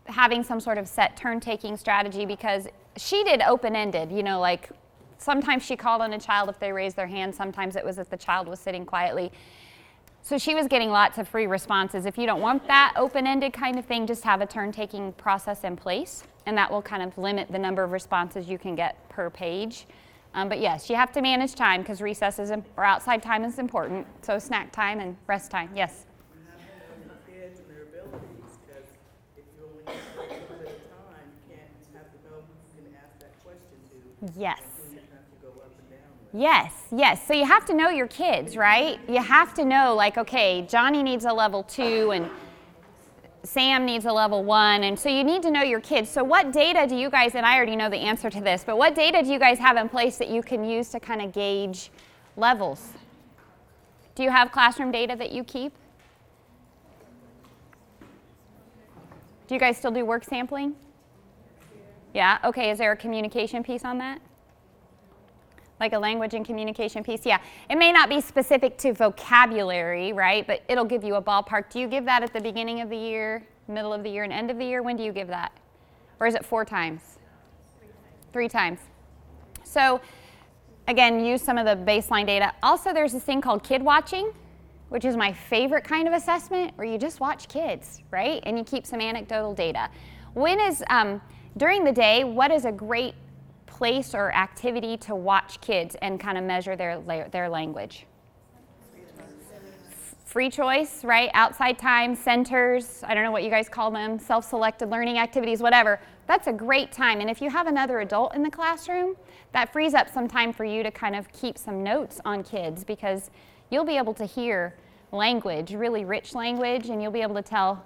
having some sort of set turn-taking strategy, because she did open-ended, sometimes she called on a child if they raised their hand, sometimes it was if the child was sitting quietly. So she was getting lots of free responses. If you don't want that open-ended kind of thing, just have a turn-taking process in place, and that will kind of limit the number of responses you can get per page. But yes, you have to manage time because recesses or outside time is important. So snack time and rest time. Yes? You have to know your kids and their abilities, because if you only have one at a time, you can't have to know who you can ask that question to. Yes. And who you have to go up and down with. Yes. So you have to know your kids, right? You have to know, okay, Johnny needs a level 2 and Sam needs a level 1, and so you need to know your kids. So what data do you guys, and I already know the answer to this, but what data do you guys have in place that you can use to kind of gauge levels? Do you have classroom data that you keep? Do you guys still do work sampling? Yeah, okay, is there a communication piece on that? Like a language and communication piece? Yeah, it may not be specific to vocabulary, right, but it'll give you a ballpark. Do you give that at the beginning of the year, middle of the year, and end of the year? When do you give that? Or is it 4 times? 3 times. So again, use some of the baseline data. Also, there's this thing called kid watching, which is my favorite kind of assessment, where you just watch kids, right, and you keep some anecdotal data. During the day, what is a great place or activity to watch kids and kind of measure their language? Free choice, right? Outside time, centers, I don't know what you guys call them, self-selected learning activities, whatever. That's a great time. And if you have another adult in the classroom, that frees up some time for you to kind of keep some notes on kids, because you'll be able to hear language, really rich language, and you'll be able to tell,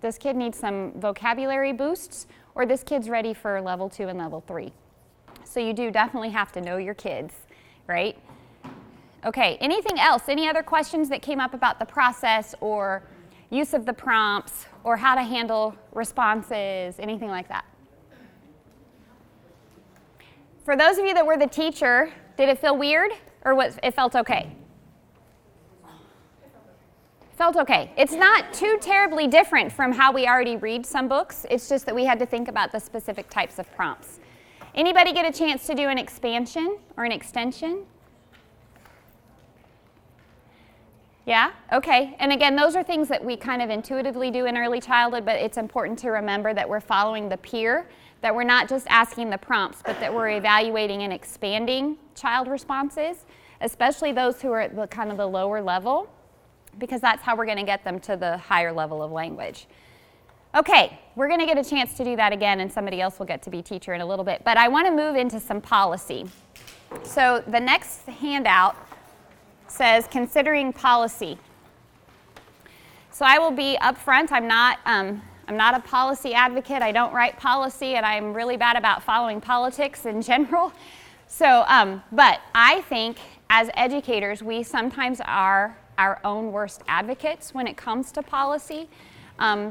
this kid needs some vocabulary boosts, or this kid's ready for level 2 and level 3. So you do definitely have to know your kids, right? Okay, anything else? Any other questions that came up about the process or use of the prompts or how to handle responses, anything like that? For those of you that were the teacher, did it feel weird or it felt okay? Felt okay. It's not too terribly different from how we already read some books. It's just that we had to think about the specific types of prompts. Anybody get a chance to do an expansion or an extension? Yeah? Okay. And again, those are things that we kind of intuitively do in early childhood, but it's important to remember that we're following the peer, that we're not just asking the prompts, but that we're evaluating and expanding child responses. especially those who are at the kind of the lower level, because that's how we're going to get them to the higher level of language. Okay, we're going to get a chance to do that again, and somebody else will get to be teacher in a little bit. But I want to move into some policy. So the next handout says considering policy. So I will be upfront. I'm not a policy advocate. I don't write policy, and I'm really bad about following politics in general. So, but I think as educators, we sometimes are our own worst advocates when it comes to policy.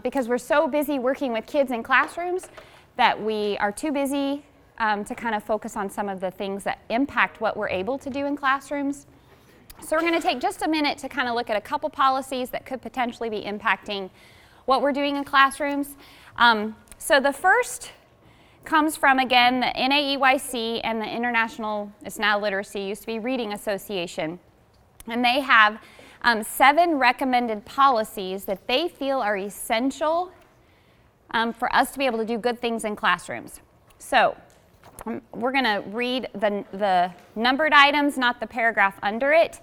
Because we're so busy working with kids in classrooms that we are too busy to kind of focus on some of the things that impact what we're able to do in classrooms. So we're going to take just a minute to kind of look at a couple policies that could potentially be impacting what we're doing in classrooms. So the first comes from, again, the NAEYC and the International, it's now Literacy, used to be Reading Association. And they have 7 recommended policies that they feel are essential for us to be able to do good things in classrooms. So we're going to read the numbered items, not the paragraph under it.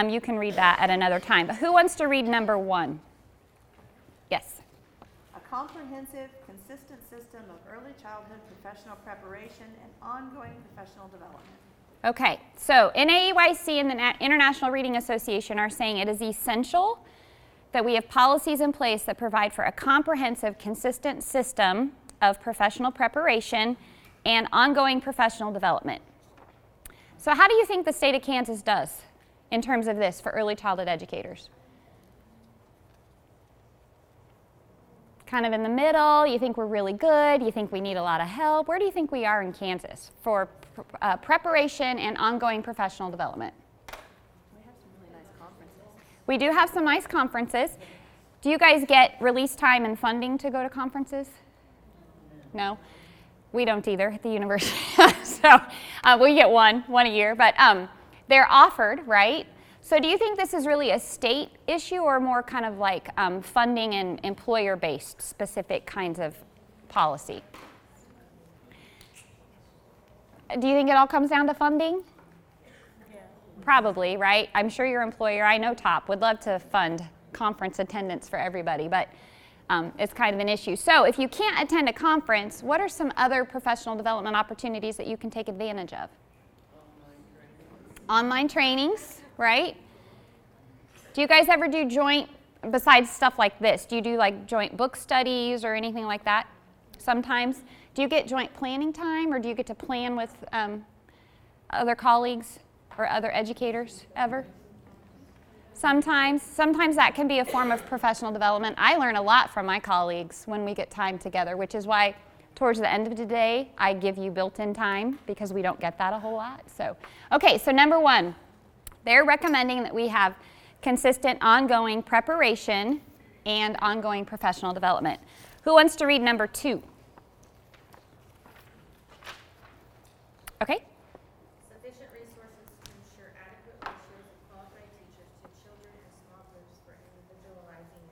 You can read that at another time. But who wants to read number 1? Yes. A comprehensive, consistent system of early childhood professional preparation and ongoing professional development. Okay, so NAEYC and the International Reading Association are saying it is essential that we have policies in place that provide for a comprehensive, consistent system of professional preparation and ongoing professional development. So how do you think the state of Kansas does in terms of this for early childhood educators? Kind of in the middle? You think we're really good? You think we need a lot of help? Where do you think we are in Kansas for preparation and ongoing professional development? We have some really nice conferences. We do have some nice conferences. Do you guys get release time and funding to go to conferences? No? We don't either at the university. So we get one a year, but they're offered, right? So do you think this is really a state issue or more kind of like funding and employer-based specific kinds of policy? Do you think it all comes down to funding? Yeah. Probably, right? I'm sure your employer, I know TOP, would love to fund conference attendance for everybody, but it's kind of an issue. So if you can't attend a conference, what are some other professional development opportunities that you can take advantage of? Online trainings, right? Do you guys ever do joint, besides stuff like this, do you do like joint book studies or anything like that sometimes? Do you get joint planning time, or do you get to plan with other colleagues or other educators ever? Sometimes that can be a form of professional development. I learn a lot from my colleagues when we get time together, which is why towards the end of the day, I give you built-in time because we don't get that a whole lot. So, okay, so number 1, they're recommending that we have consistent ongoing preparation and ongoing professional development. Who wants to read number 2? Okay. Sufficient resources to ensure adequate ratios of qualified teachers to children in small groups for individualizing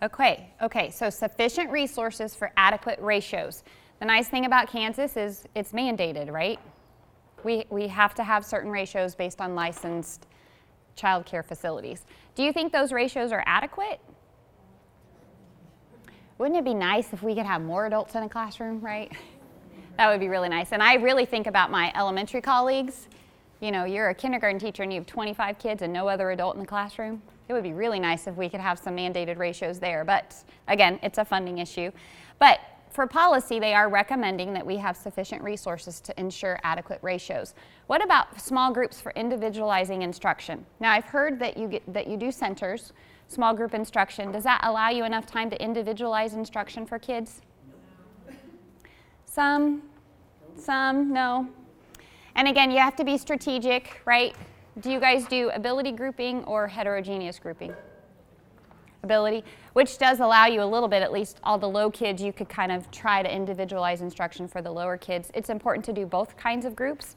instruction. Okay, so sufficient resources for adequate ratios. The nice thing about Kansas is it's mandated, right? We have to have certain ratios based on licensed child care facilities. Do you think those ratios are adequate? Wouldn't it be nice if we could have more adults in a classroom, right? That would be really nice. And I really think about my elementary colleagues. You know, you're a kindergarten teacher and you have 25 kids and no other adult in the classroom. It would be really nice if we could have some mandated ratios there. But again, it's a funding issue. But for policy, they are recommending that we have sufficient resources to ensure adequate ratios. What about small groups for individualizing instruction? Now, I've heard that you do centers, small group instruction. Does that allow you enough time to individualize instruction for kids? Some, no. And again, you have to be strategic, right? Do you guys do ability grouping or heterogeneous grouping? Ability, which does allow you a little bit, at least all the low kids, you could kind of try to individualize instruction for the lower kids. It's important to do both kinds of groups.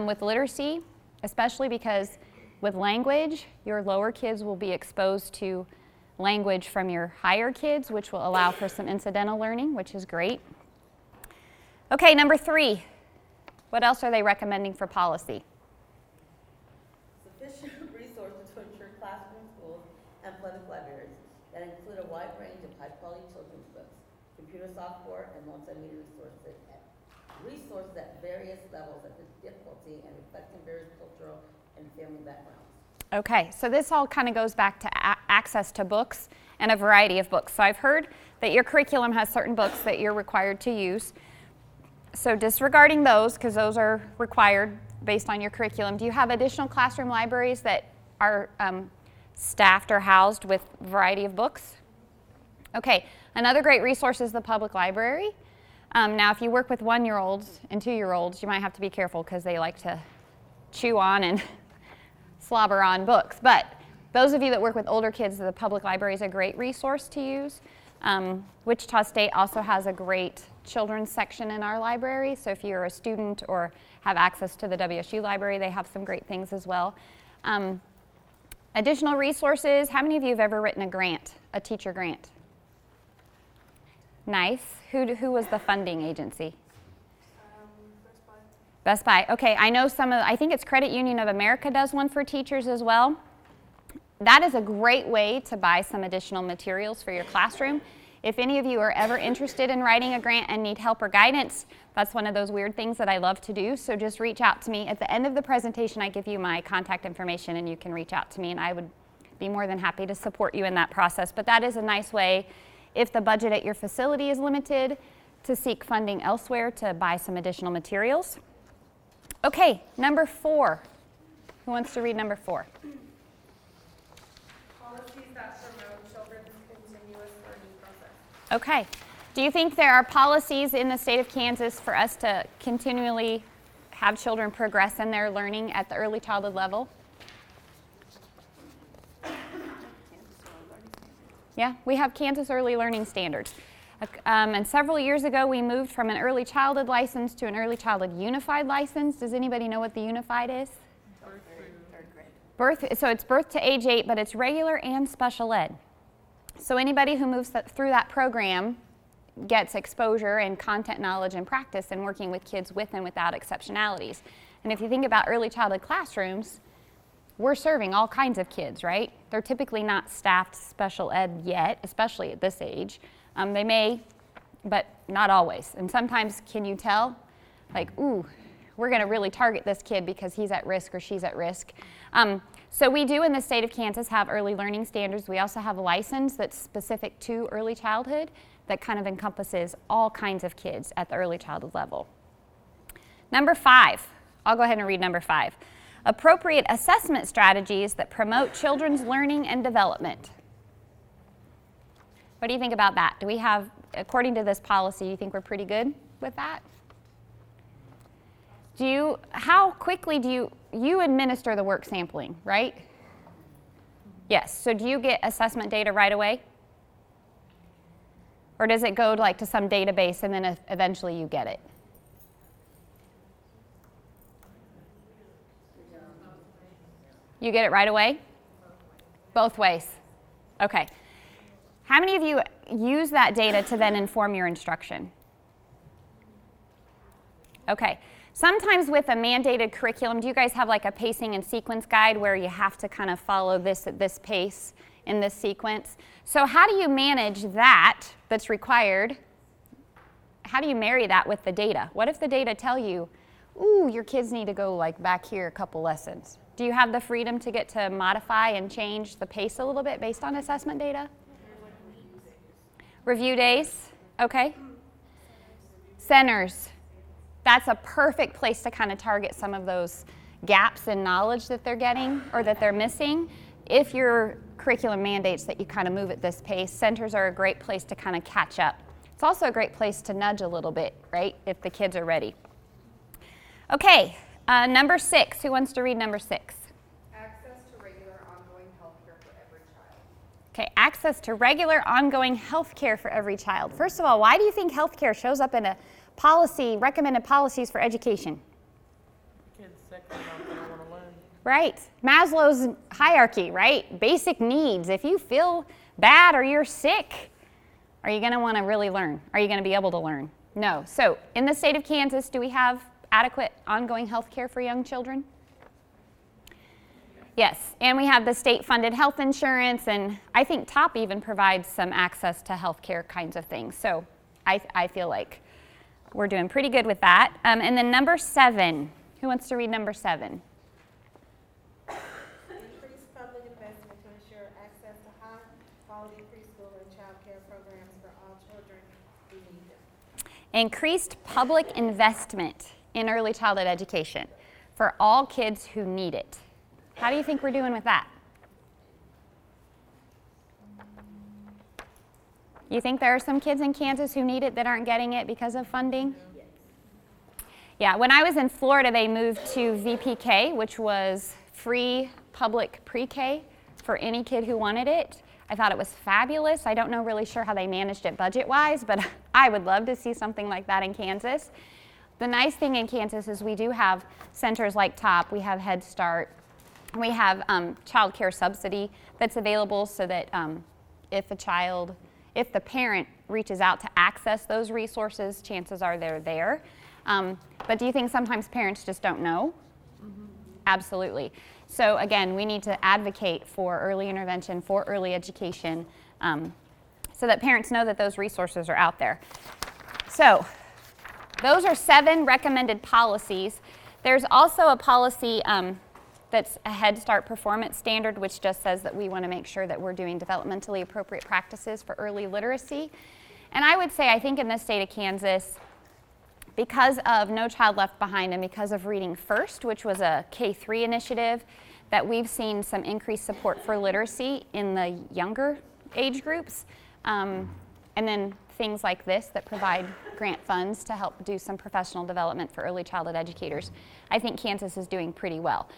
With literacy, especially because with language, your lower kids will be exposed to language from your higher kids, which will allow for some incidental learning, which is great. Okay, number 3. What else are they recommending for policy? athletic libraries that include a wide range of high-quality children's books, computer software, and multimedia resources at various levels of difficulty and reflecting various cultural and family backgrounds. Okay, so this all kind of goes back to access to books and a variety of books. So I've heard that your curriculum has certain books that you're required to use. So disregarding those, because those are required based on your curriculum, do you have additional classroom libraries that are staffed or housed with a variety of books? Okay, another great resource is the public library. Now, if you work with 1-year-olds and 2-year-olds, you might have to be careful because they like to chew on and slobber on books. But those of you that work with older kids, the public library is a great resource to use. Wichita State also has a great children's section in our library. So if you're a student or have access to the WSU library, they have some great things as well. Additional resources, how many of you have ever written a grant, a teacher grant? Nice. Who was the funding agency? Best Buy. Okay, I know I think it's Credit Union of America does one for teachers as well. That is a great way to buy some additional materials for your classroom. If any of you are ever interested in writing a grant and need help or guidance, that's one of those weird things that I love to do. So just reach out to me. At the end of the presentation, I give you my contact information and you can reach out to me and I would be more than happy to support you in that process. But that is a nice way, if the budget at your facility is limited, to seek funding elsewhere to buy some additional materials. Okay, number 4. Who wants to read number 4? Policies that promote children's continuous learning process. Okay. Do you think there are policies in the state of Kansas for us to continually have children progress in their learning at the early childhood level? Yeah, we have Kansas Early Learning Standards. And several years ago, we moved from an early childhood license to an early childhood unified license. Does anybody know what the unified is? So it's birth to age 8, but it's regular and special ed. So anybody who moves through that program gets exposure and content knowledge and practice in working with kids with and without exceptionalities. And if you think about early childhood classrooms, we're serving all kinds of kids, right? They're typically not staffed special ed yet, especially at this age. They may, but not always. And sometimes, can you tell? Like, ooh, we're going to really target this kid because he's at risk or she's at risk. So we do in the state of Kansas have early learning standards. We also have a license that's specific to early childhood that kind of encompasses all kinds of kids at the early childhood level. Number 5, I'll go ahead and read number 5. Appropriate assessment strategies that promote children's learning and development. What do you think about that? Do we have, according to this policy, you think we're pretty good with that? How quickly do you administer the work sampling, right? Yes, so do you get assessment data right away? Or does it go to some database and then eventually you get it? You get it right away? Both ways. Okay. How many of you use that data to then inform your instruction? Okay. Sometimes with a mandated curriculum, do you guys have a pacing and sequence guide where you have to kind of follow this at this pace in this sequence? So how do you manage that's required? How do you marry that with the data? What if the data tell you, ooh, your kids need to go back here a couple lessons? Do you have the freedom to get to modify and change the pace a little bit based on assessment data? Review days, okay. Centers. That's a perfect place to kind of target some of those gaps in knowledge that they're getting or that they're missing. If your curriculum mandates that you kind of move at this pace, centers are a great place to kind of catch up. It's also a great place to nudge a little bit, right, if the kids are ready. Okay, number 6. Who wants to read number 6? Access to regular ongoing health care for every child. Okay, access to regular ongoing health care for every child. First of all, why do you think health care shows up in a policy, recommended policies for education? Kids sick and they don't want to learn. Right. Maslow's hierarchy, right? Basic needs. If you feel bad or you're sick, are you going to want to really learn? Are you going to be able to learn? No. So in the state of Kansas, do we have adequate ongoing health care for young children? Yes, and we have the state-funded health insurance, and I think TOP even provides some access to healthcare kinds of things. So I feel like we're doing pretty good with that. And then number 7, who wants to read number 7? Increase public investment to ensure access to high-quality preschool and child care programs for all children who need them. Increased public investment in early childhood education for all kids who need it. How do you think we're doing with that? You think there are some kids in Kansas who need it that aren't getting it because of funding? Yeah, when I was in Florida, they moved to VPK, which was free public pre-K for any kid who wanted it. I thought it was fabulous. I don't know really sure how they managed it budget-wise, but I would love to see something like that in Kansas. The nice thing in Kansas is we do have centers like TOP, we have Head Start, we have child care subsidy that's available so that if the parent reaches out to access those resources, chances are they're there. But do you think sometimes parents just don't know? Mm-hmm. Absolutely. So again, we need to advocate for early intervention, for early education, so that parents know that those resources are out there. So those are 7 recommended policies. There's also a policy that's a Head Start performance standard, which just says that we want to make sure that we're doing developmentally appropriate practices for early literacy. And I would say, I think in the state of Kansas, because of No Child Left Behind and because of Reading First, which was a K-3 initiative, that we've seen some increased support for literacy in the younger age groups. And then things like this that provide grant funds to help do some professional development for early childhood educators. I think Kansas is doing pretty well.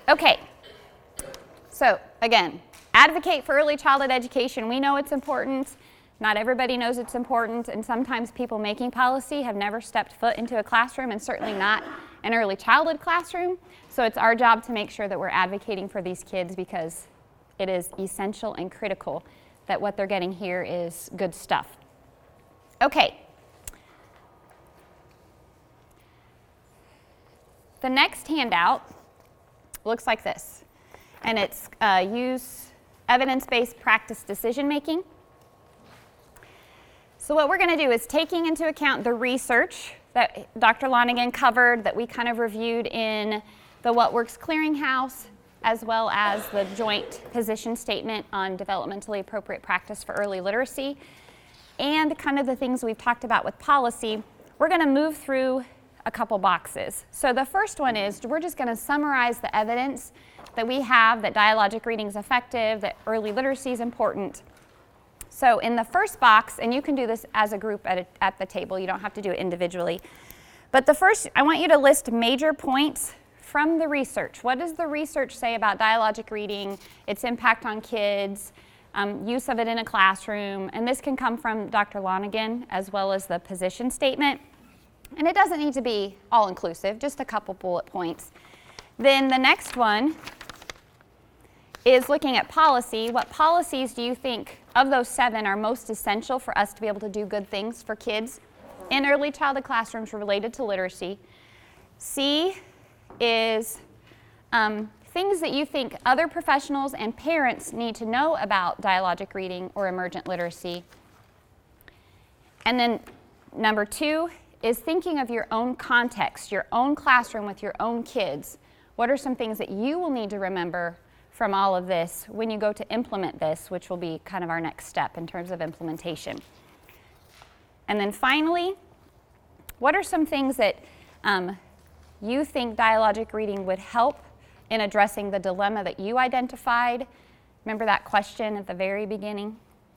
Okay, so again, advocate for early childhood education. We know it's important. Not everybody knows it's important, and sometimes people making policy have never stepped foot into a classroom, and certainly not an early childhood classroom. So it's our job to make sure that we're advocating for these kids, because it is essential and critical that what they're getting here is good stuff. Okay. The next handout looks like this, and it's use evidence-based practice decision-making. So what we're going to do is, taking into account the research that Dr. Lonigan covered, that we kind of reviewed in the What Works Clearinghouse, as well as the joint position statement on developmentally appropriate practice for early literacy, and kind of the things we've talked about with policy, we're going to move through a couple boxes. So the first one is, we're just going to summarize the evidence that we have that dialogic reading is effective, that early literacy is important. So in the first box, and you can do this as a group at the table, you don't have to do it individually, but the first, I want you to list major points from the research. What does the research say about dialogic reading, its impact on kids, use of it in a classroom? And this can come from Dr. Lonigan as well as the position statement. And it doesn't need to be all-inclusive, just a couple bullet points. Then the next one is looking at policy. What policies do you think of those 7 are most essential for us to be able to do good things for kids in early childhood classrooms related to literacy? C is things that you think other professionals and parents need to know about dialogic reading or emergent literacy. And then number 2 is thinking of your own context, your own classroom with your own kids. What are some things that you will need to remember from all of this when you go to implement this, which will be kind of our next step in terms of implementation? And then finally, what are some things that you think dialogic reading would help in addressing the dilemma that you identified? Remember that question at the very beginning,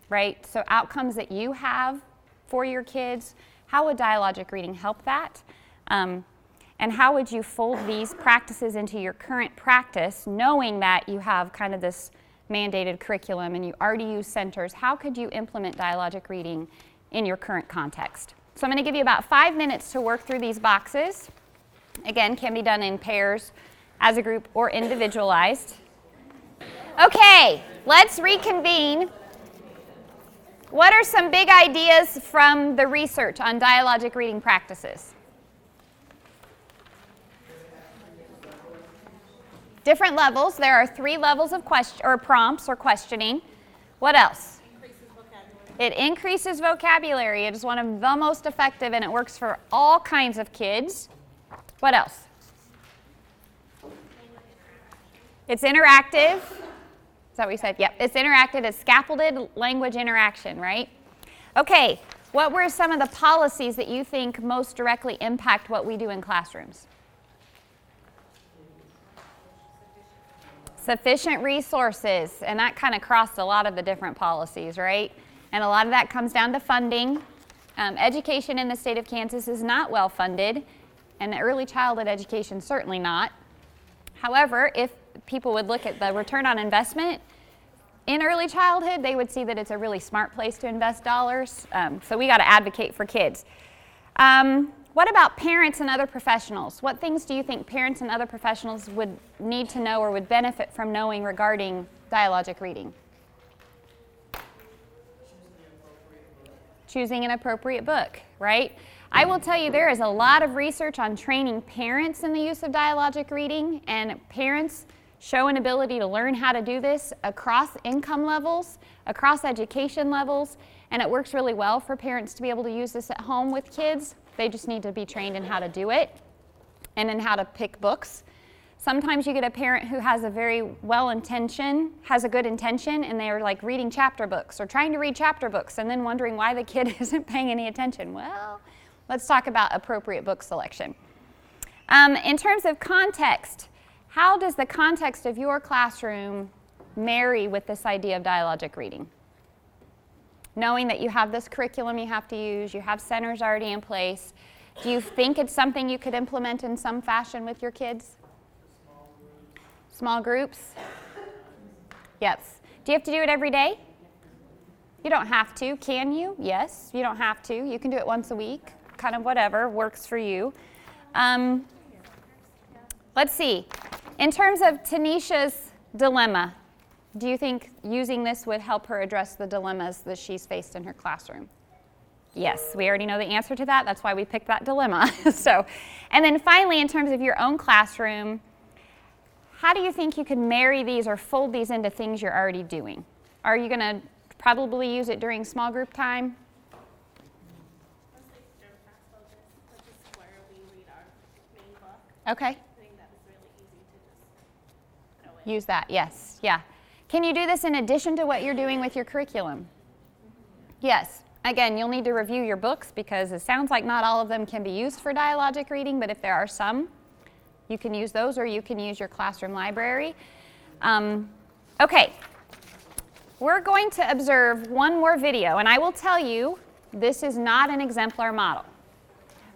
right? So outcomes that you have for your kids, how would dialogic reading help that? And how would you fold these practices into your current practice, knowing that you have kind of this mandated curriculum and you already use centers? How could you implement dialogic reading in your current context? So I'm going to give you about 5 minutes to work through these boxes. Again, can be done in pairs, as a group, or individualized. Okay, let's reconvene. What are some big ideas from the research on dialogic reading practices? Different levels. There are 3 levels of prompts or questioning. What else? Increases vocabulary. It increases vocabulary. It is one of the most effective, and it works for all kinds of kids. What else? It's interactive. Is that what you said? Yep. It's interactive. It's scaffolded language interaction, right? Okay. What were some of the policies that you think most directly impact what we do in classrooms? Sufficient resources, and that kind of crossed a lot of the different policies, right? And a lot of that comes down to funding. Education in the state of Kansas is not well funded, and early childhood education certainly not. However, if people would look at the return on investment in early childhood, they would see that it's a really smart place to invest dollars. So we got to advocate for kids. What about parents and other professionals? What things do you think parents and other professionals would need to know or would benefit from knowing regarding dialogic reading? Choosing an appropriate book, right? I will tell you there is a lot of research on training parents in the use of dialogic reading, and parents show an ability to learn how to do this across income levels, across education levels, and it works really well for parents to be able to use this at home with kids. They just need to be trained in how to do it and in how to pick books. Sometimes you get a parent who has a very has a good intention, and they're like reading chapter books or trying to read chapter books and then wondering why the kid isn't paying any attention. Well, let's talk about appropriate book selection. In terms of context, how does the context of your classroom marry with this idea of dialogic reading? Knowing that you have this curriculum you have to use, you have centers already in place, do you think it's something you could implement in some fashion with your kids? Small groups? Yes. Do you have to do it every day? You don't have to. Can you? Yes. You don't have to. You can do it once a week. Kind of whatever works for you. Let's see. In terms of Tanisha's dilemma, do you think using this would help her address the dilemmas that she's faced in her classroom? Yes, we already know the answer to that. That's why we picked that dilemma. And then finally, in terms of your own classroom, how do you think you could marry these or fold these into things you're already doing? Are you going to probably use it during small group time? Mostly during class focus, which is where we read our main book. Okay. I think that is really easy to just throw in. Use that, yes, yeah. Can you do this in addition to what you're doing with your curriculum? Yes. Again, you'll need to review your books because it sounds like not all of them can be used for dialogic reading, but if there are some, you can use those or you can use your classroom library. Okay, we're going to observe one more video, and I will tell you this is not an exemplar model.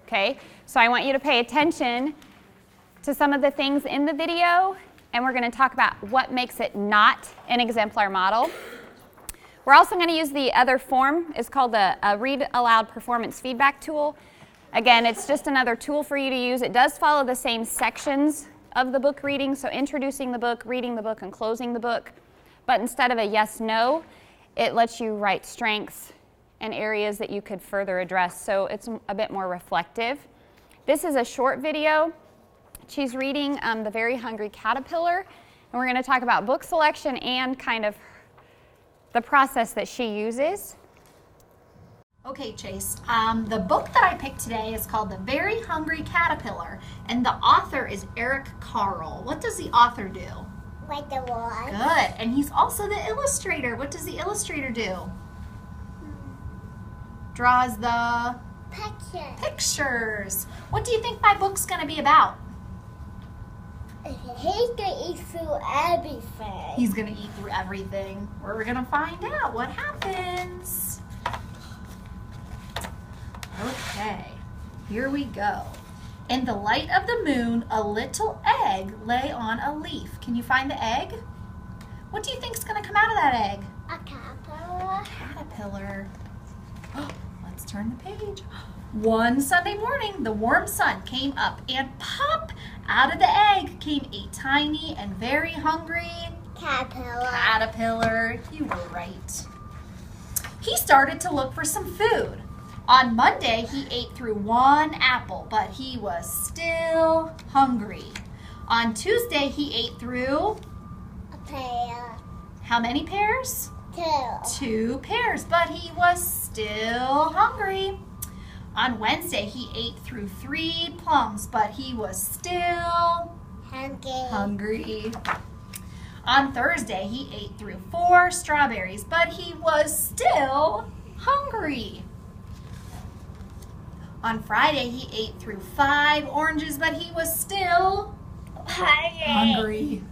Okay, so I want you to pay attention to some of the things in the video, and we're going to talk about what makes it not an exemplar model. We're also going to use the other form. It's called a Read Aloud Performance Feedback Tool. Again, it's just another tool for you to use. It does follow the same sections of the book reading, so introducing the book, reading the book, and closing the book. But instead of a yes-no, it lets you write strengths and areas that you could further address, so it's a bit more reflective. This is a short video. She's reading The Very Hungry Caterpillar, and we're going to talk about book selection and kind of the process that she uses. Okay, Chase, the book that I picked today is called The Very Hungry Caterpillar, and the author is Eric Carle. What does the author do? Write the words. Good, and he's also the illustrator. What does the illustrator do? Draws the pictures. What do you think my book's going to be about? He's gonna eat through everything. He's going to eat through everything. We're going to find out what happens. Okay, here we go. In the light of the moon, a little egg lay on a leaf. Can you find the egg? What do you think is going to come out of that egg? A caterpillar. Caterpillar. Let's turn the page. One Sunday morning, the warm sun came up, and pop, out of the egg came a tiny and very hungry caterpillar. You were right. He started to look for some food. On Monday, he ate through one apple, but he was still hungry. On Tuesday, he ate through A pear. how many pears? 2. 2 pears, but he was still hungry. On Wednesday, he ate through 3 plums, but he was still hungry. On Thursday, he ate through 4 strawberries, but he was still hungry. On Friday, he ate through 5 oranges, but he was still hungry.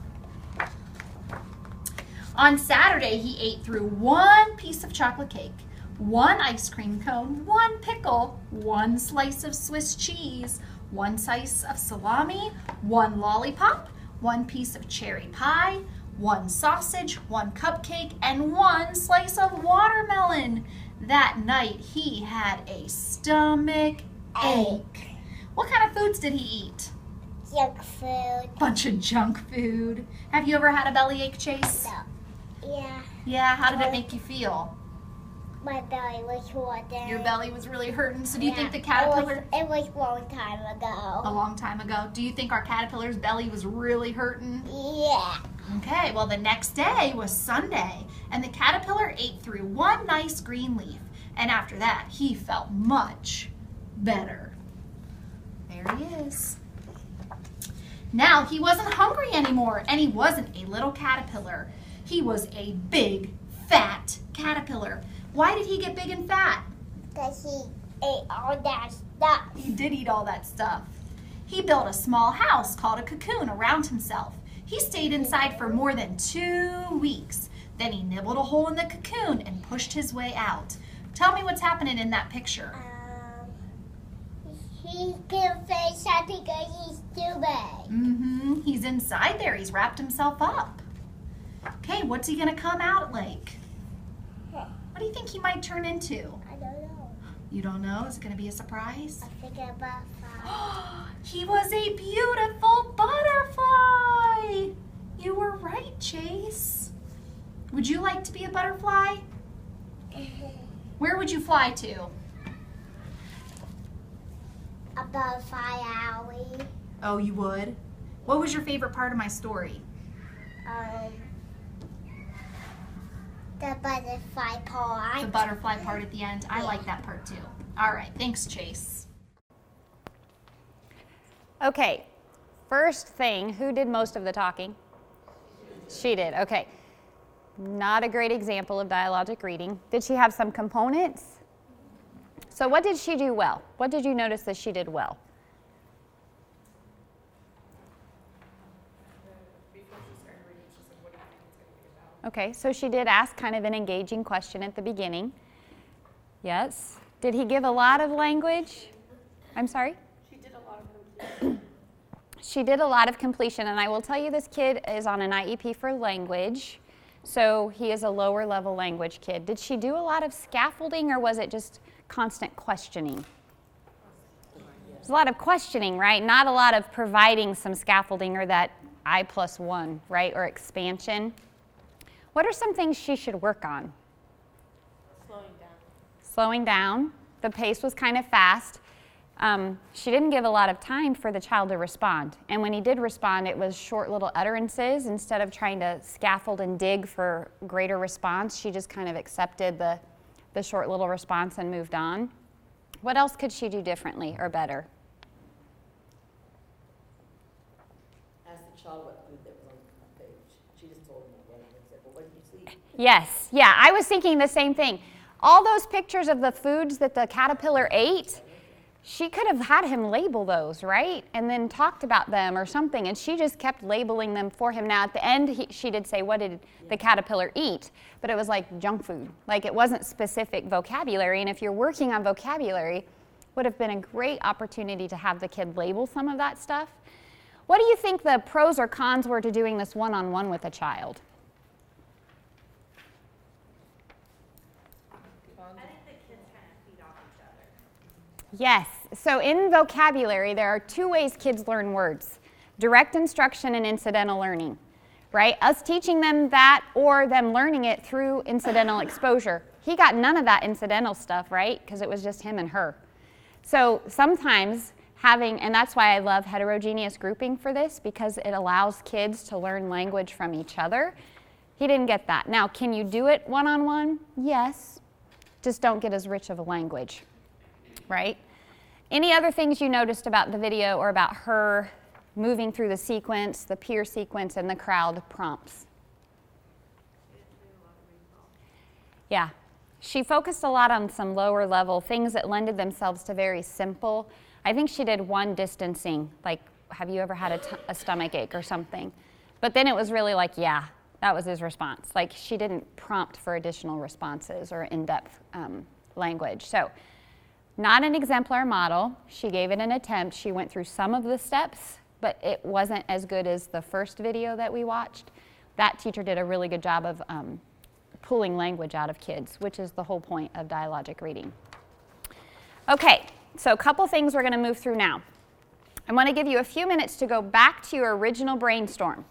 On Saturday, he ate through 1 piece of chocolate cake, 1 ice cream cone, 1 pickle, 1 slice of Swiss cheese, 1 slice of salami, 1 lollipop, 1 piece of cherry pie, 1 sausage, 1 cupcake, and 1 slice of watermelon. That night, he had a stomach ache. What kind of foods did he eat? Junk food. Bunch of junk food. Have you ever had a bellyache, Chase? No. Yeah. Yeah, how did it make you feel? My belly was hurting. Your belly was really hurting. So do you think the caterpillar... It was a long time ago. A long time ago. Do you think our caterpillar's belly was really hurting? Yeah. Okay, well the next day was Sunday, and the caterpillar ate through 1 nice green leaf. And after that, he felt much better. There he is. Now, he wasn't hungry anymore, and he wasn't a little caterpillar. He was a big, fat caterpillar. Why did he get big and fat? Because he ate all that stuff. He did eat all that stuff. He built a small house called a cocoon around himself. He stayed inside for more than 2 weeks. Then he nibbled a hole in the cocoon and pushed his way out. Tell me what's happening in that picture. He can't say something because he's too big. He's inside there. He's wrapped himself up. Okay, what's he going to come out like? What do you think he might turn into? I don't know. You don't know? Is it going to be a surprise? I think about He was a beautiful butterfly. You were right, Chase. Would you like to be a butterfly? Where would you fly to? a butterfly alley. Oh, you would? What was your favorite part of my story? The butterfly part. The butterfly part at the end. I like that part too. All right, thanks, Chase. Okay, first thing, who did most of the talking? She did, okay. Not a great example of dialogic reading. Did she have some components? So what did she do well? What did you notice that she did well? Okay, so she did ask kind of an engaging question at the beginning. Yes. Did he give a lot of language? I'm sorry? She did a lot of completion. She did a lot of completion, and I will tell you this kid is on an IEP for language, so he is a lower level language kid. Did she do a lot of scaffolding, or was it just constant questioning? There's a lot of questioning, right? Not a lot of providing some scaffolding or that I+1, right, or expansion. What are some things she should work on? Slowing down. Slowing down. The pace was kind of fast. She didn't give a lot of time for the child to respond. And when he did respond, it was short little utterances. Instead of trying to scaffold and dig for greater response, she just kind of accepted the short little response and moved on. What else could she do differently or better? Ask the child what food that was on the page. She just told him what it said, but what did you see? Yes, yeah, I was thinking the same thing. All those pictures of the foods that the caterpillar ate, she could have had him label those, right? And then talked about them or something, and she just kept labeling them for him. Now, at the end, she did say, what did the caterpillar eat? But it was like junk food. Like, it wasn't specific vocabulary, and if you're working on vocabulary, would have been a great opportunity to have the kid label some of that stuff. What do you think the pros or cons were to doing this one-on-one with a child? Yes, so in vocabulary, there are two ways kids learn words: direct instruction and incidental learning, right? Us teaching them that or them learning it through incidental exposure. He got none of that incidental stuff, right? Because it was just him and her. So sometimes and that's why I love heterogeneous grouping for this, because it allows kids to learn language from each other. He didn't get that. Now, can you do it one-on-one? Yes. Just don't get as rich of a language, right? Any other things you noticed about the video or about her moving through the sequence, the peer sequence, and the crowd prompts? Yeah. She focused a lot on some lower level things that lended themselves to very simple. I think she did one distancing, like, have you ever had a stomach ache or something? But then it was really like, yeah, that was his response. Like, she didn't prompt for additional responses or in-depth language. So, not an exemplar model. She gave it an attempt. She went through some of the steps, but it wasn't as good as the first video that we watched. That teacher did a really good job of pulling language out of kids, which is the whole point of dialogic reading. Okay, so a couple things we're going to move through now. I want to give you a few minutes to go back to your original brainstorm,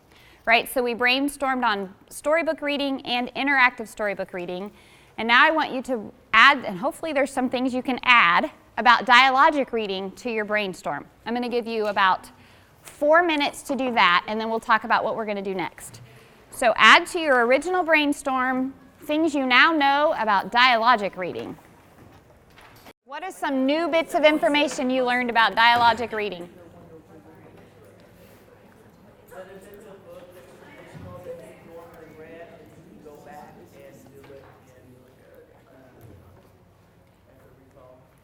right? So we brainstormed on storybook reading and interactive storybook reading, and now I want you to add, and hopefully there's some things you can add about dialogic reading to your brainstorm. I'm going to give you about 4 minutes to do that, and then we'll talk about what we're going to do next. So add to your original brainstorm things you now know about dialogic reading. What are some new bits of information you learned about dialogic reading?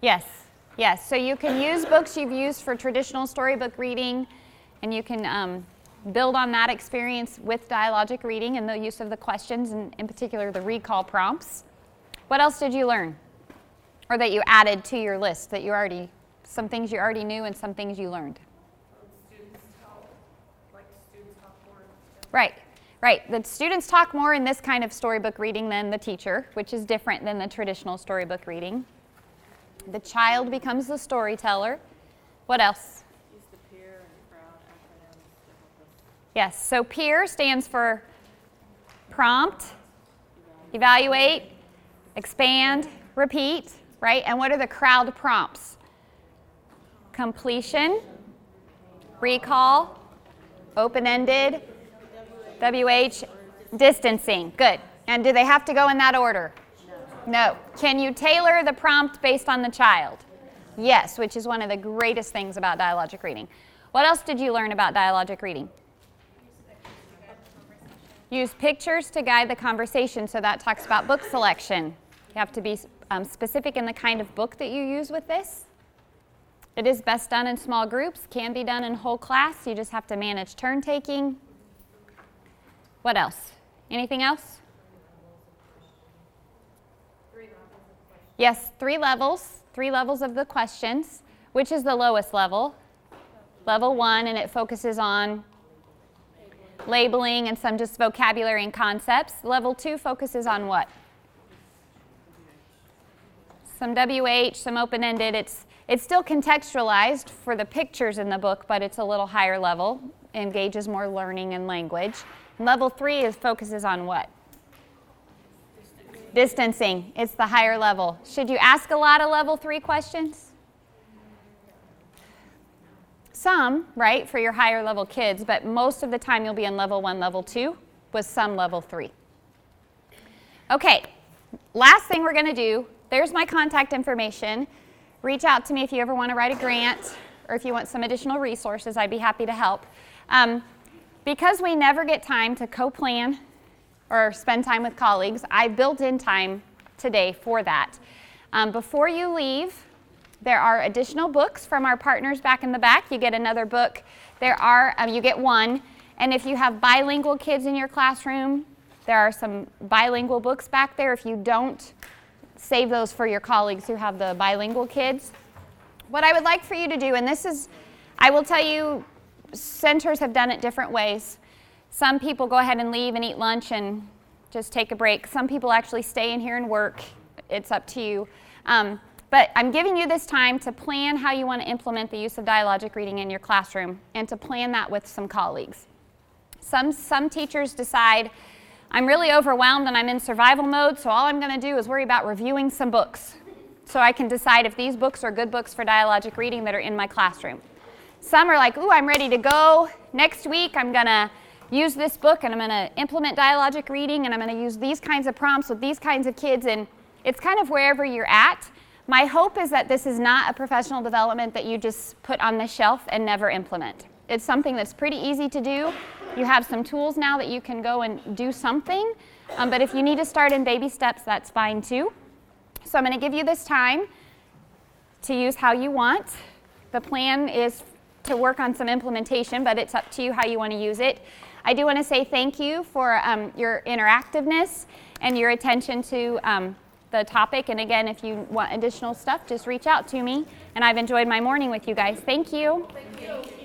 Yes, yes. So you can use books you've used for traditional storybook reading, and you can build on that experience with dialogic reading and the use of the questions, and in particular the recall prompts. What else did you learn? Or that you added to your list that you already, some things you already knew and some things you learned? Students talk more. Right, right. The students talk more in this kind of storybook reading than the teacher, which is different than the traditional storybook reading. The child becomes the storyteller. What else? Use the peer and crowd acronyms. Yes, so peer stands for prompt, evaluate, expand, repeat, right? And what are the crowd prompts? Completion, recall, open-ended, WH, distancing. Good. And do they have to go in that order? No. Can you tailor the prompt based on the child? Yes, which is one of the greatest things about dialogic reading. What else did you learn about dialogic reading? Use pictures to guide the conversation, so that talks about book selection. You have to be specific in the kind of book that you use with this. It is best done in small groups, can be done in whole class. You just have to manage turn taking. What else? Anything else? Yes, 3 levels. 3 levels of the questions. Which is the lowest level? Level 1, and it focuses on labeling and some just vocabulary and concepts. Level 2 focuses on what? Some WH, some open-ended. It's still contextualized for the pictures in the book, but it's a little higher level, engages more learning and language. And level 3 focuses on what? Distancing. It's the higher level. Should you ask a lot of level 3 questions? Some, right, for your higher level kids, but most of the time you'll be in level 1, level 2, with some level 3. Okay, last thing we're going to do, there's my contact information. Reach out to me if you ever want to write a grant or if you want some additional resources. I'd be happy to help. Because we never get time to co-plan or spend time with colleagues, I built in time today for that. Before you leave, there are additional books from our partners back in the back. You get another book. You get one. And if you have bilingual kids in your classroom, there are some bilingual books back there. If you don't, save those for your colleagues who have the bilingual kids. What I would like for you to do, and this is, I will tell you, centers have done it different ways. Some people go ahead and leave and eat lunch and just take a break. Some people actually stay in here and work. It's up to you. But I'm giving you this time to plan how you want to implement the use of dialogic reading in your classroom and to plan that with some colleagues. Some teachers decide, I'm really overwhelmed and I'm in survival mode, so all I'm going to do is worry about reviewing some books. so I can decide if these books are good books for dialogic reading that are in my classroom. Some are like, ooh, I'm ready to go. Next week I'm going to use this book and I'm going to implement dialogic reading and I'm going to use these kinds of prompts with these kinds of kids, and it's kind of wherever you're at. My hope is that this is not a professional development that you just put on the shelf and never implement. It's something that's pretty easy to do. You have some tools now that you can go and do something, but if you need to start in baby steps, that's fine too. So I'm going to give you this time to use how you want. The plan is to work on some implementation, but it's up to you how you want to use it. I do want to say thank you for your interactiveness and your attention to the topic. And again, if you want additional stuff, just reach out to me. And I've enjoyed my morning with you guys. Thank you. Thank you.